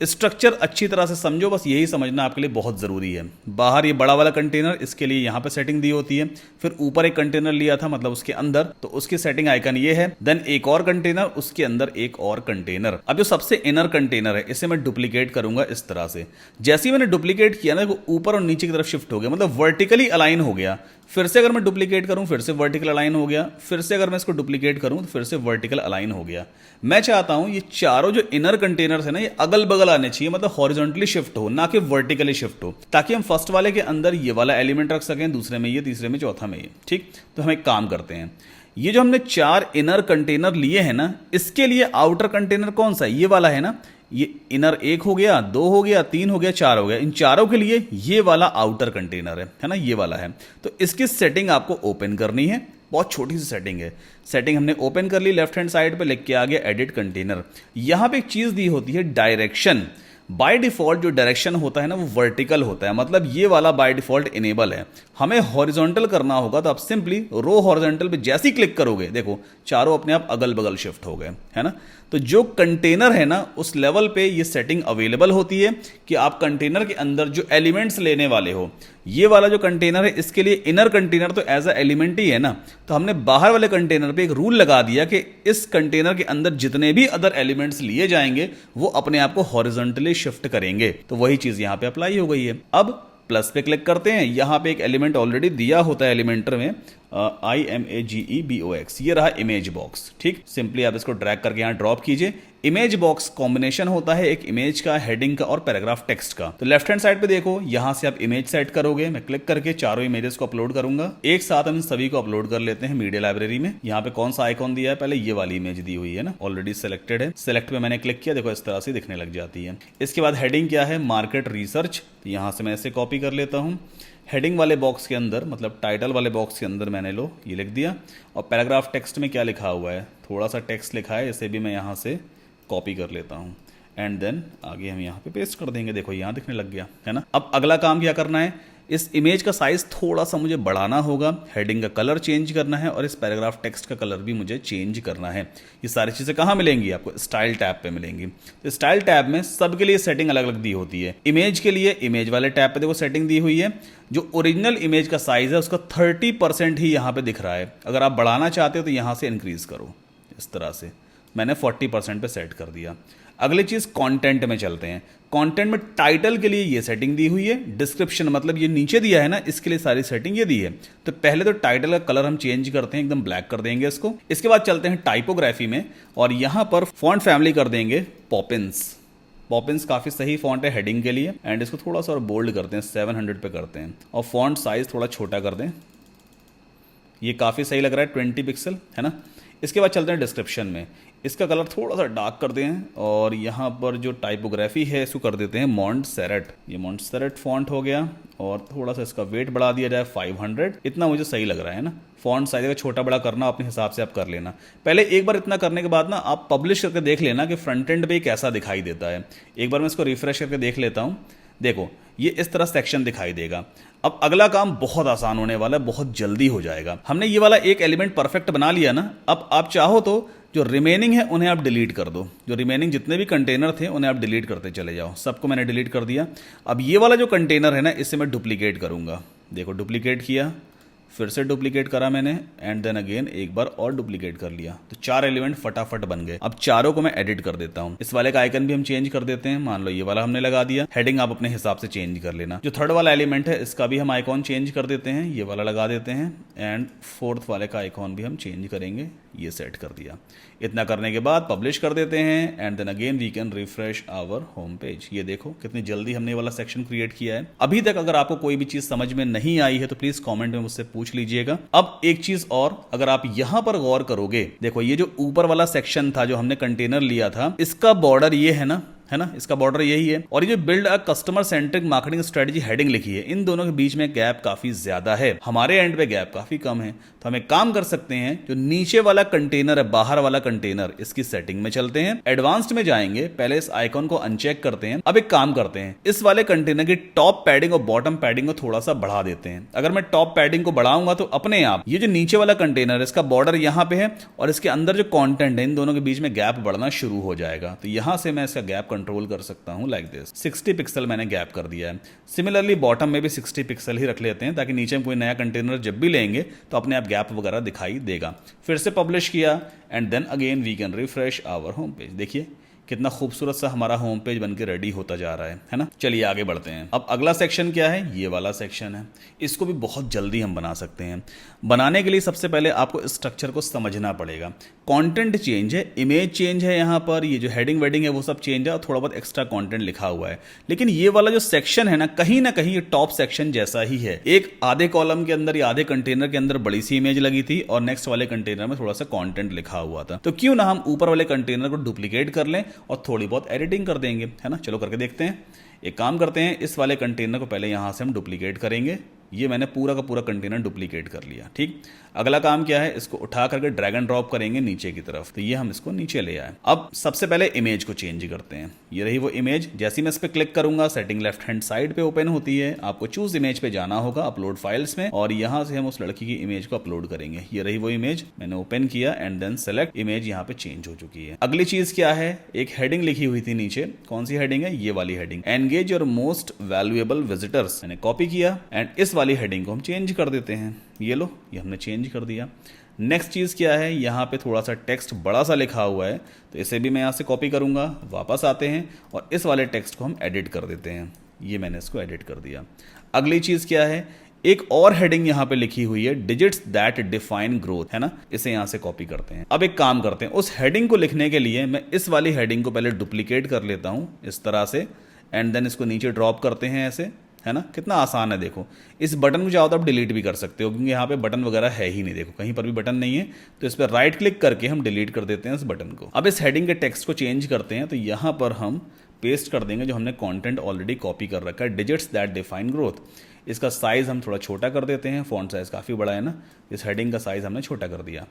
स्ट्रक्चर अच्छी तरह से समझो, बस यही समझना आपके लिए बहुत ज़रूरी है। बाहर ये बड़ा वाला कंटेनर, इसके लिए यहाँ पे सेटिंग दी होती है। फिर ऊपर एक कंटेनर लिया था, मतलब उसके अंदर, तो उसकी सेटिंग आइकन ये है। देन एक और कंटेनर, उसके अंदर एक और कंटेनर। अब जो सबसे इनर कंटेनर है इसे मैं डुप्लीकेट करूंगा इस तरह से। जैसे ही मैंने डुप्लीकेट किया ना, वो ऊपर और नीचे की तरफ शिफ्ट हो गया, मतलब वर्टिकली अलाइन हो गया। फिर से अगर मैं डुप्लीकेट करूं, फिर से वर्टिकल अलाइन हो गया। फिर से अगर मैं इसको डुप्लीकेट करूं तो फिर से वर्टिकल अलाइन हो गया। मैं चाहता हूं ये चारों जो इनर कंटेनर्स है ना, ये अगल बगल आने चाहिए, मतलब हॉरिजॉन्टली शिफ्ट हो, ना कि वर्टिकली शिफ्ट हो, ताकि हम फर्स्ट वाले के अंदर ये वाला एलिमेंट रख सकें, दूसरे में ये, तीसरे में, चौथा में ये। ठीक, तो हम एक काम करते हैं, ये जो हमने 4 इनर कंटेनर लिए हैं ना, इसके लिए आउटर कंटेनर कौन सा है, ये वाला है ना। ये इनर 1 हो गया, 2 हो गया, 3 हो गया, 4 हो गया। इन चारों के लिए ये वाला आउटर कंटेनर है ना, ये वाला है। तो इसकी सेटिंग आपको ओपन करनी है, बहुत छोटी सी सेटिंग है। सेटिंग हमने ओपन कर ली, लेफ्ट हैंड साइड पे लिख के आ गया एडिट कंटेनर। यहां पे एक चीज दी होती है डायरेक्शन। बाय डिफॉल्ट जो डायरेक्शन होता है ना, वो वर्टिकल होता है, मतलब ये वाला बाय डिफॉल्ट इनेबल है। हमें हॉरिजॉन्टल करना होगा, तो आप सिंपली रो हॉरिजॉन्टल पे जैसे ही क्लिक करोगे, देखो चारों अपने आप अगल बगल शिफ्ट हो गए, है ना। तो जो कंटेनर है ना, उस लेवल पे ये सेटिंग अवेलेबल होती है कि आप कंटेनर के अंदर जो एलिमेंट्स लेने वाले हो, ये वाला जो कंटेनर है इसके लिए इनर कंटेनर तो एज अ एलिमेंट ही है ना। तो हमने बाहर वाले कंटेनर पे एक रूल लगा दिया कि इस कंटेनर के अंदर जितने भी अदर एलिमेंट्स लिए जाएंगे वो अपने आप को हॉरिजॉन्टली शिफ्ट करेंगे। तो वही चीज यहां पे अप्लाई हो गई है। अब प्लस पे क्लिक करते हैं, यहां पे एक एलिमेंट ऑलरेडी दिया होता है एलिमेंटर में, IMAGEBOX, ये रहा इमेज बॉक्स। ठीक, सिंपली आप इसको ड्रैग करके यहां ड्रॉप कीजिए। इमेज बॉक्स कॉम्बिनेशन होता है एक इमेज का, हेडिंग का और पैराग्राफ टेक्स्ट का। तो लेफ्ट हैंड साइड पे देखो, यहां से आप इमेज सेट करोगे। मैं क्लिक करके चारों इमेजेस को अपलोड करूंगा। एक साथ हम सभी को अपलोड कर लेते हैं मीडिया लाइब्रेरी में। यहाँ पे कौन सा आइकॉन दिया है, पहले ये वाली इमेज दी हुई है ना, ऑलरेडी सिलेक्टेड है। सिलेक्ट पे मैंने क्लिक किया, देखो इस तरह से दिखने लग जाती है। इसके बाद हेडिंग क्या है, मार्केट रिसर्च। यहां से मैं इसे कॉपी कर लेता हूं। हेडिंग वाले बॉक्स के अंदर, मतलब टाइटल वाले बॉक्स के अंदर मैंने लो ये लिख दिया। और पैराग्राफ टेक्स्ट में क्या लिखा हुआ है, थोड़ा सा टेक्स्ट लिखा है, इसे भी मैं यहाँ से कॉपी कर लेता हूँ एंड देन आगे हम यहाँ पे पेस्ट कर देंगे। देखो यहाँ दिखने लग गया, है ना। अब अगला काम क्या करना है, इस इमेज का साइज थोड़ा सा मुझे बढ़ाना होगा, हेडिंग का कलर चेंज करना है और इस पैराग्राफ टेक्स्ट का कलर भी मुझे चेंज करना है। ये सारी चीज़ें कहाँ मिलेंगी, आपको स्टाइल टैब पे मिलेंगी। तो स्टाइल टैब में सबके लिए सेटिंग अलग अलग दी होती है। इमेज के लिए इमेज वाले टैब पे देखो सेटिंग दी हुई है। जो ओरिजिनल इमेज का साइज है उसका 30% ही यहाँ पे दिख रहा है। अगर आप बढ़ाना चाहते हो तो यहाँ से इंक्रीज करो, इस तरह से मैंने 40% पे सेट कर दिया। अगली चीज़ कंटेंट में चलते हैं। कंटेंट में टाइटल के लिए ये सेटिंग दी हुई है, डिस्क्रिप्शन मतलब ये नीचे दिया है ना, इसके लिए सारी सेटिंग ये दी है। तो पहले तो टाइटल का कलर हम चेंज करते हैं, एकदम ब्लैक कर देंगे इसको। इसके बाद चलते हैं टाइपोग्राफी में और यहाँ पर फॉन्ट फैमिली कर देंगे पॉपिंस। पॉपिंस काफ़ी सही फॉन्ट है हेडिंग के लिए। एंड इसको थोड़ा सा और बोल्ड करते हैं, 700 पे करते हैं और फॉन्ट साइज थोड़ा छोटा कर दें। ये काफ़ी सही लग रहा है, 20 पिक्सल है ना। इसके बाद चलते हैं डिस्क्रिप्शन में। इसका कलर थोड़ा सा डार्क कर दें और यहाँ पर जो टाइपोग्राफी है इसको कर देते हैं मॉन्टसेरेट। ये मॉन्टसेरेट फॉन्ट हो गया और थोड़ा सा इसका वेट बढ़ा दिया जाए 500। इतना मुझे सही लग रहा है ना। फॉन्ट साइज का छोटा बड़ा करना अपने हिसाब से आप कर लेना। पहले एक बार इतना करने के बाद ना आप पब्लिश करके देख लेना कि फ्रंट एंड पे कैसा दिखाई देता है। एक बार मैं इसको रिफ्रेश करके देख लेता हूँ। देखो ये इस तरह सेक्शन दिखाई देगा। अब अगला काम बहुत आसान होने वाला है, बहुत जल्दी हो जाएगा। हमने ये वाला एक एलिमेंट परफेक्ट बना लिया ना। अब आप चाहो तो जो रिमेनिंग है उन्हें आप डिलीट कर दो। जो रिमेनिंग जितने भी कंटेनर थे उन्हें आप डिलीट करते चले जाओ। सबको मैंने डिलीट कर दिया। अब ये वाला जो कंटेनर है ना, इसे मैं डुप्लीकेट करूंगा। देखो डुप्लीकेट किया, फिर से डुप्लीकेट करा मैंने एंड देन अगेन एक बार और डुप्लीकेट कर लिया। तो 4 एलिमेंट फटाफट बन गए। अब चारों को मैं एडिट कर देता हूं। इस वाले का आइकन भी हम चेंज कर देते हैं। मान लो ये वाला हमने लगा दिया। हेडिंग आप अपने हिसाब से चेंज कर लेना। जो थर्ड वाला एलिमेंट है इसका भी हम आइकॉन चेंज कर देते हैं, ये वाला लगा देते हैं। एंड फोर्थ वाले का आइकॉन भी हम चेंज करेंगे, ये सेट कर दिया। इतना करने के बाद पब्लिश कर देते हैं and then again we can refresh our home page. ये देखो कितनी जल्दी हमने ये वाला सेक्शन क्रिएट किया है। अभी तक अगर आपको कोई भी चीज समझ में नहीं आई है तो प्लीज कमेंट में मुझसे पूछ लीजिएगा। अब एक चीज और, अगर आप यहां पर गौर करोगे, देखो ये जो ऊपर वाला सेक्शन था जो हमने कंटेनर लिया था, इसका बॉर्डर ये है ना, है ना, इसका बॉर्डर यही है। और ये जो build a customer centric marketing strategy heading लिखी है, इन दोनों के बीच में गैप काफी ज्यादा है। हमारे एंड पे गैप काफी कम है। तो हम एक काम कर सकते हैं, जो नीचे वाला कंटेनर है, बाहर वाला कंटेनर, इसकी सेटिंग में चलते हैं, एडवांस्ड में जाएंगे, पहले इस आइकॉन को अनचेक करते हैं। अब एक काम करते हैं, इस वाले कंटेनर की टॉप पैडिंग और बॉटम पैडिंग को थोड़ा सा बढ़ा देते हैं। अगर मैं टॉप पैडिंग को बढ़ाऊंगा तो अपने आप ये जो नीचे वाला कंटेनर है, इसका बॉर्डर यहां पे है और इसके अंदर जो कंटेंट है, इन दोनों के बीच में गैप बढ़ना शुरू हो जाएगा। तो यहां से मैं इसका गैप कंट्रोल कर सकता हूं लाइक दिस। 60 पिक्सल मैंने गैप कर दिया है। सिमिलरली बॉटम में भी 60 पिक्सल ही रख लेते हैं, ताकि नीचे में कोई नया कंटेनर जब भी लेंगे तो अपने आप गैप वगैरह दिखाई देगा। फिर से पब्लिश किया and then again we can refresh our home page. देखिए कितना खूबसूरत सा हमारा होम पेज बनके रेडी होता जा रहा है ना। चलिए आगे बढ़ते हैं। अब अगला सेक्शन क्या है, ये वाला सेक्शन है। इसको भी बहुत जल्दी हम बना सकते हैं। बनाने के लिए सबसे पहले आपको स्ट्रक्चर को समझना पड़ेगा। कंटेंट चेंज है, इमेज चेंज है, यहाँ पर ये जो हेडिंग वेडिंग है वो सब चेंज है और थोड़ा बहुत एक्स्ट्रा कंटेंट लिखा हुआ है। लेकिन ये वाला जो सेक्शन है ना कहीं ये टॉप सेक्शन जैसा ही है। एक आधे कॉलम के अंदर या आधे कंटेनर के अंदर बड़ी सी इमेज लगी थी और नेक्स्ट वाले कंटेनर में थोड़ा सा कंटेंट लिखा हुआ था। तो क्यों ना हम ऊपर वाले कंटेनर को डुप्लीकेट कर लें और थोड़ी बहुत एडिटिंग कर देंगे, है ना। चलो करके देखते हैं। एक काम करते हैं, इस वाले कंटेनर को पहले यहां से हम डुप्लीकेट करेंगे। ये मैंने पूरा का पूरा कंटेनर डुप्लीकेट कर लिया। ठीक, अगला काम क्या है, इसको उठा करके ड्रैग एंड ड्रॉप करेंगे नीचे की तरफ। तो ये हम इसको नीचे ले आए। अब सबसे पहले इमेज को चेंज करते हैं। ये रही वो इमेज। जैसे ही मैं इस पर क्लिक करूंगा, सेटिंग लेफ्ट हैंड साइड पे ओपन होती है। आपको चूज इमेज पे जाना होगा, अपलोड फाइल्स में, और यहां से हम उस लड़की की इमेज को अपलोड करेंगे। ये रही वो इमेज, मैंने ओपन किया एंड देन सेलेक्ट इमेज। यहाँ पे चेंज हो चुकी है। अगली चीज क्या है, एक हेडिंग लिखी हुई थी नीचे। कौन सी हेडिंग है, ये वाली heading, engage your most valuable visitors. मैंने कॉपी किया एंड इस वाली हेडिंग को हम चेंज कर देते हैं। ये लो, ये हमने चेंज कर दिया। नेक्स्ट चीज़ क्या है, यहाँ पे थोड़ा सा टेक्स्ट बड़ा सा लिखा हुआ है, तो इसे भी मैं यहाँ से कॉपी करूँगा। वापस आते हैं और इस वाले टेक्स्ट को हम एडिट कर देते हैं। ये मैंने इसको एडिट कर दिया। अगली चीज़ क्या है, एक और हेडिंग यहाँ पे लिखी हुई है, डिजिट्स दैट डिफाइन ग्रोथ, है ना। इसे यहाँ से कॉपी करते हैं। अब एक काम करते हैं, उस हेडिंग को लिखने के लिए मैं इस वाली हेडिंग को पहले डुप्लीकेट कर लेता हूँ इस तरह से एंड देन इसको नीचे ड्रॉप करते हैं ऐसे, है ना। कितना आसान है। देखो इस बटन को चाहो तो आप डिलीट भी कर सकते हो, क्योंकि यहाँ पे बटन वगैरह है ही नहीं। देखो कहीं पर भी बटन नहीं है, तो इस पर राइट क्लिक करके हम डिलीट कर देते हैं इस बटन को। अब इस हेडिंग के टेक्स्ट को चेंज करते हैं, तो यहाँ पर हम पेस्ट कर देंगे जो हमने कंटेंट ऑलरेडी कॉपी कर रखा है, डिजिट्स दैट डिफाइन ग्रोथ। इसका साइज हम थोड़ा छोटा कर देते हैं, फॉन्ट साइज काफ़ी बड़ा है ना, इस हेडिंग का साइज हमने छोटा कर दिया।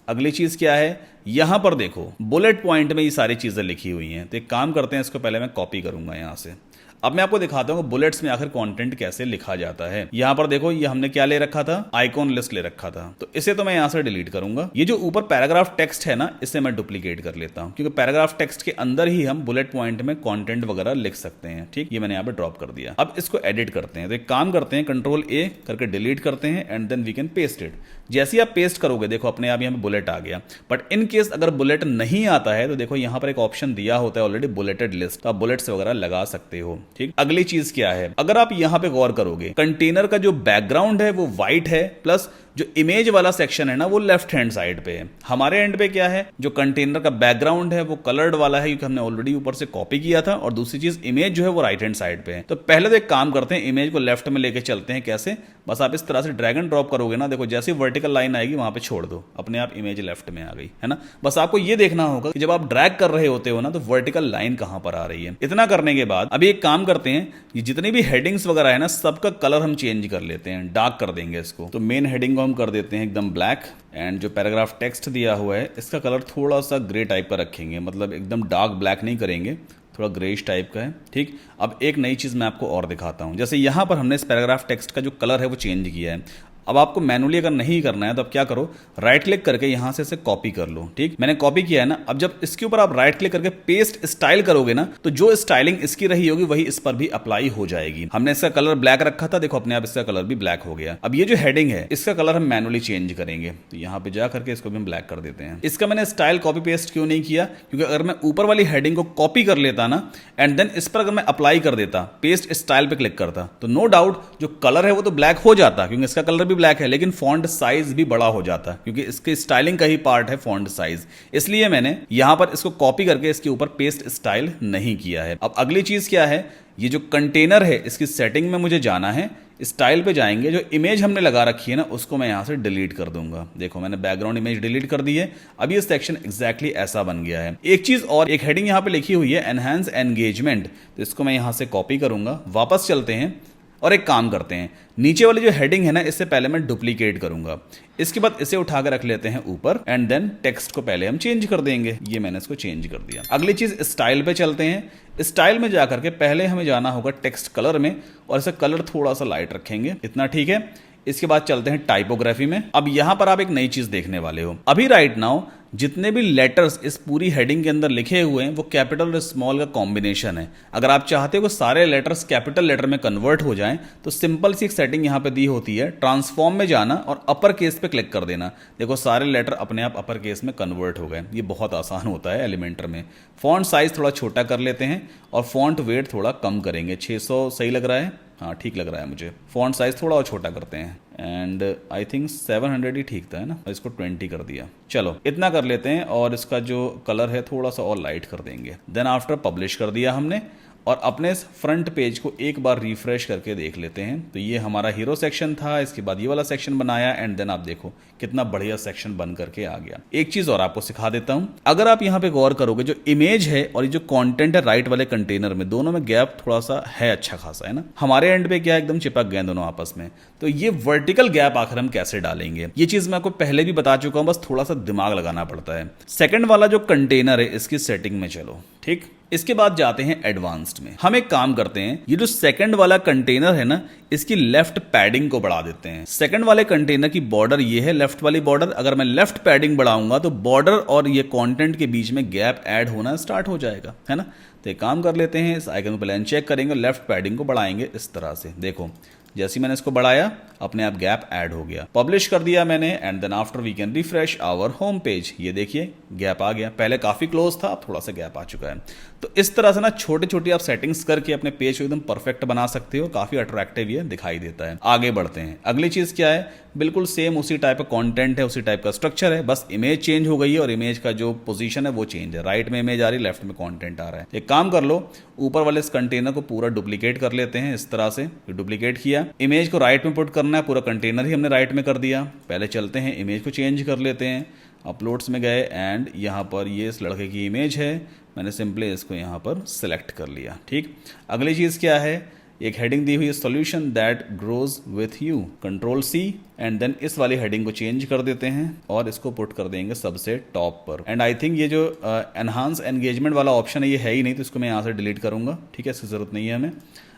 अगली चीज़ क्या है, यहाँ पर देखो बुलेट पॉइंट में ये सारी चीज़ें लिखी हुई हैं। तो एक काम करते हैं, इसको पहले मैं कॉपी करूँगा यहाँ से। अब मैं आपको दिखाता हूँ बुलेट्स में आखिर कंटेंट कैसे लिखा जाता है। यहाँ पर देखो, ये हमने क्या ले रखा था, आइकॉन लिस्ट ले रखा था, तो इसे तो मैं यहाँ से डिलीट करूंगा। ये जो ऊपर पैराग्राफ टेक्स्ट है ना, इसे मैं डुप्लीकेट कर लेता हूँ, क्योंकि पैराग्राफ टेक्स्ट के अंदर ही हम बुलेट पॉइंट में कंटेंट वगैरह लिख सकते हैं। ठीक, ये मैंने यहाँ पे ड्रॉप कर दिया। अब इसको एडिट करते हैं, तो एक काम करते हैं, कंट्रोल ए करके डिलीट करते हैं and then we can paste it. जैसे ही आप पेस्ट करोगे देखो अपने आप यहाँ पे बुलेट आ गया। बट इन केस अगर बुलेट नहीं आता है तो देखो यहाँ पर एक ऑप्शन दिया होता है ऑलरेडी, बुलेटेड लिस्ट, तो आप बुलेट्स वगैरह लगा सकते हो। ठीक, अगली चीज क्या है, अगर आप यहाँ पे गौर करोगे, कंटेनर का जो बैकग्राउंड है वो व्हाइट है, प्लस जो इमेज वाला सेक्शन है ना वो लेफ्ट हैंड साइड पे है। हमारे एंड पे क्या है, जो कंटेनर का बैकग्राउंड है वो कलर्ड वाला है, क्योंकि हमने ऑलरेडी ऊपर से कॉपी किया था, और दूसरी चीज इमेज जो है वो राइट हैंड साइड पे है। तो पहले तो एक काम करते हैं, इमेज को लेफ्ट में लेके चलते हैं। कैसे, बस आप इस तरह से ड्रैग एंड ड्रॉप करोगे ना, देखो जैसी वर्टिकल लाइन आएगी वहां पे छोड़ दो, अपने आप इमेज लेफ्ट में आ गई है ना। बस आपको ये देखना होगा कि जब आप ड्रैग कर रहे होते हो ना तो वर्टिकल लाइन कहां पर आ रही है। इतना करने के बाद अभी एक काम करते हैं, ये जितनी भी हेडिंग्स वगैरह है ना सबका कलर हम चेंज कर लेते हैं, डार्क कर देंगे इसको। तो मेन हेडिंग को हम कर देते हैं एकदम ब्लैक, एंड जो पैराग्राफ टेक्स्ट दिया हुआ है इसका कलर थोड़ा सा ग्रे टाइप का रखेंगे, मतलब एकदम डार्क ब्लैक नहीं करेंगे, थोड़ा ग्रेइश टाइप का है। ठीक, अब एक नई चीज़ मैं आपको और दिखाता हूं। जैसे यहाँ पर हमने इस पैराग्राफ टेक्स्ट का जो कलर है वो चेंज किया है। अब आपको मैनुअली अगर नहीं करना है तो आप क्या करो, राइट क्लिक करके यहां से इसे कॉपी कर लो। ठीक, मैंने कॉपी किया है ना। अब जब इसके ऊपर आप राइट क्लिक करके पेस्ट स्टाइल करोगे ना, तो जो स्टाइलिंग इसकी रही होगी वही इस पर भी अप्लाई हो जाएगी। हमने इसका कलर ब्लैक रखा था, देखो अपने आप इसका कलर भी ब्लैक हो गया। अब ये जो हेडिंग है इसका कलर हम मैनुअली चेंज करेंगे, तो यहां पे जा करके इसको भी हम ब्लैक कर देते हैं। इसका मैंने स्टाइल कॉपी पेस्ट क्यों नहीं किया, क्योंकि अगर मैं ऊपर वाली हेडिंग को कॉपी कर लेता ना एंड देन इस पर अगर मैं अप्लाई कर देता, पेस्ट स्टाइल पे क्लिक करता, तो नो डाउट जो कलर है वो तो ब्लैक हो जाता, क्योंकि इसका कलर भी ब्लैक है, लेकिन फॉन्ट साइज भी बड़ा हो जाता है, क्योंकि इसके स्टाइलिंग का ही पार्ट है फॉन्ट साइज। इसलिए मैंने यहां पर इसको कॉपी करके इसके ऊपर पेस्ट स्टाइल नहीं किया है। अब अगली चीज क्या है, ये जो कंटेनर है इसकी सेटिंग में मुझे जाना है, स्टाइल पे जाएंगे, जो इमेज हमने लगा रखी है ना उसको मैं यहां से डिलीट कर दूंगा। देखो मैंने बैकग्राउंड इमेज डिलीट कर दी है। अब ये सेक्शन एग्जैक्टली ऐसा बन गया है। एक चीज और, एक हेडिंग यहां पे लिखी हुई है एनहांस एंगेजमेंट, तो इसको मैं यहां से कॉपी करूंगा। वापस चलते हैं और एक काम करते हैं, नीचे वाली जो हेडिंग है ना इससे पहले मैं डुप्लीकेट करूंगा, इसके बाद इसे उठा कर रख लेते हैं ऊपर, एंड देन टेक्स्ट को पहले हम चेंज कर देंगे। ये मैंने इसको चेंज कर दिया। अगली चीज स्टाइल पे चलते हैं। स्टाइल में जाकर के पहले हमें जाना होगा टेक्स्ट कलर में, और इसे कलर थोड़ा सा लाइट रखेंगे, इतना ठीक है। इसके बाद चलते हैं टाइपोग्राफी में। अब यहां पर आप एक नई चीज देखने वाले हो। अभी राइट नाउ जितने भी लेटर्स इस पूरी हेडिंग के अंदर लिखे हुए हैं वो कैपिटल और स्मॉल का कॉम्बिनेशन है। अगर आप चाहते हो कि सारे लेटर्स कैपिटल लेटर में कन्वर्ट हो जाएं तो सिंपल सी एक सेटिंग यहां पे दी होती है, ट्रांसफॉर्म में जाना और अपर केस पे क्लिक कर देना। देखो सारे लेटर अपने आप अपर केस में कन्वर्ट हो गए। ये बहुत आसान होता है एलिमेंटर में। फॉन्ट साइज थोड़ा छोटा कर लेते हैं और फॉन्ट वेट थोड़ा कम करेंगे। 600 सही लग रहा है, हाँ ठीक लग रहा है मुझे। फॉन्ट साइज थोड़ा और छोटा करते हैं, एंड आई थिंक 700 ही ठीक था, है ना। इसको 20 कर दिया। चलो इतना कर लेते हैं, और इसका जो कलर है थोड़ा सा और लाइट कर देंगे। देन आफ्टर पब्लिश कर दिया हमने, और अपने फ्रंट पेज को एक बार रिफ्रेश करके देख लेते हैं। तो ये हमारा हीरो सेक्शन था, इसके बाद ये वाला सेक्शन बनाया, एंड देन आप देखो कितना बढ़िया सेक्शन बन करके आ गया। एक चीज और आपको सिखा देता हूं, अगर आप यहां पे गौर करोगे जो इमेज है और ये जो कंटेंट है राइट वाले कंटेनर में, दोनों में गैप थोड़ा सा है, अच्छा खासा, है ना। हमारे एंड पे क्या एकदम चिपक गए दोनों आपस में। तो ये वर्टिकल गैप आखिर हम कैसे डालेंगे, ये चीज मैं आपको पहले भी बता चुका हूं, बस थोड़ा सा दिमाग लगाना पड़ता है। सेकंड वाला जो कंटेनर है इसकी सेटिंग में चलो, ठीक। इसके बाद जाते हैं एडवांस्ड में। हम एक काम करते हैं, ये जो सेकंड वाला कंटेनर है ना इसकी लेफ्ट पैडिंग को बढ़ा देते हैं। सेकंड वाले कंटेनर की बॉर्डर ये है, लेफ्ट वाली बॉर्डर। अगर मैं लेफ्ट पैडिंग बढ़ाऊंगा तो बॉर्डर और ये कंटेंट के बीच में गैप ऐड होना स्टार्ट हो जाएगा, है ना। तो एक काम कर लेते हैं, इस आइकन को पहले अनचेक करेंगे, लेफ्ट पैडिंग को बढ़ाएंगे इस तरह से। देखो जैसे मैंने इसको बढ़ाया अपने आप गैप ऐड हो गया। पब्लिश कर दिया मैंने, and then after we can refresh our home page. ये देखिए गैप आ गया, पहले काफी क्लोज था, अब थोड़ा सा गैप आ चुका है। तो इस तरह से ना छोटी छोटी आप सेटिंग्स करके अपने पेज को एकदम परफेक्ट बना सकते हो। काफी अट्रैक्टिव ये दिखाई देता है। आगे बढ़ते हैं, अगली चीज क्या है, बिल्कुल सेम उसी टाइप का कंटेंट है, उसी टाइप का स्ट्रक्चर है, बस इमेज चेंज हो गई है और इमेज का जो पोजीशन है वो चेंज है। राइट में इमेज आ रही है, लेफ्ट में कंटेंट आ रहा है। एक काम कर लो, ऊपर वाले इस कंटेनर को पूरा डुप्लीकेट कर लेते हैं इस तरह से। डुप्लीकेट किया, इमेज को राइट में पुट करना है, पूरा कंटेनर ही हमने राइट में कर दिया। पहले चलते हैं इमेज को चेंज कर लेते हैं, अपलोड्स में गए, एंड यहाँ पर ये इस लड़के की इमेज है, मैंने सिंपली इसको यहाँ पर सिलेक्ट कर लिया, ठीक। अगली चीज़ क्या है, एक हेडिंग दी हुई है solution that grows with you, control C, and then इस वाली हेडिंग को चेंज कर देते हैं और इसको पुट कर देंगे सबसे टॉप पर। एंड आई थिंक ये जो एनहांस एंगेजमेंट वाला ऑप्शन है ये है ही नहीं, तो इसको मैं यहाँ से डिलीट करूँगा। ठीक है, इसकी ज़रूरत नहीं है हमें।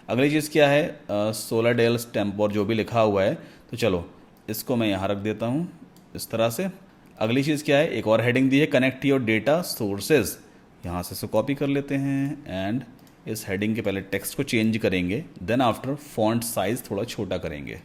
अगली चीज़ क्या है, सोलाडेल स्टैम्प और जो भी लिखा हुआ है, तो चलो इसको मैं यहाँ रख देता हूँ इस तरह से। अगली चीज़ क्या है, एक और हेडिंग दी है कनेक्ट योर डेटा सोर्सेज, यहाँ से इसको कॉपी कर लेते हैं एंड इस हेडिंग के पहले टेक्स्ट को चेंज करेंगे, देन आफ्टर फॉन्ट साइज़ थोड़ा छोटा करेंगे।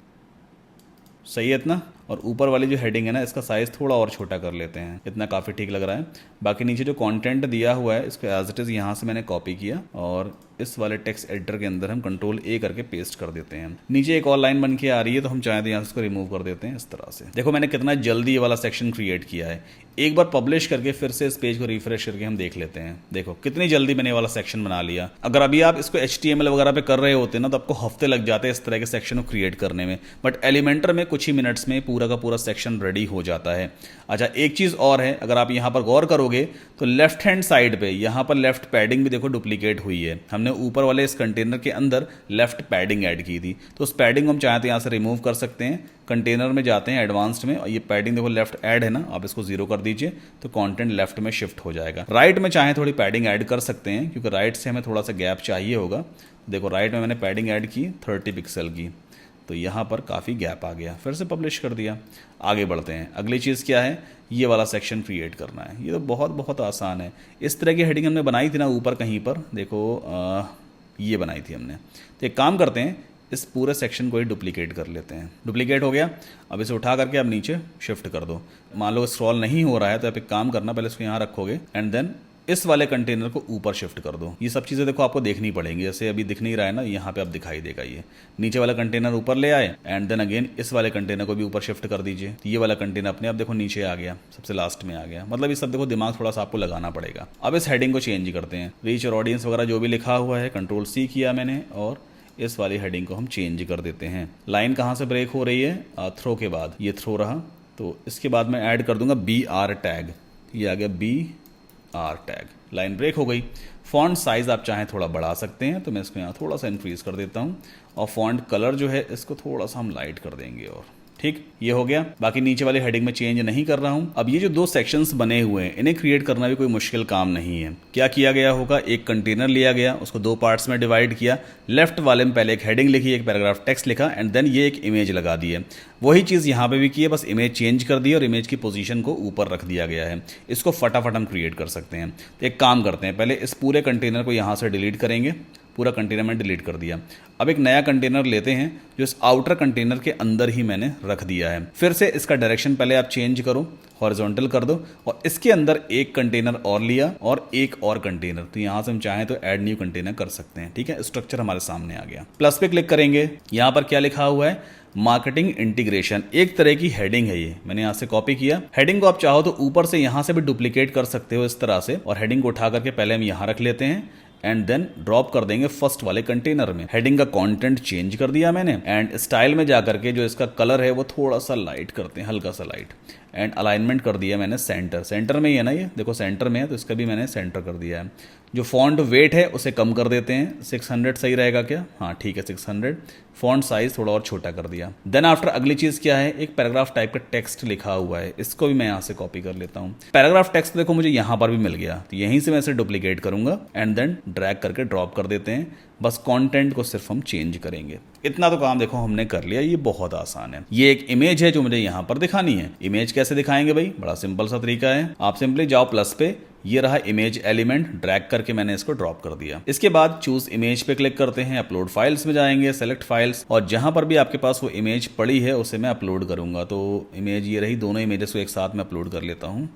सही है इतना। और ऊपर वाली जो हेडिंग है ना, इसका साइज़ थोड़ा और छोटा कर लेते हैं, इतना काफ़ी ठीक लग रहा है। बाकी नीचे जो कंटेंट दिया हुआ है इसको एज इट इज़ यहाँ से मैंने कॉपी किया और इस वाले टेक्स्ट एडिटर के अंदर हम कंट्रोल ए करके पेस्ट कर देते हैं। नीचे एक और लाइन बन के आ रही है, तो हम चाहें तो यहाँ से इसको रिमूव कर देते हैं इस तरह से। देखो मैंने कितना जल्दी ये वाला सेक्शन क्रिएट किया है। एक बार पब्लिश करके फिर से इस पेज को रिफ्रेश करके हम देख लेते हैं। देखो कितनी जल्दी मैंने ये वाला सेक्शन बना लिया। अगर अभी आप इसको HTML वगैरह पे कर रहे होते ना, तो आपको हफ्ते लग जाते हैं इस तरह के सेक्शन को क्रिएट करने में, बट एलिमेंटर में कुछ ही मिनट्स में पूरा का पूरा सेक्शन रेडी हो जाता है। अच्छा, एक चीज़ और है, अगर आप यहाँ पर गौर करोगे तो लेफ्ट हैंड साइड पे यहाँ पर लेफ्ट पैडिंग भी देखो डुप्लीकेट हुई है। हमने ऊपर वाले इस कंटेनर के अंदर लेफ्ट पैडिंग ऐड की थी, तो उस पैडिंग को हम चाहते हैं यहाँ से रिमूव कर सकते हैं। कंटेनर में जाते हैं एडवांस्ड में, और ये पैडिंग देखो लेफ्ट ऐड है ना, आप इसको 0 कर दीजिए तो कंटेंट लेफ्ट में शिफ्ट हो जाएगा। राइट में चाहे थोड़ी पैडिंग ऐड कर सकते हैं, क्योंकि राइट से हमें थोड़ा सा गैप चाहिए होगा। देखो राइट में मैंने पैडिंग ऐड की 30 पिक्सल की, तो यहाँ पर काफ़ी गैप आ गया। फिर से पब्लिश कर दिया। आगे बढ़ते हैं। अगली चीज़ क्या है, ये वाला सेक्शन क्रिएट करना है। ये तो बहुत बहुत आसान है। इस तरह की हेडिंग हमने बनाई थी ना ऊपर कहीं पर, देखो ये बनाई थी हमने। तो एक काम करते हैं, इस पूरे सेक्शन को ही डुप्लीकेट कर लेते हैं। डुप्लीकेट हो गया, अब इसे उठा करके आप नीचे शिफ्ट कर दो। मान लो स्क्रॉल नहीं हो रहा है तो आप एक काम करना, पहले इसको यहाँ रखोगे एंड देन इस वाले कंटेनर को ऊपर शिफ्ट कर दो। ये सब चीज़ें देखो आपको देखनी पड़ेंगी, जैसे अभी दिख नहीं रहा है ना, यहाँ पे आप दिखाई देगा। ये नीचे वाला कंटेनर ऊपर ले आए एंड देन अगेन इस वाले कंटेनर को भी ऊपर शिफ्ट कर दीजिए। तो ये वाला कंटेनर अपने आप देखो नीचे आ गया, सबसे लास्ट में आ गया। मतलब ये सब देखो दिमाग थोड़ा सा आपको लगाना पड़ेगा। अब इस हेडिंग को चेंज करते हैं। रीच और ऑडियंस वगैरह जो भी लिखा हुआ है कंट्रोल C किया मैंने, और इस वाली हेडिंग को हम चेंज कर देते हैं। लाइन कहाँ से ब्रेक हो रही है, थ्रो के बाद, ये थ्रो रहा, तो इसके बाद मैं ऐड कर दूंगा BR टैग। ये आ गया BR टैग, लाइन ब्रेक हो गई। फॉन्ट साइज़ आप चाहें थोड़ा बढ़ा सकते हैं, तो मैं इसको यहाँ थोड़ा सा इंक्रीज़ कर देता हूँ, और फॉन्ट कलर जो है इसको थोड़ा सा हम लाइट कर देंगे। और ठीक, ये हो गया। बाकी नीचे वाली हेडिंग में चेंज नहीं कर रहा हूं। अब ये जो 2 सेक्शंस बने हुए हैं, इन्हें क्रिएट करना भी कोई मुश्किल काम नहीं है। क्या किया गया होगा, एक कंटेनर लिया गया, उसको 2 पार्ट्स में डिवाइड किया। लेफ्ट वाले में पहले एक हेडिंग लिखी, एक पैराग्राफ टेक्स्ट लिखा, एंड देन ये एक इमेज लगा दी है। वही चीज़ यहाँ पे भी की है, बस इमेज चेंज कर दी और इमेज की पोजीशन को ऊपर रख दिया गया है। इसको फटाफट हम क्रिएट कर सकते हैं। तो एक काम करते हैं, पहले इस पूरे कंटेनर को यहाँ से डिलीट करेंगे। पूरा कंटेनर मैंने डिलीट कर दिया। अब एक नया कंटेनर लेते हैं जो इस आउटर कंटेनर के अंदर ही मैंने रख दिया है। फिर से इसका डायरेक्शन पहले आप चेंज करो, हॉरिजॉन्टल कर दो, और इसके अंदर एक कंटेनर और लिया और एक और कंटेनर। तो यहाँ से हम चाहें तो ऐड न्यू कंटेनर कर सकते हैं। ठीक है, स्ट्रक्चर हमारे सामने आ गया। प्लस पे क्लिक करेंगे, यहाँ पर क्या लिखा हुआ है, मार्केटिंग इंटीग्रेशन। एक तरह की हेडिंग है ये, मैंने यहाँ से कॉपी किया। हेडिंग को आप चाहो तो ऊपर से यहाँ से भी डुप्लीकेट कर सकते हो इस तरह से, और हेडिंग को उठा करके पहले हम यहाँ रख लेते हैं एंड देन ड्रॉप कर देंगे फर्स्ट वाले कंटेनर में। हेडिंग का कंटेंट चेंज कर दिया मैंने, एंड स्टाइल में जाकर के जो इसका कलर है वो थोड़ा सा लाइट करते हैं, हल्का सा लाइट, एंड अलाइनमेंट कर दिया मैंने सेंटर। सेंटर में ही है ना, ये देखो सेंटर में है, तो इसका भी मैंने सेंटर कर दिया है। जो फॉन्ट वेट है उसे कम कर देते हैं, 600 सही रहेगा क्या, हाँ ठीक है 600। फॉन्ट साइज थोड़ा और छोटा कर दिया। देन आफ्टर अगली चीज़ क्या है, एक पैराग्राफ टाइप का टेक्स्ट लिखा हुआ है, इसको भी मैं यहाँ से कॉपी कर लेता हूँ। पैराग्राफ टेक्स्ट देखो मुझे यहाँ पर भी मिल गया, तो यहीं से मैं इसे डुप्लीकेट करूँगा एंड देन ड्रैग करके ड्रॉप कर देते हैं। बस कंटेंट को सिर्फ हम चेंज करेंगे। इतना तो काम देखो हमने कर लिया, ये बहुत आसान है। ये एक इमेज है जो मुझे यहाँ पर दिखानी है। इमेज कैसे दिखाएंगे भाई, बड़ा सिंपल सा तरीका है। आप सिंपली जाओ प्लस पे, ये रहा इमेज एलिमेंट, ड्रैग करके मैंने इसको ड्रॉप कर दिया। इसके बाद चूज इमेज पे क्लिक करते हैं, अपलोड फाइल्स में जाएंगे, सेलेक्ट फाइल्स, और जहां पर भी आपके पास वो इमेज पड़ी है उसे मैं अपलोड करूंगा। तो इमेज ये रही, दोनों इमेजेस को एक साथ में अपलोड कर लेता हूँ।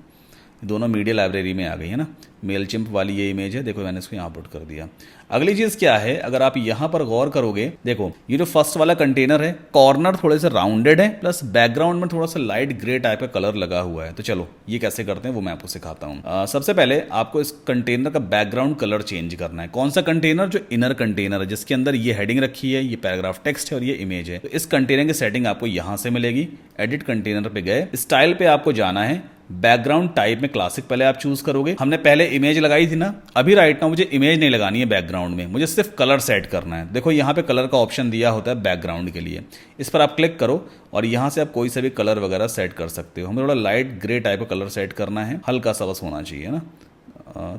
दोनों मीडिया लाइब्रेरी में आ गई है ना। मेलचिम्प वाली ये इमेज है, देखो मैंने इसको यहाँ पुट कर दिया। अगली चीज़ क्या है, अगर आप यहाँ पर गौर करोगे, देखो ये जो फर्स्ट वाला कंटेनर है, कॉर्नर थोड़े से राउंडेड है, प्लस बैकग्राउंड में थोड़ा सा लाइट ग्रे टाइप का कलर लगा हुआ है। तो चलो ये कैसे करते हैं वो मैं आपको सिखाता हूँ। सबसे पहले आपको इस कंटेनर का बैकग्राउंड कलर चेंज करना है। कौन सा कंटेनर, जो इनर कंटेनर है जिसके अंदर ये हेडिंग रखी है, ये पैराग्राफ टेक्स्ट है और ये इमेज है। तो इस कंटेनर की सेटिंग आपको यहाँ से मिलेगी। एडिट कंटेनर पे गए, स्टाइल पे आपको जाना है, बैकग्राउंड टाइप में क्लासिक पहले आप चूज करोगे। हमने पहले इमेज लगाई थी ना, अभी राइट नाउ मुझे इमेज नहीं लगानी है बैकग्राउंड में, मुझे सिर्फ कलर सेट करना है। देखो यहाँ पे कलर का ऑप्शन दिया होता है बैकग्राउंड के लिए, इस पर आप क्लिक करो और यहाँ से आप कोई सा भी कलर वगैरह सेट कर सकते हो। हमें थोड़ा लाइट ग्रे टाइप का कलर सेट करना है, हल्का सा बस होना चाहिए ना,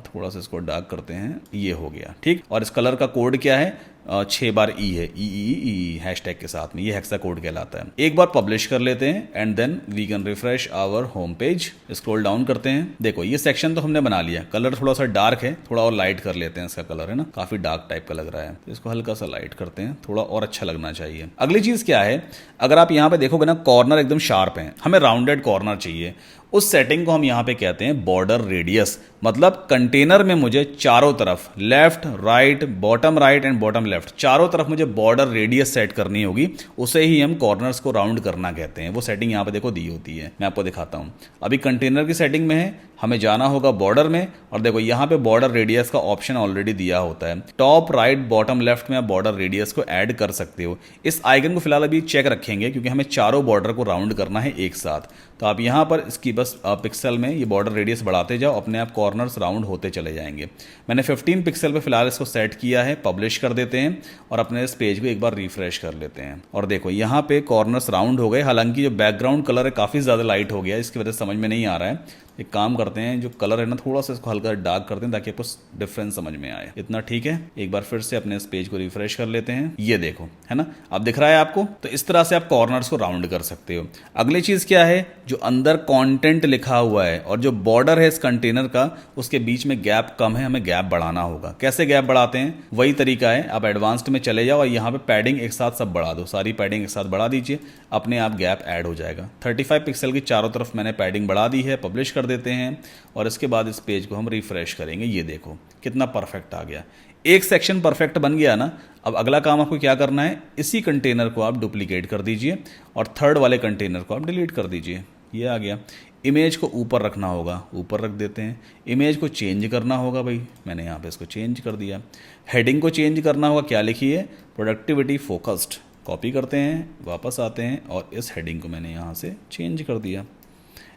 थोड़ा सा इसको डार्क करते हैं, ये हो गया ठीक। और इस कलर का कोड क्या है, 6 बार ई है, ई हैशटैग के साथ में, ये हेक्सा कोड कहलाता है। एक बार पब्लिश कर लेते हैं and then we can refresh our home page. Scroll down करते हैं, देखो ये सेक्शन तो हमने बना लिया। कलर थोड़ा सा डार्क है, थोड़ा और लाइट कर लेते हैं इसका कलर, है ना, काफी डार्क टाइप का लग रहा है, तो इसको हल्का सा लाइट करते हैं, थोड़ा और अच्छा लगना चाहिए। अगली चीज क्या है, अगर आप यहाँ पे देखोगे ना, कॉर्नर एकदम शार्प है, हमें राउंडेड कॉर्नर चाहिए। उस सेटिंग को हम यहाँ पे कहते हैं बॉर्डर रेडियस। मतलब कंटेनर में मुझे चारों तरफ left right and bottom left चारों तरफ मुझे बॉर्डर रेडियस सेट करनी होगी, उसे ही हम कॉर्नर्स को राउंड करना कहते हैं। वो सेटिंग यहाँ पे देखो दी होती है, मैं आपको दिखाता हूँ। अभी कंटेनर की सेटिंग में है, हमें जाना होगा बॉर्डर में, और देखो यहाँ पे बॉर्डर रेडियस का ऑप्शन ऑलरेडी दिया होता है। टॉप राइट बॉटम लेफ्ट में आप बॉर्डर रेडियस को ऐड कर सकते हो। इस आइकन को फिलहाल अभी चेक रखेंगे क्योंकि हमें चारों बॉर्डर को राउंड करना है एक साथ। तो आप यहाँ पर इसकी बस पिक्सल में ये बॉर्डर रेडियस बढ़ाते जाओ, अपने आप कॉर्नर्स राउंड होते चले जाएंगे। मैंने 15 पिक्सल पे फिलहाल इसको सेट किया है। पब्लिश कर देते हैं और अपने इस पेज को एक बार रिफ्रेश कर लेते हैं, और देखो यहाँ पे कॉर्नर्स राउंड हो गए। हालांकि जो बैकग्राउंड कलर है काफ़ी ज़्यादा लाइट हो गया, इसकी वजह से समझ में नहीं आ रहा है। एक काम करते हैं, जो कलर है ना थोड़ा सा इसको हल्का डार्क करते हैं ताकि आपको डिफरेंस समझ में आए। इतना ठीक है। एक बार फिर से अपने इस पेज को रिफ्रेश कर लेते हैं, ये देखो है ना, अब दिख रहा है आपको। तो इस तरह से आप कॉर्नर्स को राउंड कर सकते हो। अगली चीज क्या है, जो अंदर कंटेंट लिखा हुआ है और जो बॉर्डर है इस कंटेनर का, उसके बीच में गैप कम है, हमें गैप बढ़ाना होगा। कैसे गैप बढ़ाते हैं, वही तरीका है। आप एडवांस्ड में चले जाओ और यहाँ पे पैडिंग एक साथ सब बढ़ा दो, सारी पैडिंग एक साथ बढ़ा दीजिए, अपने आप गैप ऐड हो जाएगा। 35 पिक्सल की चारों तरफ मैंने पैडिंग बढ़ा दी है। पब्लिश कर देते हैं और इसके बाद इस पेज को हम रिफ्रेश करेंगे। ये देखो कितना परफेक्ट आ गया, एक सेक्शन परफेक्ट बन गया ना। अब अगला काम आपको क्या करना है, इसी कंटेनर को आप डुप्लीकेट कर दीजिए और थर्ड वाले कंटेनर को आप डिलीट कर दीजिए। ये आ गया। इमेज को ऊपर रखना होगा, ऊपर रख देते हैं। इमेज को चेंज करना होगा, भाई मैंने यहाँ पे इसको चेंज कर दिया। हेडिंग को चेंज करना होगा, क्या लिखी है, प्रोडक्टिविटी फोकस्ड। कॉपी करते हैं, वापस आते हैं और इस हेडिंग को मैंने यहाँ से चेंज कर दिया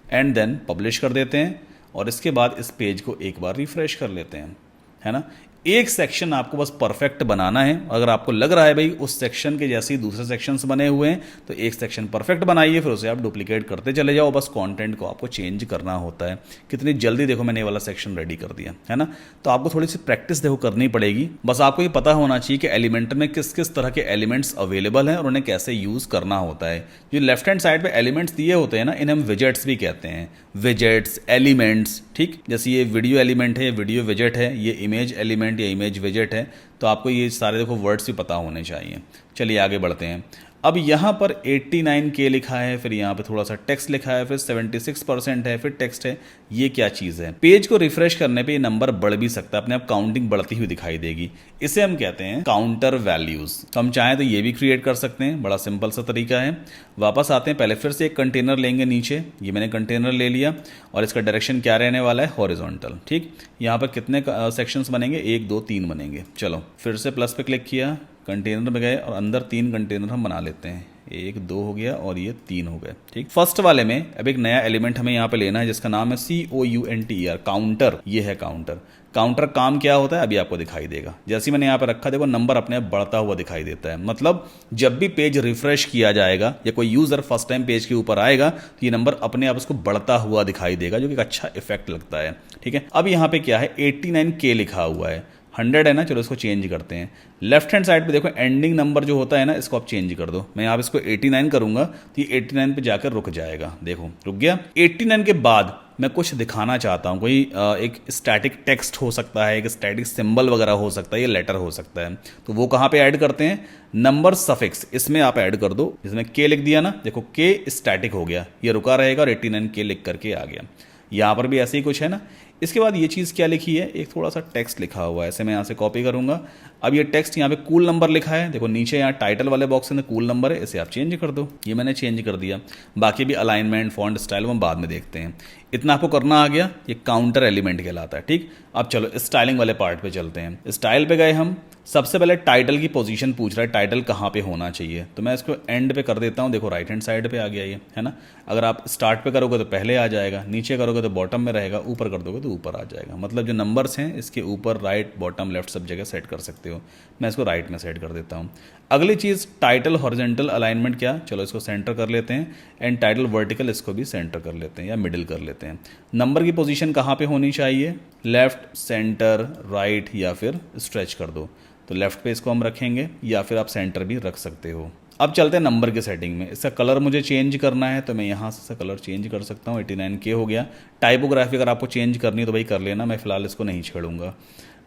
एंड देन पब्लिश कर देते हैं। और इसके बाद इस पेज को एक बार रिफ्रेश कर लेते हैं, है ना। एक सेक्शन आपको बस परफेक्ट बनाना है। अगर आपको लग रहा है भाई उस सेक्शन के जैसे ही दूसरे सेक्शंस बने हुए हैं, तो एक सेक्शन परफेक्ट बनाइए, फिर उसे आप डुप्लीकेट करते चले जाओ। बस कंटेंट को आपको चेंज करना होता है। कितनी जल्दी देखो मैंने ये वाला सेक्शन रेडी कर दिया, है ना। तो आपको थोड़ी सी प्रैक्टिस देखो करनी पड़ेगी। बस आपको ये पता होना चाहिए कि एलिमेंटर में किस किस तरह के एलिमेंट्स अवेलेबल हैं और उन्हें कैसे यूज करना होता है। जो लेफ्ट हैंड साइड पे एलिमेंट्स दिए होते हैं ना, इन्हें हम विजेट्स भी कहते हैं। विजेट्स, एलिमेंट्स, ठीक। जैसे ये वीडियो एलिमेंट है, ये वीडियो विजेट है, ये इमेज एलिमेंट या इमेज विजेट है। तो आपको ये सारे देखो वर्ड्स भी पता होने चाहिए। चलिए आगे बढ़ते हैं। अब यहाँ पर 89K लिखा है, फिर यहाँ पे थोड़ा सा टेक्स्ट लिखा है, फिर 76% है, फिर टेक्स्ट है। ये क्या चीज़ है, पेज को रिफ्रेश करने पे ये नंबर बढ़ भी सकता है, अपने आप काउंटिंग बढ़ती हुई दिखाई देगी। इसे हम कहते हैं काउंटर वैल्यूज। तो हम चाहें तो ये भी क्रिएट कर सकते हैं, बड़ा सिंपल सा तरीका है। वापस आते हैं, पहले फिर से एक कंटेनर लेंगे नीचे। ये मैंने कंटेनर ले लिया और इसका डायरेक्शन क्या रहने वाला है, हॉरिजॉन्टल, ठीक। यहाँ पर कितने सेक्शंस बनेंगे, 1 2 3 बनेंगे। चलो फिर से प्लस पे क्लिक किया, कंटेनर में गए और अंदर 3 कंटेनर हम बना लेते हैं। 1 2 हो गया और ये 3 हो गए, ठीक। फर्स्ट वाले में अब एक नया एलिमेंट हमें यहाँ पे लेना है जिसका नाम है COUNTER, काउंटर। ये है काउंटर। काउंटर काम क्या होता है अभी आपको दिखाई देगा। जैसे मैंने यहाँ पे रखा, देखो नंबर अपने आप बढ़ता हुआ दिखाई देता है। मतलब जब भी पेज रिफ्रेश किया जाएगा या कोई यूजर फर्स्ट टाइम पेज के ऊपर आएगा, तो ये नंबर अपने आप उसको बढ़ता हुआ दिखाई देगा, जो कि एक अच्छा इफेक्ट लगता है, ठीक है। अब यहाँ पे क्या है, 89K लिखा हुआ है, 100 है ना। चलो इसको चेंज करते हैं। लेफ्ट हैंड साइड पे देखो एंडिंग नंबर जो होता है ना, इसको आप चेंज कर दो। मैं यहाँ पे इसको 89 करूंगा तो ये 89 पे जाकर रुक जाएगा। देखो रुक गया। 89 के बाद मैं कुछ दिखाना चाहता हूँ, कोई एक स्टैटिक टेक्स्ट हो सकता है, एक स्टैटिक सिंबल वगैरह हो सकता है, ये लेटर हो सकता है। तो वो कहाँ पे ऐड करते हैं, नंबर सफिक्स, इसमें आप ऐड कर दो। इसमें K लिख दिया ना, देखो K स्टैटिक हो गया, ये रुका रहेगा और 89K लिख करके आ गया। यहाँ पर भी ऐसे ही कुछ है ना। इसके बाद ये चीज़ क्या लिखी है, एक थोड़ा सा टेक्स्ट लिखा हुआ है, ऐसे मैं यहाँ से कॉपी करूँगा। अब ये टेक्स्ट यहाँ पे कूल नंबर लिखा है, देखो नीचे यहाँ टाइटल वाले बॉक्स में कूल नंबर है, इसे आप चेंज कर दो। ये मैंने चेंज कर दिया। बाकी भी अलाइनमेंट, फॉन्ट स्टाइल हम बाद में देखते हैं। इतना आपको करना आ गया, ये काउंटर एलिमेंट कहलाता है, ठीक। अब चलो स्टाइलिंग वाले पार्ट पे चलते हैं। स्टाइल पे गए हम, सबसे पहले टाइटल की पोजीशन पूछ रहा है, टाइटल कहाँ पे होना चाहिए, तो मैं इसको एंड पे कर देता हूँ। देखो राइट हैंड साइड पे आ गया ये, है ना। अगर आप स्टार्ट पे करोगे तो पहले आ जाएगा, नीचे करोगे तो बॉटम में रहेगा, ऊपर कर दोगे तो ऊपर आ जाएगा। मतलब जो नंबर्स हैं इसके ऊपर राइट बॉटम लेफ्ट सब जगह सेट कर सकते हो। मैं इसको राइट में सेट कर देता हूँ। अगली चीज़ टाइटल हॉरिजॉन्टल अलाइनमेंट, क्या, चलो इसको सेंटर कर लेते हैं। एंड टाइटल वर्टिकल, इसको भी सेंटर कर लेते हैं या मिडिल कर लेते हैं। नंबर की पोजीशन कहाँ पे होनी चाहिए, लेफ्ट, सेंटर, राइट या फिर स्ट्रेच कर दो, तो लेफ्ट पे इसको हम रखेंगे या फिर आप सेंटर भी रख सकते हो। अब चलते हैं नंबर के सेटिंग में। इसका कलर मुझे चेंज करना है तो मैं यहाँ से इसका कलर चेंज कर सकता हूँ। 89K हो गया। टाइपोग्राफी अगर आपको चेंज करनी है तो भाई कर लेना, मैं फिलहाल इसको नहीं छेड़ूंगा।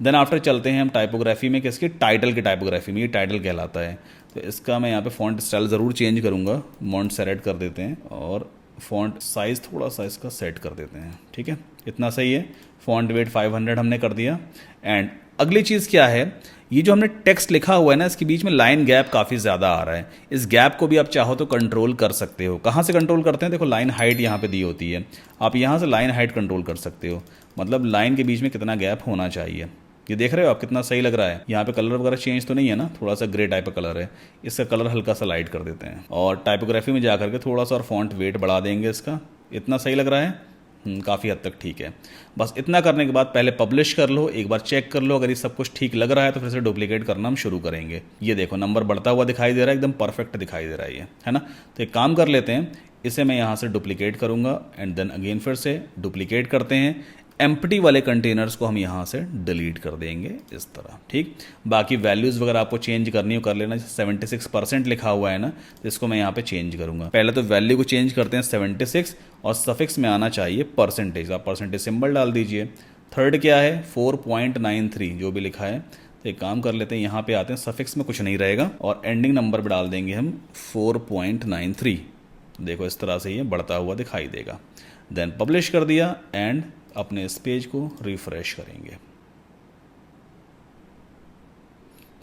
देन आफ्टर चलते हैं हम टाइपोग्राफी में, किसकी, टाइटल की टाइपोग्राफी में, ये टाइटल कहलाता है। तो इसका मैं यहाँ पे फॉन्ट स्टाइल ज़रूर चेंज करूँगा। मॉन्टसेरेट कर देते हैं और फॉन्ट साइज़ थोड़ा सा इसका सेट कर देते हैं, ठीक है, इतना सही है। फॉन्ट वेट 500 हमने कर दिया। एंड अगली चीज़ क्या है, ये जो हमने टेक्स्ट लिखा हुआ है ना, इसके बीच में लाइन गैप काफ़ी ज़्यादा आ रहा है। इस गैप को भी आप चाहो तो कंट्रोल कर सकते हो। कहाँ से कंट्रोल करते हैं, देखो लाइन हाइट यहाँ पे दी होती है, आप यहाँ से लाइन हाइट कंट्रोल कर सकते हो। मतलब लाइन के बीच में कितना गैप होना चाहिए, ये देख रहे हो आप कितना सही लग रहा है। यहाँ पे कलर वगैरह चेंज तो नहीं है ना, थोड़ा सा ग्रे टाइप का कलर है, इसका कलर हल्का सा लाइट कर देते हैं। और टाइपोग्राफी में जा करके थोड़ा सा और फॉन्ट वेट बढ़ा देंगे इसका। इतना सही लग रहा है, काफ़ी हद तक ठीक है। बस इतना करने के बाद पहले पब्लिश कर लो, एक बार चेक कर लो, अगर ये सब कुछ ठीक लग रहा है तो फिर से डुप्लीकेट करना हम शुरू करेंगे। ये देखो नंबर बढ़ता हुआ दिखाई दे रहा है, एकदम परफेक्ट दिखाई दे रहा है ये, है ना। तो एक काम कर लेते हैं, इसे मैं यहाँ से डुप्लीकेट करूँगा एंड देन अगेन फिर से डुप्लीकेट करते हैं। एम्प्टी वाले कंटेनर्स को हम यहाँ से डिलीट कर देंगे इस तरह, ठीक। बाकी वैल्यूज़ वगैरह आपको चेंज करनी हो कर लेना। 76% लिखा हुआ है ना, तो इसको मैं यहाँ पे चेंज करूँगा। पहले तो वैल्यू को चेंज करते हैं 76 और सफिक्स में आना चाहिए परसेंटेज, आप परसेंटेज सिंबल डाल दीजिए। थर्ड क्या है, 4.93 जो भी लिखा है। तो एक काम कर लेते हैं, यहाँ पे आते हैं, सफिक्स में कुछ नहीं रहेगा और एंडिंग नंबर पर डाल देंगे हम 4.93। देखो इस तरह से ये बढ़ता हुआ दिखाई देगा। देन पब्लिश कर दिया एंड अपने इस पेज को रिफ्रेश करेंगे,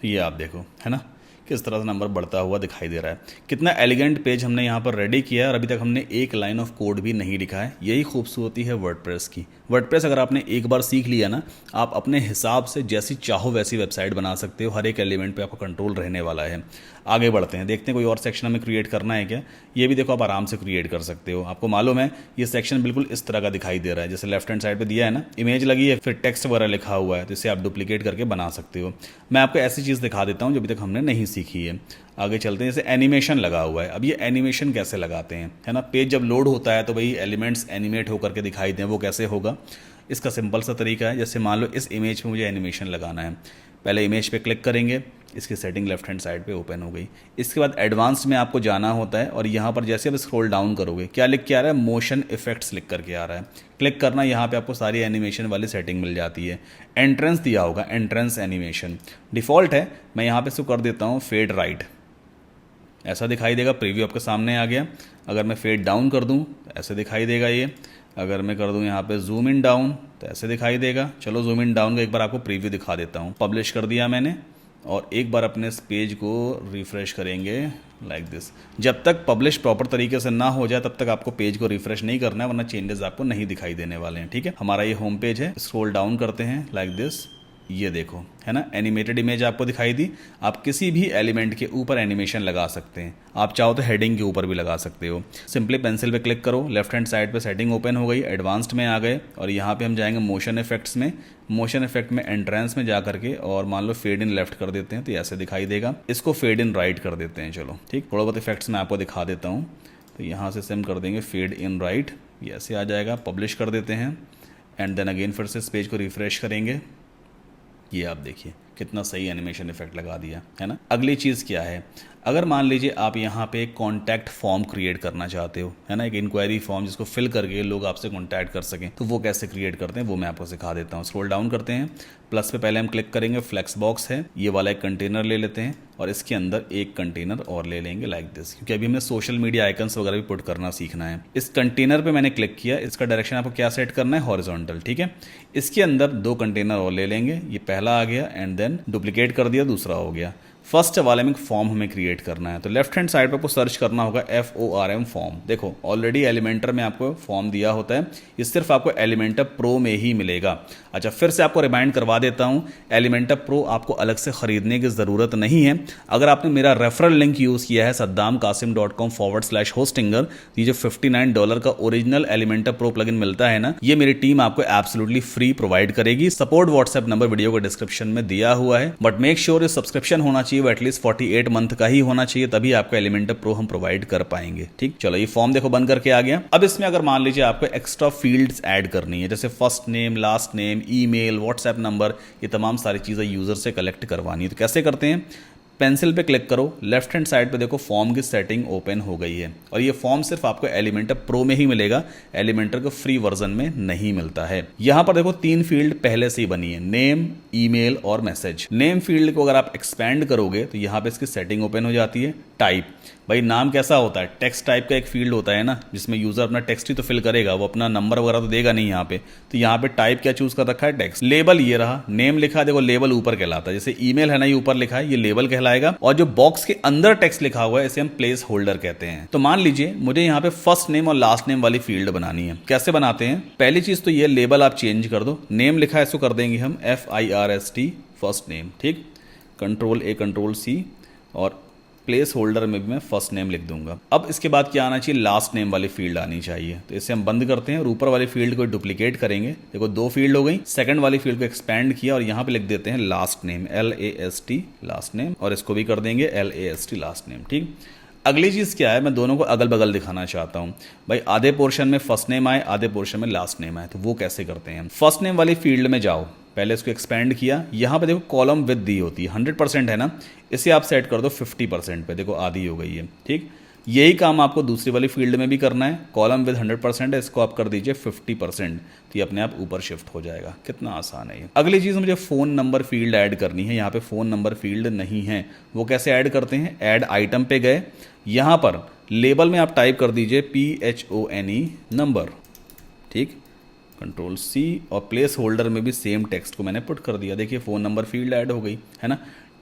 तो ये आप देखो, है ना, किस तरह से नंबर बढ़ता हुआ दिखाई दे रहा है। कितना एलिगेंट पेज हमने यहाँ पर रेडी किया है और अभी तक हमने एक लाइन ऑफ कोड भी नहीं लिखा है। यही खूबसूरती है वर्डप्रेस की। वर्डप्रेस अगर आपने एक बार सीख लिया ना, आप अपने हिसाब से जैसी चाहो वैसी वेबसाइट बना सकते हो। हर एक एलिमेंट पे आपका कंट्रोल रहने वाला है। आगे बढ़ते हैं, देखते हैं कोई और सेक्शन हमें क्रिएट करना है क्या। ये भी देखो आप आराम से क्रिएट कर सकते हो। आपको मालूम है ये सेक्शन बिल्कुल इस तरह का दिखाई दे रहा है, जैसे लेफ्ट हैंड साइड पे दिया है ना, इमेज लगी है, फिर टेक्स्ट वगैरह लिखा हुआ है, तो इसे आप डुप्लीकेट करके बना सकते हो। मैं आपको ऐसी चीज़ दिखा देता हूँ जो अभी तक हमने नहीं सीखी है। आगे चलते हैं, जैसे एनिमेशन लगा हुआ है। अब ये एनिमेशन कैसे लगाते हैं, है ना। पेज जब लोड होता है तो भाई एलिमेंट्स एनिमेट होकर के दिखाई दें, वो कैसे होगा। इसका सिंपल सा तरीका है, जैसे मान लो इस इमेज पे मुझे एनिमेशन लगाना है। पहले इमेज पे क्लिक करेंगे, इसकी सेटिंग लेफ्ट हैंड साइड पे ओपन हो गई। इसके बाद एडवांस में आपको जाना होता है और यहाँ पर जैसे आप स्क्रॉल डाउन करोगे, क्या लिख के आ रहा है, मोशन इफेक्ट्स लिख करके आ रहा है। क्लिक करना, यहाँ पे आपको सारी एनिमेशन वाली सेटिंग मिल जाती है। एंट्रेंस दिया होगा, एंट्रेंस एनिमेशन डिफ़ॉल्ट है। मैं यहाँ पे इसको कर देता हूँ फेड राइट, ऐसा दिखाई देगा। प्रीव्यू आपके सामने आ गया। अगर मैं फेड डाउन कर दूँ तो ऐसे दिखाई देगा ये। अगर मैं कर दूं यहाँ पे जूम इन डाउन तो ऐसे दिखाई देगा। चलो जूम इन डाउन का एक बार आपको प्रीव्यू दिखा देता हूँ। पब्लिश कर दिया मैंने और एक बार अपने इस पेज को रिफ्रेश करेंगे लाइक दिस। जब तक पब्लिश प्रॉपर तरीके से ना हो जाए तब तक आपको पेज को रिफ्रेश नहीं करना है, वरना चेंजेस आपको नहीं दिखाई देने वाले हैं, ठीक है। हमारा ये होम पेज है। स्क्रॉल डाउन करते हैं लाइक दिस, ये देखो, है ना, एनिमेटेड इमेज आपको दिखाई दी। आप किसी भी एलिमेंट के ऊपर एनिमेशन लगा सकते हैं। आप चाहो तो हेडिंग के ऊपर भी लगा सकते हो। सिंपली पेंसिल पे क्लिक करो, लेफ्ट हैंड साइड पे सेटिंग ओपन हो गई, एडवांस्ड में आ गए और यहाँ पे हम जाएंगे मोशन इफेक्ट्स में। मोशन इफेक्ट में एंट्रेंस में जा करके और मान लो फेड इन लेफ्ट कर देते हैं तो ऐसे दिखाई देगा। इसको फेड इन राइट कर देते हैं। चलो ठीक, थोड़ा बहुत इफेक्ट्स मैं आपको दिखा देता हूँ। तो यहाँ से सिम कर देंगे फेड इन राइट, ये ऐसे आ जाएगा। पब्लिश कर देते हैं एंड देन अगेन फिर से इस पेज को रिफ्रेश करेंगे। ये आप देखिए कितना सही एनिमेशन इफेक्ट लगा दिया, है ना। अगली चीज़ क्या है, अगर मान लीजिए आप यहाँ पे एक कॉन्टैक्ट फॉर्म क्रिएट करना चाहते हो, है ना, एक इंक्वायरी फॉर्म जिसको फिल करके लोग आपसे कॉन्टैक्ट कर सकें, तो वो कैसे क्रिएट करते हैं वो मैं आपको सिखा देता हूँ। स्क्रॉल डाउन करते हैं, प्लस पे पहले हम क्लिक करेंगे, फ्लेक्स बॉक्स है, ये वाला एक कंटेनर ले लेते हैं और इसके अंदर एक कंटेनर और ले लेंगे लाइक दिस, क्योंकि अभी हमें सोशल मीडिया आइकन्स वगैरह भी पुट करना सीखना है। इस कंटेनर पे मैंने क्लिक किया, इसका डायरेक्शन आपको क्या सेट करना है, हॉरिजॉन्टल, ठीक है। इसके अंदर दो कंटेनर और ले लेंगे, ये पहला आ गया एंड देन डुप्लीकेट कर दिया, दूसरा हो गया। फर्स्ट वाले में फॉर्म हमें क्रिएट करना है, तो लेफ्ट हैंड साइड पर आपको सर्च करना होगा FORM फॉर्म। देखो ऑलरेडी एलिमेंटर में आपको फॉर्म दिया होता है, ये सिर्फ आपको एलिमेंटर प्रो में ही मिलेगा। अच्छा, फिर से आपको रिमाइंड करवा देता हूँ, एलिमेंटर प्रो आपको अलग से खरीदने की ज़रूरत नहीं है। अगर आपने मेरा रेफरल लिंक यूज़ किया है saddamkasim.com/hostinger, ये जो $59 का ओरिजिनल एलिमेंटर प्रो प्लगइन मिलता है ना, ये मेरी टीम आपको एब्सोल्युटली फ्री प्रोवाइड करेगी। सपोर्ट व्हाट्सएप नंबर वीडियो को डिस्क्रिप्शन में दिया हुआ है, बट मेक श्योर ये सब्सक्रिप्शन होना चाहिए, वो एटलीस्ट 48 मंथ का ही होना चाहिए, तभी आपको एलिमेंटर प्रो हम प्रोवाइड कर पाएंगे। ठीक, चलो ये फॉर्म देखो बन करके आ गया। अब इसमें अगर मान लीजिए आपको एक्स्ट्रा फील्ड्स ऐड करनी है, जैसे first name, last name, email, WhatsApp number, ये तमाम सारी चीज़ें यूजर से कलेक्ट करवानी है, तो कैसे करते हैं? पेंसिल पे क्लिक करो, लेफ्ट हैंड साइड पे देखो फॉर्म की सेटिंग ओपन हो गई है, और ये फॉर्म सिर्फ आपको एलिमेंटर प्रो में ही मिलेगा, एलिमेंटर को फ्री वर्जन में नहीं मिलता है। यहां पर देखो 3 फील्ड पहले से ही बनी है, नेम, ईमेल और मैसेज। नेम फील्ड को अगर आप एक्सपेंड करोगे तो यहाँ पे इसकी सेटिंग ओपन हो जाती है। टाइप, भाई नाम कैसा होता है? टेक्स्ट टाइप का एक फील्ड होता है ना, जिसमें यूजर अपना टेक्स्ट ही तो फिल करेगा, वो अपना नंबर वगैरह तो देगा नहीं यहाँ पे। तो यहाँ पे टाइप क्या चूज कर रखा है? टेक्स्ट। लेबल ये रहा, नेम लिखा है, देखो लेबल ऊपर कहलाता है, जैसे ईमेल है ना, ये ऊपर लिखा है, ये लेबल कहलाएगा। और जो बॉक्स के अंदर टेक्स्ट लिखा हुआ है इसे हम प्लेस होल्डर कहते हैं। तो मान लीजिए मुझे यहाँ पे फर्स्ट नेम और लास्ट नेम वाली फील्ड बनानी है, कैसे बनाते हैं? पहली चीज तो ये लेबल आप चेंज कर दो, नेम लिखा है इसको कर देंगे हम FIRST फर्स्ट नेम। ठीक, Ctrl+A Ctrl+C, और प्लेस होल्डर में भी मैं फर्स्ट नेम लिख दूंगा। अब इसके बाद क्या आना चाहिए? लास्ट नेम वाली फील्ड आनी चाहिए, तो इसे हम बंद करते हैं और ऊपर वाली फील्ड को डुप्लीकेट करेंगे। देखो 2 फील्ड हो गई, सेकंड वाली फील्ड को एक्सपेंड किया और यहाँ पे लिख देते हैं last name, LAST last name, और इसको भी कर देंगे LAST लास्ट नेम। ठीक, अगली चीज़ क्या है, मैं दोनों को अगल बगल दिखाना चाहता हूँ। भाई आधे पोर्शन में फर्स्ट नेम आए, आधे पोर्शन में लास्ट नेम आए, तो वो कैसे करते हैं? फर्स्ट नेम वाली फील्ड में जाओ, पहले इसको एक्सपेंड किया, यहाँ पे देखो कॉलम विद दी होती है, 100% है ना, इसे आप सेट कर दो 50% पे, देखो आधी हो गई है। ठीक, यही काम आपको दूसरी वाली फील्ड में भी करना है, कॉलम विद 100% है, इसको आप कर दीजिए 50%, तो ये अपने आप ऊपर शिफ्ट हो जाएगा। कितना आसान है ये। अगली चीज़, मुझे फ़ोन नंबर फील्ड ऐड करनी है, यहाँ पे फ़ोन नंबर फील्ड नहीं है, वो कैसे ऐड करते हैं? ऐड आइटम पे गए, यहाँ पर लेबल में आप टाइप कर दीजिए PHONE नंबर। ठीक, Ctrl+C, और प्लेस होल्डर में भी सेम टेक्स्ट को मैंने पुट कर दिया। देखिए फ़ोन नंबर फील्ड ऐड हो गई है ना।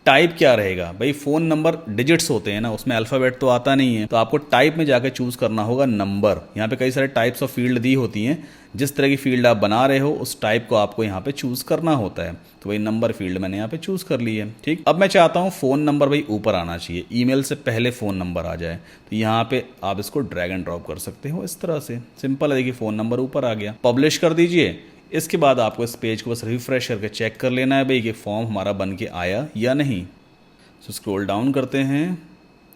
टाइप क्या रहेगा? भाई फ़ोन नंबर डिजिट्स होते हैं ना, उसमें अल्फ़ाबेट तो आता नहीं है, तो आपको टाइप में जाकर चूज़ करना होगा नंबर। यहाँ पे कई सारे टाइप्स ऑफ फील्ड दी होती हैं, जिस तरह की फील्ड आप बना रहे हो उस टाइप को आपको यहाँ पे चूज़ करना होता है। तो भाई नंबर फील्ड मैंने यहाँ पे चूज़ कर ली है। ठीक, अब मैं चाहता हूँ फ़ोन नंबर भाई ऊपर आना चाहिए, ईमेल से पहले फ़ोन नंबर आ जाए, तो यहाँ पे आप इसको ड्रैग एंड ड्रॉप कर सकते हो इस तरह से। सिंपल है, देखिए फ़ोन नंबर ऊपर आ गया। पब्लिश कर दीजिए। इसके बाद आपको इस पेज को बस रिफ्रेश करके चेक कर लेना है भाई कि फॉर्म हमारा बन के आया या नहीं। सो स्क्रॉल डाउन करते हैं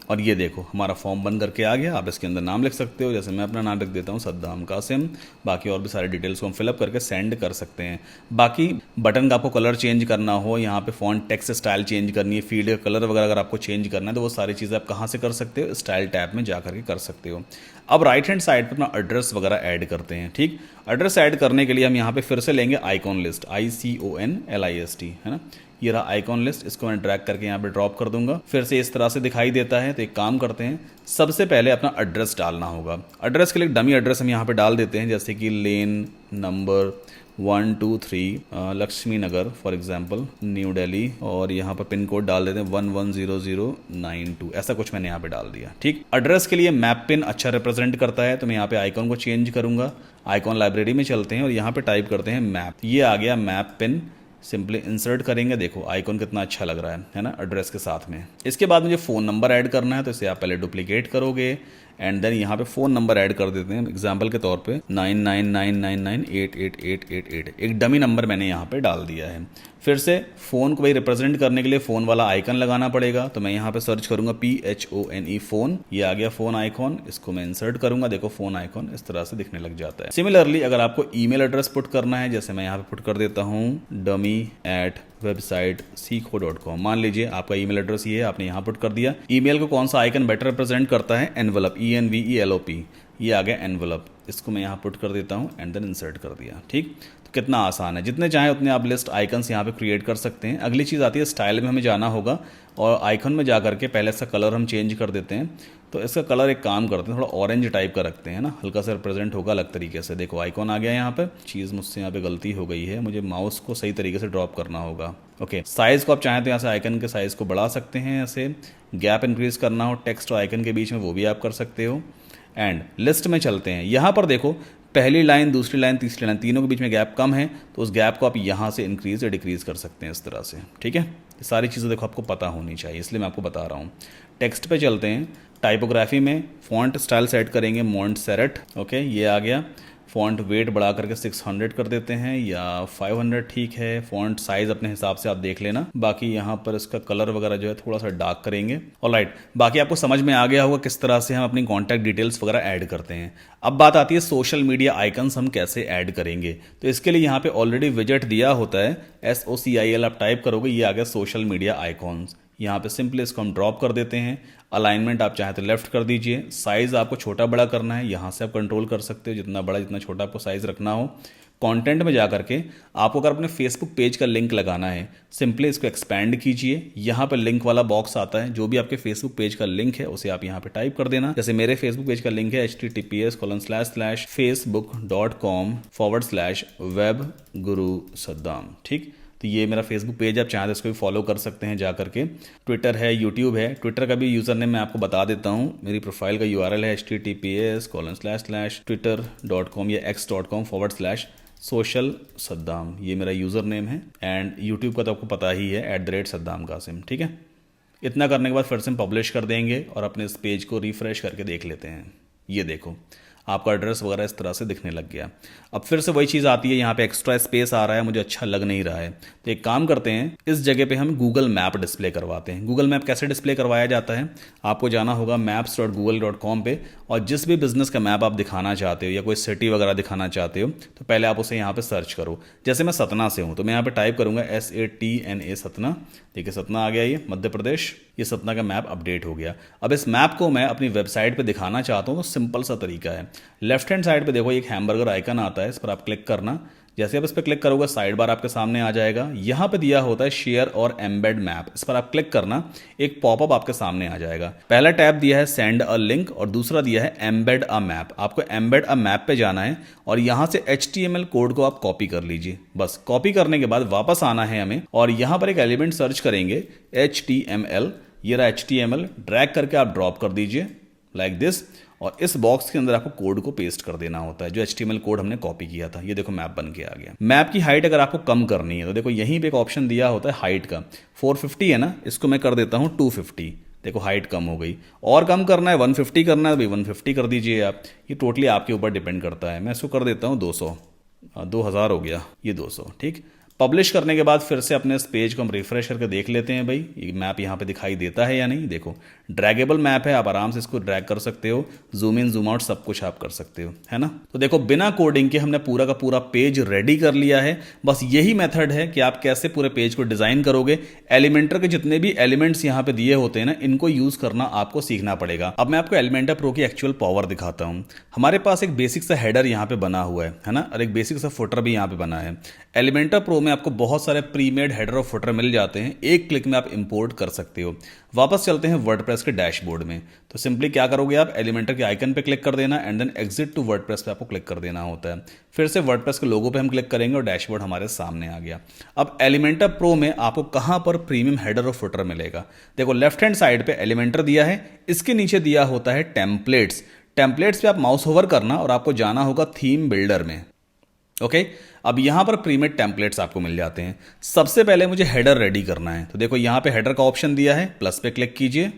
और ये देखो हमारा फॉर्म बन करके आ गया। आप इसके अंदर नाम लिख सकते हो, जैसे मैं अपना नाम लिख देता हूँ सद्दाम कासिम। बाकी और भी सारे डिटेल्स को हम फिलअप करके सेंड कर सकते हैं। बाकी बटन का आपको कलर चेंज करना हो, यहाँ पे फॉन्ट टेक्स्ट स्टाइल चेंज करनी है, फील्ड का कलर वगैरह अगर आपको चेंज करना है, तो वो सारी चीज़ें आप कहाँ से कर सकते हो? स्टाइल टैब में जा करके कर सकते हो। अब राइट हैंड साइड पर अपना एड्रेस वगैरह ऐड करते हैं। ठीक, एड्रेस ऐड करने के लिए हम यहाँ पे फिर से लेंगे आइकॉन लिस्ट, ICONLIST, है ना। ये रहा आइकॉन लिस्ट, इसको मैं ड्रैग करके यहाँ पे ड्रॉप कर दूंगा। फिर से इस तरह से दिखाई देता है। तो एक काम करते हैं, सबसे पहले अपना एड्रेस डालना होगा। एड्रेस के लिए डमी एड्रेस हम यहाँ पे डाल देते हैं, जैसे कि lane number 123 Lakshmi Nagar for example, new Delhi, और यहाँ पर पिन कोड डाल देते हैं 110092, ऐसा कुछ मैंने यहाँ पे डाल दिया। ठीक, एड्रेस के लिए मैप पिन अच्छा रिप्रेजेंट करता है, तो मैं यहाँ पे आइकॉन को चेंज करूंगा। आइकॉन लाइब्रेरी में चलते हैं और यहाँ पे टाइप करते हैं मैप। ये आ गया मैप पिन, सिंपली इंसर्ट करेंगे। देखो आइकॉन कितना अच्छा लग रहा है ना, एड्रेस के साथ में। इसके बाद मुझे फ़ोन नंबर ऐड करना है, तो इसे आप पहले डुप्लीकेट करोगे एंड देन यहाँ पे फ़ोन नंबर ऐड कर देते हैं। एग्जांपल के तौर पे 9999988888, एक डमी नंबर मैंने यहाँ पे डाल दिया है। फिर से फ़ोन को भाई रिप्रेजेंट करने के लिए फ़ोन वाला आइकन लगाना पड़ेगा, तो मैं यहाँ पे सर्च करूँगा PHONE फ़ोन। ये आ गया फ़ोन आइकॉन, इसको मैं इंसर्ट करूँगा। देखो फ़ोन आइकॉन इस तरह से दिखने लग जाता है। सिमिलरली अगर आपको ईमेल एड्रेस पुट करना है, जैसे मैं यहाँ पे पुट कर देता हूँ dummy@website.seco.com। मान लीजिए आपका ईमेल एड्रेस ये है, आपने यहाँ पुट कर दिया। ईमेल को कौन सा आइकन बेटर रिप्रेजेंट करता है? एनवेलप, ENVELOP, ये आ गया एनवेलप। इसको मैं यहाँ पुट कर देता हूँ एंड देन इंसर्ट कर दिया। ठीक, तो कितना आसान है, जितने चाहें उतने आप लिस्ट आइकन्स यहाँ पे क्रिएट कर सकते हैं। अगली चीज़ आती है स्टाइल में हमें जाना होगा और आइकन में जा करके पहले इसका कलर हम चेंज कर देते हैं। तो इसका कलर एक काम करते हैं, थोड़ा ऑरेंज टाइप का रखते हैं ना, हल्का सा रिप्रेजेंट होगा अलग तरीके से। देखो आइकॉन आ गया यहाँ पे। चीज़ मुझसे यहाँ पे गलती हो गई है, मुझे माउस को सही तरीके से ड्रॉप करना होगा। ओके, साइज़ को आप चाहें तो यहाँ से आइकन के साइज़ को बढ़ा सकते हैं, ऐसे गैप इंक्रीज़ करना हो टेक्स्ट और आइकन के बीच में वो भी आप कर सकते हो। एंड लिस्ट में चलते हैं, यहाँ पर देखो पहली लाइन, दूसरी लाइन, तीसरी लाइन, तीनों के बीच में गैप कम है तो उस गैप को आप यहाँ से इंक्रीज़ या डिक्रीज़ कर सकते हैं इस तरह से। ठीक है, ये सारी चीज़ें देखो आपको पता होनी चाहिए, इसलिए मैं आपको बता रहा हूँ। टेक्स्ट पे चलते हैं, टाइपोग्राफी में फ़ॉन्ट स्टाइल सेट करेंगे मॉन्टसेरेट। ओके, ये आ गया। फ़ॉन्ट वेट बढ़ा करके 600 कर देते हैं या 500 ठीक है। फ़ॉन्ट साइज़ अपने हिसाब से आप देख लेना। बाकी यहाँ पर इसका कलर वगैरह जो है थोड़ा सा डार्क करेंगे। ऑलराइट, बाकी आपको समझ में आ गया होगा किस तरह से हम अपनी कॉन्टैक्ट डिटेल्स वगैरह ऐड करते हैं। अब बात आती है सोशल मीडिया आइकन्स हम कैसे ऐड करेंगे। तो इसके लिए यहाँ पे ऑलरेडी विजेट दिया होता है, SOCIL आप टाइप करोगे, ये आ गया सोशल मीडिया आइकॉन्स। यहाँ पे सिंपली इसको हम ड्रॉप कर देते हैं। अलाइनमेंट आप चाहें तो लेफ्ट कर दीजिए। साइज़ आपको छोटा बड़ा करना है, यहाँ से आप कंट्रोल कर सकते हो, जितना बड़ा जितना छोटा आपको साइज़ रखना हो। कंटेंट में जा करके आपको अगर अपने फेसबुक पेज का लिंक लगाना है, सिंपली इसको एक्सपैंड कीजिए। यहाँ पर लिंक वाला बॉक्स आता है, जो भी आपके फेसबुक पेज का लिंक है उसे आप यहाँ पे टाइप कर देना। जैसे मेरे फेसबुक पेज का लिंक है https://facebook.com/webguru-saddam। ठीक, तो ये मेरा फेसबुक पेज, आप चाहें तो इसको भी फॉलो कर सकते हैं जा करके। ट्विटर है, यूट्यूब है। ट्विटर का भी यूज़र नेम मैं आपको बता देता हूँ, मेरी प्रोफाइल का URL है https://twitter.com या x.com/social-saddam, ये मेरा यूज़र नेम है। एंड यूट्यूब का तो आपको पता ही है @saddamkasim। ठीक है, इतना करने के बाद फिर से हम पब्लिश कर देंगे और अपने इस पेज को रिफ्रेश करके देख लेते हैं। ये देखो आपका एड्रेस वगैरह इस तरह से दिखने लग गया। अब फिर से वही चीज़ आती है, यहाँ पे एक्स्ट्रा स्पेस आ रहा है, मुझे अच्छा लग नहीं रहा है। तो एक काम करते हैं, इस जगह पे हम गूगल मैप डिस्प्ले करवाते हैं। गूगल मैप कैसे डिस्प्ले करवाया जाता है, आपको जाना होगा maps.google.com पे और जिस भी बिज़नेस का मैप आप दिखाना चाहते हो या कोई सिटी वगैरह दिखाना चाहते हो तो पहले आप उसे यहाँ पर सर्च करो। जैसे मैं सतना से हूँ तो मैं यहाँ पर टाइप करूँगा SATNA सतना। देखिए सतना आ गया, ये मध्य प्रदेश, ये सतना का मैप अपडेट हो गया। अब इस मैप को मैं अपनी वेबसाइट पे दिखाना चाहता हूँ तो सिंपल सा तरीका है, लेफ्ट हैंड साइड पे देखो एक हैमबर्गर आइकन आता है, इस पर आप क्लिक करना। जैसे आप इस पर क्लिक करोगे साइड बार आपके सामने आ जाएगा। यहाँ पे दिया होता है शेयर और एम्बेड मैप, इस पर आप क्लिक करना, एक पॉपअप आपके सामने आ जाएगा। पहला टैब दिया है सेंड अ लिंक और दूसरा दिया है एम्बेड अ मैप। आपको एम्बेड अ मैप पे जाना है और यहाँ से HTML कोड को आप कॉपी कर लीजिए। बस कॉपी करने के बाद वापस आना है हमें और यहाँ पर एक एलिमेंट सर्च करेंगे HTML। ये रहा HTML, ड्रैग करके आप ड्रॉप कर दीजिए लाइक दिस और इस बॉक्स के अंदर आपको कोड को पेस्ट कर देना होता है, जो HTML कोड हमने कॉपी किया था। ये देखो मैप बन के आ गया। मैप की हाइट अगर आपको कम करनी है तो देखो यहीं पे एक ऑप्शन दिया होता है हाइट का, 450 है ना, इसको मैं कर देता हूँ 250। देखो हाइट कम हो गई। और कम करना है 150 करना है तो भाई 150 कर दीजिए आप, ये टोटली आपके ऊपर डिपेंड करता है। मैं इसको कर देता हूँ 200, 2000 हो गया, ये 200। ठीक, पब्लिश करने के बाद फिर से अपने इस पेज को हम रिफ्रेश करके देख लेते हैं भाई ये मैप यहाँ पे दिखाई देता है या नहीं। देखो ड्रैगेबल मैप है, आप आराम से इसको ड्रैग कर सकते हो, जूम इन जूम आउट सब कुछ आप कर सकते हो, है ना। तो देखो बिना कोडिंग के हमने पूरा का पूरा पेज रेडी कर लिया है। बस यही मेथड है कि आप कैसे पूरे पेज को डिजाइन करोगे। एलिमेंटर के जितने भी एलिमेंट्स यहाँ पे दिए होते हैं ना, इनको यूज करना आपको सीखना पड़ेगा। अब मैं आपको एलिमेंटर प्रो की एक्चुअल पावर दिखाता हूँ। हमारे पास एक बेसिक सा हेडर यहाँ पे बना हुआ है ना, और एक बेसिक सा फुटर भी यहाँ पे बना है। एलिमेंटर प्रो में आपको बहुत सारे प्रीमेड हेडर और फुटर मिल जाते हैं, एक क्लिक में आप इंपोर्ट कर सकते हो। वापस चलते हैं वर्डप्रेस के डैशबोर्ड में। तो सिंपली क्या करोगे आप, एलिमेंटर के आइकन पे क्लिक कर देना and then exit to WordPress पे आपको क्लिक कर देना होता है। फिर से वर्डप्रेस के लोगो पे हम क्लिक करेंगे और डैशबोर्ड हमारे सामने आ गया। अब एलिमेंटर प्रो में आपको कहां पर प्रीमियम हेडर और फुटर मिलेगा, देखो लेफ्ट हैंड साइड पे एलिमेंटर दिया है, इसके नीचे दिया होता है टेम्पलेट्स। टेम्पलेट्स पे आप माउस होवर करना और आपको जाना होगा थीम बिल्डर में। ओके, अब यहां पर प्रीमेड टेम्पलेट्स आपको मिल जाते हैं। सबसे पहले मुझे हेडर रेडी करना है, तो देखो यहां पे हेडर का ऑप्शन दिया है, प्लस पे क्लिक कीजिए,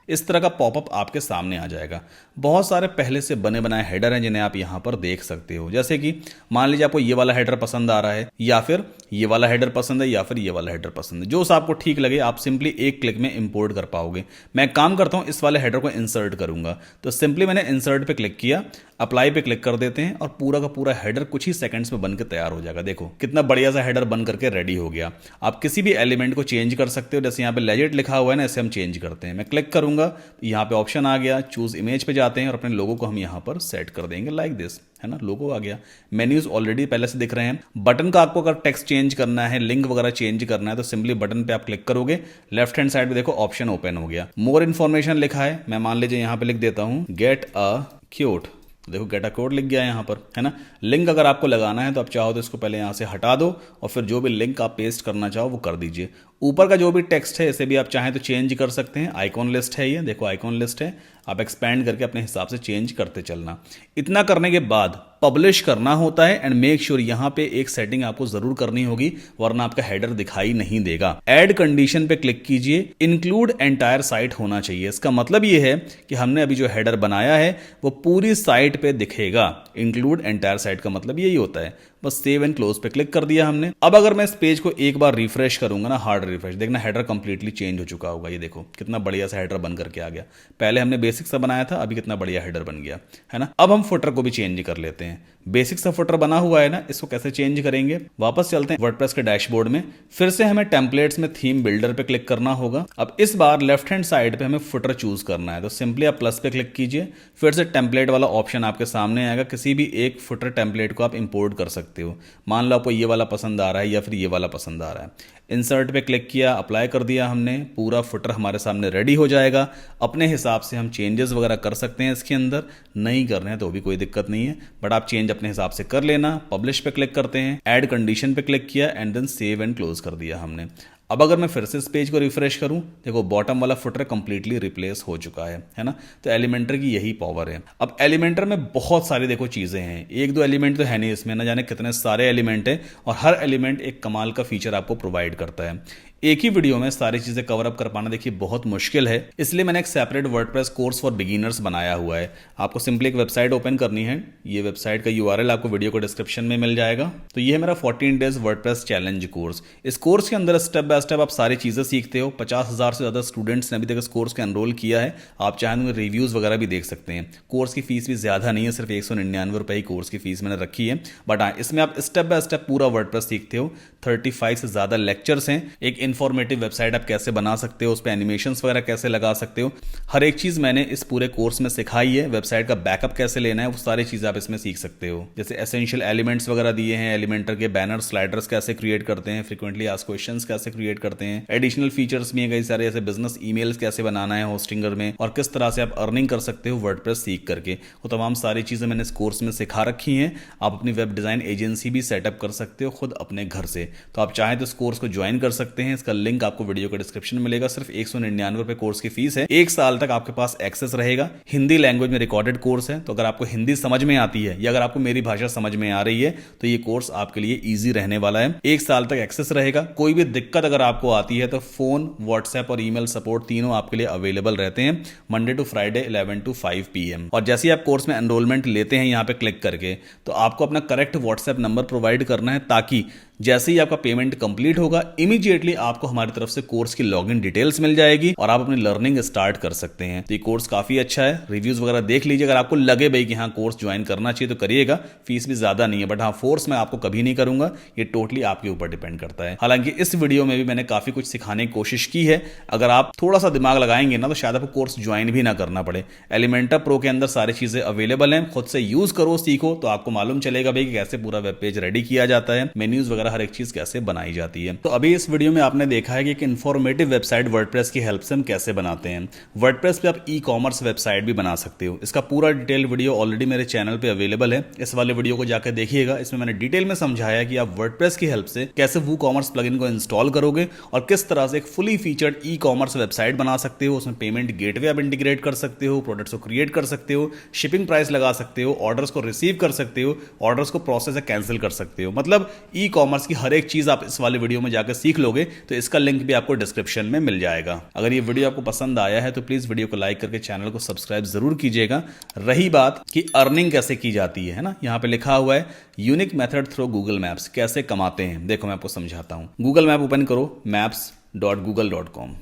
इस तरह का पॉपअप आपके सामने आ जाएगा। बहुत सारे पहले से बने बनाए हेडर हैं जिन्हें आप यहां पर देख सकते हो। जैसे कि मान लीजिए आपको ये वाला हेडर पसंद आ रहा है, या फिर ये वाला हेडर पसंद है, या फिर ये वाला हेडर पसंद है, जो सा आपको ठीक लगे आप सिंपली एक क्लिक में इंपोर्ट कर पाओगे। मैं काम करता हूं, इस वाले हेडर को इंसर्ट करूंगा, तो सिंपली मैंने इंसर्ट पे क्लिक किया, अप्लाई पे क्लिक कर देते हैं और पूरा का पूरा हेडर कुछ ही सेकंड्स में बनकर तैयार हो जाएगा। देखो कितना बढ़िया सा हेडर बन करके रेडी हो गया। आप किसी भी एलिमेंट को चेंज कर सकते हो, जैसे यहाँ पे लेजेट लिखा हुआ है ना, इसे हम चेंज करते हैं। मैं क्लिक करूंगा करूंगा, यहाँ पे ऑप्शन आ गया, चूज इमेज पे जाते हैं और अपने लोगो को हम यहाँ पर सेट कर देंगे लाइक दिस, है ना, लोगो आ गया। मेन्यूज ऑलरेडी पहले से दिख रहे हैं। बटन का आपको अगर टेक्स्ट चेंज करना है, लिंक वगैरह चेंज करना है तो सिंपली बटन पे आप क्लिक करोगे, लेफ्ट हैंड साइड पे देखो ऑप्शन ओपन हो गया, मोर इन्फॉर्मेशन लिखा है, मैं मान लीजिए यहाँ पे लिख देता हूँ गेट अ क्यूट, देखो गेट अ कोड लिख गया है यहाँ पर, है ना। लिंक अगर आपको लगाना है तो आप चाहो तो इसको पहले यहाँ से हटा दो और फिर जो भी लिंक आप पेस्ट करना चाहो वो कर दीजिए। ऊपर का जो भी टेक्स्ट है इसे भी आप चाहें तो चेंज कर सकते हैं। आइकॉन लिस्ट है, ये देखो आइकॉन लिस्ट है, आप एक्सपैंड करके अपने हिसाब से चेंज करते चलना। इतना करने के बाद पब्लिश करना होता है एंड मेक श्योर यहाँ पे एक सेटिंग आपको जरूर करनी होगी वरना आपका हेडर दिखाई नहीं देगा। ऐड कंडीशन पे क्लिक कीजिए, इंक्लूड एंटायर साइट होना चाहिए। इसका मतलब ये है कि हमने अभी जो हेडर बनाया है वो पूरी साइट पे दिखेगा। इंक्लूड एंटायर साइट का मतलब यही होता है। बस सेव एंड क्लोज पे क्लिक कर दिया हमने। अब अगर मैं इस पेज को एक बार रिफ्रेश करूंगा ना, हार्ड रिफ्रेश, देखना हेडर कंप्लीटली चेंज हो चुका होगा। ये देखो कितना बढ़िया सा हेडर बन करके आ गया। पहले हमने बेसिक सा बनाया था, अभी कितना बढ़िया हेडर बन गया, है ना। अब हम फुटर को भी चेंज कर लेते हैं। बेसिक सा फुटर बना हुआ है ना, इसको कैसे चेंज करेंगे, वापस चलते हैं वर्डप्रेस के डैशबोर्ड में। फिर से हमें टेम्पलेट्स में थीम बिल्डर पे क्लिक करना होगा। अब इस बार लेफ्ट हैंड साइड पे हमें फुटर चूज करना है, तो सिंपली आप प्लस पे क्लिक कीजिए, फिर से टेम्पलेट वाला ऑप्शन आपके सामने आएगा। किसी भी एक फुटर टेम्पलेट को आप इंपोर्ट कर सकते हो। मान लो आपको ये वाला पसंद आ रहा है या फिर ये वाला पसंद आ रहा है। इंसर्ट पे क्लिक किया, अप्लाई कर दिया हमने, पूरा फुटर हमारे सामने रेडी हो जाएगा। अपने हिसाब से हम चेंजेस वगैरह कर सकते हैं इसके अंदर, नहीं करने हैं तो भी कोई दिक्कत नहीं है, बट आप चेंज अपने हिसाब से कर लेना। पब्लिश पे क्लिक करते हैं, ऐड कंडीशन पे क्लिक किया and then save and close कर दिया हमने। अब अगर मैं फिर से इस पेज को रिफ्रेश करूं, देखो बॉटम वाला फुटर कंप्लीटली रिप्लेस हो चुका है ना। तो एलिमेंटर की यही पावर है। अब एलिमेंटर में बहुत सारी देखो चीजें हैं, एक दो एलिमेंट तो है नहीं इसमें, ना जाने कितने सारे एलिमेंट हैं और हर एलिमेंट एक कमाल का फीचर आपको प्रोवाइड करता है। एक ही वीडियो में सारी चीजें कवर अप कर पाना देखिए बहुत मुश्किल है, इसलिए मैंने एक separate WordPress course for beginners बनाया हुआ है। आपको सिंपली एक वेबसाइट ओपन करनी है, ये वेबसाइट का यूआरएल आपको वीडियो को डिस्क्रिप्शन में मिल जाएगा। तो ये है मेरा 14 डेज वर्डप्रेस चैलेंज कोर्स। इस कोर्स के अंदर स्टेप बाय स्टेप आप सारी चीजें सीखते हो। 50,000 से ज्यादा स्टूडेंट्स ने अभी तक इस कोर्स को एनरोल किया है। आप चाहें तो रिव्यूज वगैरह भी देख सकते हैं। कोर्स की फीस भी ज्यादा नहीं है, सिर्फ 199 रुपए ही कोर्स की फीस मैंने रखी है, बट हाँ इसमें आप स्टेप बाय स्टेप पूरा वर्डप्रेस सीखते हो। 35 से ज्यादा लेक्चर्स हैं, एक इंफॉर्मेटिव वेबसाइट आप कैसे बना सकते हो, उस पर एनिमेशंस वगैरह कैसे लगा सकते हो, हर एक चीज मैंने इस पूरे कोर्स में सिखाई है। वेबसाइट का बैकअप कैसे लेना है वो सारी चीजें आप इसमें सीख सकते हो। जैसे एसेंशियल एलिमेंट्स वगैरह दिए हैं, एलिमेंटर के बैनर स्लाइडर्स कैसे क्रिएट करते हैं, फ्रीक्वेंटली आस्क्ड क्वेश्चंस कैसे क्रिएट करते हैं, एडिशनल फीचर्स भी हैं कई सारे, जैसे बिजनेस ईमेल्स कैसे बनाना है होस्टिंगर में, और किस तरह से आप अर्निंग कर सकते हो वर्डप्रेस सीख करके। वो तमाम सारी चीजें मैंने इस कोर्स में सिखा रखी हैं। आप अपनी वेब डिजाइन एजेंसी भी सेटअप कर सकते हो खुद अपने घर से। तो आप चाहें तो इस कोर्स को ज्वाइन कर सकते हैं, इसका लिंक आपको वीडियो के डिस्क्रिप्शन में मिलेगा। सिर्फ 199 रुपए कोर्स की फीस है। 1 साल तक आपके पास एक्सेस रहेगा। हिंदी लैंग्वेज में रिकॉर्डेड कोर्स है, तो अगर आपको हिंदी समझ में आती है या अगर आपको मेरी भाषा समझ में आ रही है तो ये कोर्स आपके लिए इजी रहने वाला है। 1 साल तक एक्सेस रहेगा। कोई भी दिक्कत अगर आपको आती है तो फोन, व्हाट्सएप और ईमेल सपोर्ट तीनों आपके लिए अवेलेबल रहते हैं Monday to Friday 11 to 5 PM। और जैसे ही आप कोर्स में एनरोलमेंट लेते हैं यहाँ पे क्लिक करके, तो आपको अपना करेक्ट व्हाट्सएप नंबर प्रोवाइड करना है, ताकि जैसे ही आपका पेमेंट कंप्लीट होगा इमीडिएटली आपको हमारी तरफ से कोर्स की लॉगिन डिटेल्स मिल जाएगी और आप अपनी लर्निंग स्टार्ट कर सकते हैं। तो ये कोर्स काफी अच्छा है, रिव्यूज वगैरह देख लीजिए। अगर आपको लगे भाई कि हाँ कोर्स ज्वाइन करना चाहिए तो करिएगा। फीस भी ज्यादा नहीं है, बट हाँ फोर्स मैं आपको कभी नहीं करूंगा, ये टोटली आपके ऊपर डिपेंड करता है। हालांकि इस वीडियो में भी मैंने काफी कुछ सिखाने की कोशिश की है। अगर आप थोड़ा सा दिमाग लगाएंगे ना तो शायद आपको कोर्स ज्वाइन भी ना करना पड़े। एलिमेंटर प्रो के अंदर सारी चीजें अवेलेबल हैं, खुद से यूज करो, सीखो, तो आपको मालूम चलेगा भाई कि कैसे पूरा वेब पेज रेडी किया जाता है, मेन्यूज वगैरह हर एक चीज कैसे बनाई जाती है। तो अभी इस वीडियो में आपने देखा है कि एक इन्फॉर्मेटिव वेबसाइट वर्डप्रेस की हेल्प से हम कैसे बनाते हैं। वर्डप्रेस पे आप ई कॉमर्स वेबसाइट भी बना सकते हो। इसका पूरा डिटेल वीडियो ऑलरेडी मेरे चैनल पे अवेलेबल है, इस वाले वीडियो को जाकर देखिएगा। इसमें मैंने डिटेल में समझाया कि आप वर्डप्रेस की हेल्प से कैसे वो कॉमर्स प्लगइन को इंस्टॉल करोगे और किस तरह से एक fully featured e commerce website बना सकते हो। उसमें पेमेंट गेटवे आप इंटीग्रेट कर सकते हो, प्रोडक्ट्स को क्रिएट कर सकते हो, शिपिंग प्राइस लगा सकते हो, ऑर्डर्स को रिसीव कर सकते हो, ऑर्डर्स को प्रोसेस या कैंसिल कर सकते हो। मतलब ई कॉमर्स की हर एक चीज आप इस वाले वीडियो में जाकर सीख लोगे। तो इसका लिंक भी आपको डिस्क्रिप्शन में मिल जाएगा। अगर ये वीडियो आपको पसंद आया है तो प्लीज वीडियो को लाइक करके चैनल को सब्सक्राइब जरूर कीजिएगा। रही बात कि अर्निंग कैसे की जाती है ना, यहां पे लिखा हुआ है unique method through Google maps, कैसे कमाते हैं। देखो मैं आपको समझाता हूं। गूगल मैप ओपन करो, maps.google.com।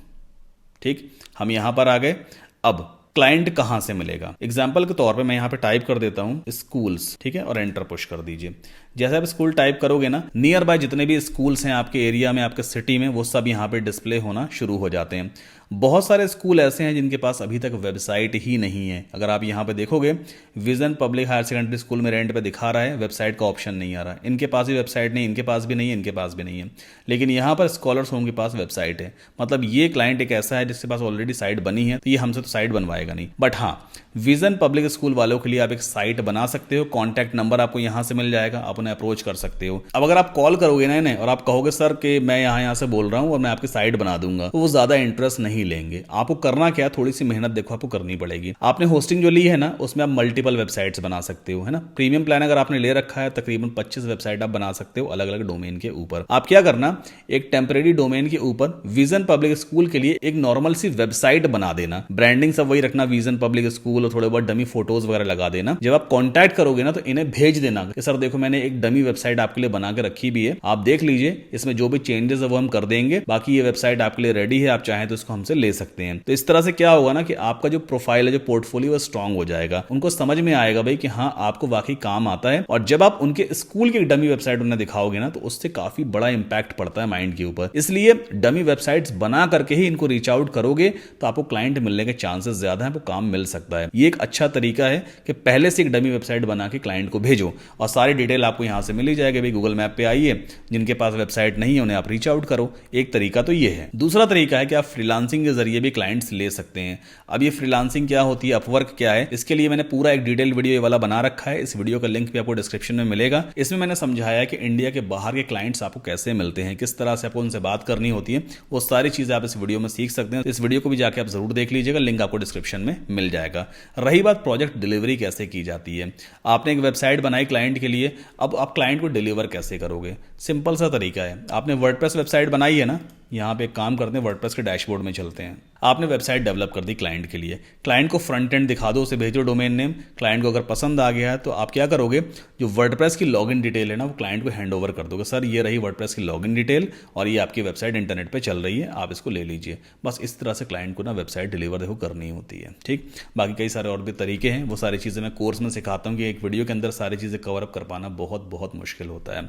ठीक, हम यहां पर आ गए। अब क्लाइंट कहां से मिलेगा, एग्जाम्पल के तौर पे मैं यहां पे टाइप कर देता हूं स्कूल्स, ठीक है, और एंटर पुश कर दीजिए। जैसे आप स्कूल टाइप करोगे ना, नियर बाय जितने भी स्कूल्स हैं आपके एरिया में, आपके सिटी में, वो सब यहाँ पे डिस्प्ले होना शुरू हो जाते हैं। बहुत सारे स्कूल ऐसे हैं जिनके पास अभी तक वेबसाइट ही नहीं है। अगर आप यहाँ पे देखोगे, vision public higher secondary school में रेंट पे दिखा रहा है, वेबसाइट का ऑप्शन नहीं आ रहा है। इनके पास भी वेबसाइट नहीं, इनके पास भी नहीं है, इनके पास भी नहीं है। लेकिन यहाँ पर स्कॉलर्स होम के पास वेबसाइट है। मतलब ये क्लाइंट एक ऐसा है जिसके पास ऑलरेडी साइट बनी है, तो ये हमसे तो साइट बनवाएगा नहीं। बट हाँ, विजन पब्लिक स्कूल वालों के लिए आप एक साइट बना सकते हो। कॉन्टैक्ट नंबर आपको यहाँ से मिल जाएगा, आप उन्हें अप्रोच कर सकते हो। अब अगर आप कॉल करोगे ना इन्हें और आप कहोगे सर कि मैं यहाँ से बोल रहा हूँ और मैं आपकी साइट बना दूंगा, तो वो ज्यादा इंटरेस्ट नहीं लेंगे। आपको करना क्या, थोड़ी सी मेहनत देखो आपको करनी पड़ेगी। आपने होस्टिंग जो ली है ना, उसमें आप मल्टीपल वेबसाइट्स बना सकते हो, है ना। प्रीमियम प्लान अगर आपने ले रखा है, तकरीबन 25 वेबसाइट आप बना सकते हो अलग अलग डोमेन के ऊपर। आप क्या करना, एक टेम्परेरी डोमेन के ऊपर विजन पब्लिक स्कूल के लिए एक नॉर्मल सी वेबसाइट बना देना। ब्रांडिंग सब वही रखना, विजन पब्लिक स्कूल, और थोड़े बहुत डमी फोटोज वगैरह लगा देना। जब आप कॉन्टैक्ट करोगे ना, तो इन्हें भेज देना कि सर देखो मैंने एक डमी वेबसाइट आपके लिए बना के रखी भी है, आप देख लीजिए, इसमें जो भी चेंजेस है वो हम कर देंगे, बाकी ये वेबसाइट आपके लिए रेडी है, आप चाहें तो इसको हमसे ले सकते हैं। तो इस तरह से क्या होगा ना कि आपका जो प्रोफाइल है, जो पोर्टफोलियो, वो स्ट्रांग हो जाएगा। उनको समझ में आएगा भाई कि हाँ आपको वाकई काम आता है। और जब आप उनके स्कूल की डमी वेबसाइट उन्हें दिखाओगे ना, तो उससे काफी बड़ा इंपैक्ट पड़ता है माइंड के ऊपर। इसलिए डमी वेबसाइट्स बना करके ही इनको रीच आउट करोगे तो आपको क्लाइंट मिलने के चांसेस ज्यादा हैं, वो काम मिल सकता है। ये एक अच्छा तरीका है कि पहले से एक डमी वेबसाइट बना के क्लाइंट को भेजो, और सारी डिटेल आपको यहां से मिल ही जाएगी। भाई गूगल मैप पे आइए, जिनके पास वेबसाइट नहीं है उन्हें आप रीच आउट करो। एक तरीका तो ये है। दूसरा तरीका है कि आप फ्रीलांसिंग के जरिए भी क्लाइंट्स ले सकते हैं। अब ये फ्रीलांसिंग क्या होती है, अपवर्क क्या है, इसके लिए मैंने पूरा एक डिटेल वीडियो ये वाला बना रखा है। इस वीडियो का लिंक भी आपको डिस्क्रिप्शन में मिलेगा। इसमें मैंने समझाया कि इंडिया के बाहर के क्लाइंट्स आपको कैसे मिलते हैं, किस तरह से आपको उनसे बात करनी होती है, वो सारी चीजें आप इस वीडियो में सीख सकते हैं। इस वीडियो को भी जाके आप जरूर देख लीजिएगा, लिंक आपको डिस्क्रिप्शन में मिल जाएगा। रही बात प्रोजेक्ट डिलीवरी कैसे की जाती है, आपने एक वेबसाइट बनाई क्लाइंट के लिए, अब आप क्लाइंट को डिलीवर कैसे करोगे। सिंपल सा तरीका है, आपने वर्डप्रेस वेबसाइट बनाई है ना, यहाँ पे एक काम करते हैं, वर्डप्रेस के डैशबोर्ड में चलते हैं। आपने वेबसाइट डेवलप कर दी क्लाइंट के लिए, क्लाइंट को फ्रंट एंड दिखा दो, उसे भेजो डोमेन नेम। क्लाइंट को अगर पसंद आ गया है तो आप क्या करोगे, जो वर्डप्रेस की लॉगिन डिटेल है ना, वो क्लाइंट को हैंड ओवर कर दोगे। सर ये रही वर्डप्रेस की लॉगिन डिटेल और ये आपकी वेबसाइट इंटरनेट पे चल रही है, आप इसको ले लीजिए। बस इस तरह से क्लाइंट को ना वेबसाइट डिलीवर देखो करनी होती है। ठीक, बाकी कई सारे और भी तरीके हैं, वो सारी चीज़ें मैं कोर्स में सिखाता हूँ कि एक वीडियो के अंदर सारी चीज़ें कवर अप कर पाना बहुत बहुत मुश्किल होता है।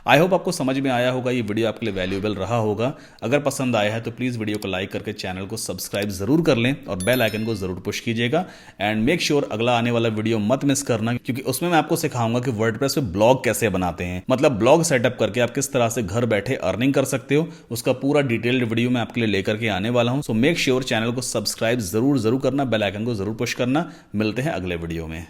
आई होप आपको समझ में आया होगा, ये वीडियो आपके लिए वैल्यूएबल रहा होगा। अगर पसंद आया है तो प्लीज़ वीडियो को लाइक करके चैनल को सब्सक्राइब जरूर कर लें और बेल आइकन को जरूर पुश कीजिएगा। एंड मेक श्योर अगला आने वाला वीडियो मत मिस करना, क्योंकि उसमें मैं आपको सिखाऊंगा कि वर्डप्रेस पे ब्लॉग कैसे बनाते हैं। मतलब ब्लॉग सेटअप करके आप किस तरह से घर बैठे अर्निंग कर सकते हो, उसका पूरा डिटेल्ड वीडियो मैं आपके लिए लेकर के आने वाला हूं। सो मेक श्योर चैनल को सब्सक्राइब जरूर करना, बेल आइकन को जरूर पुश करना। मिलते हैं अगले वीडियो में।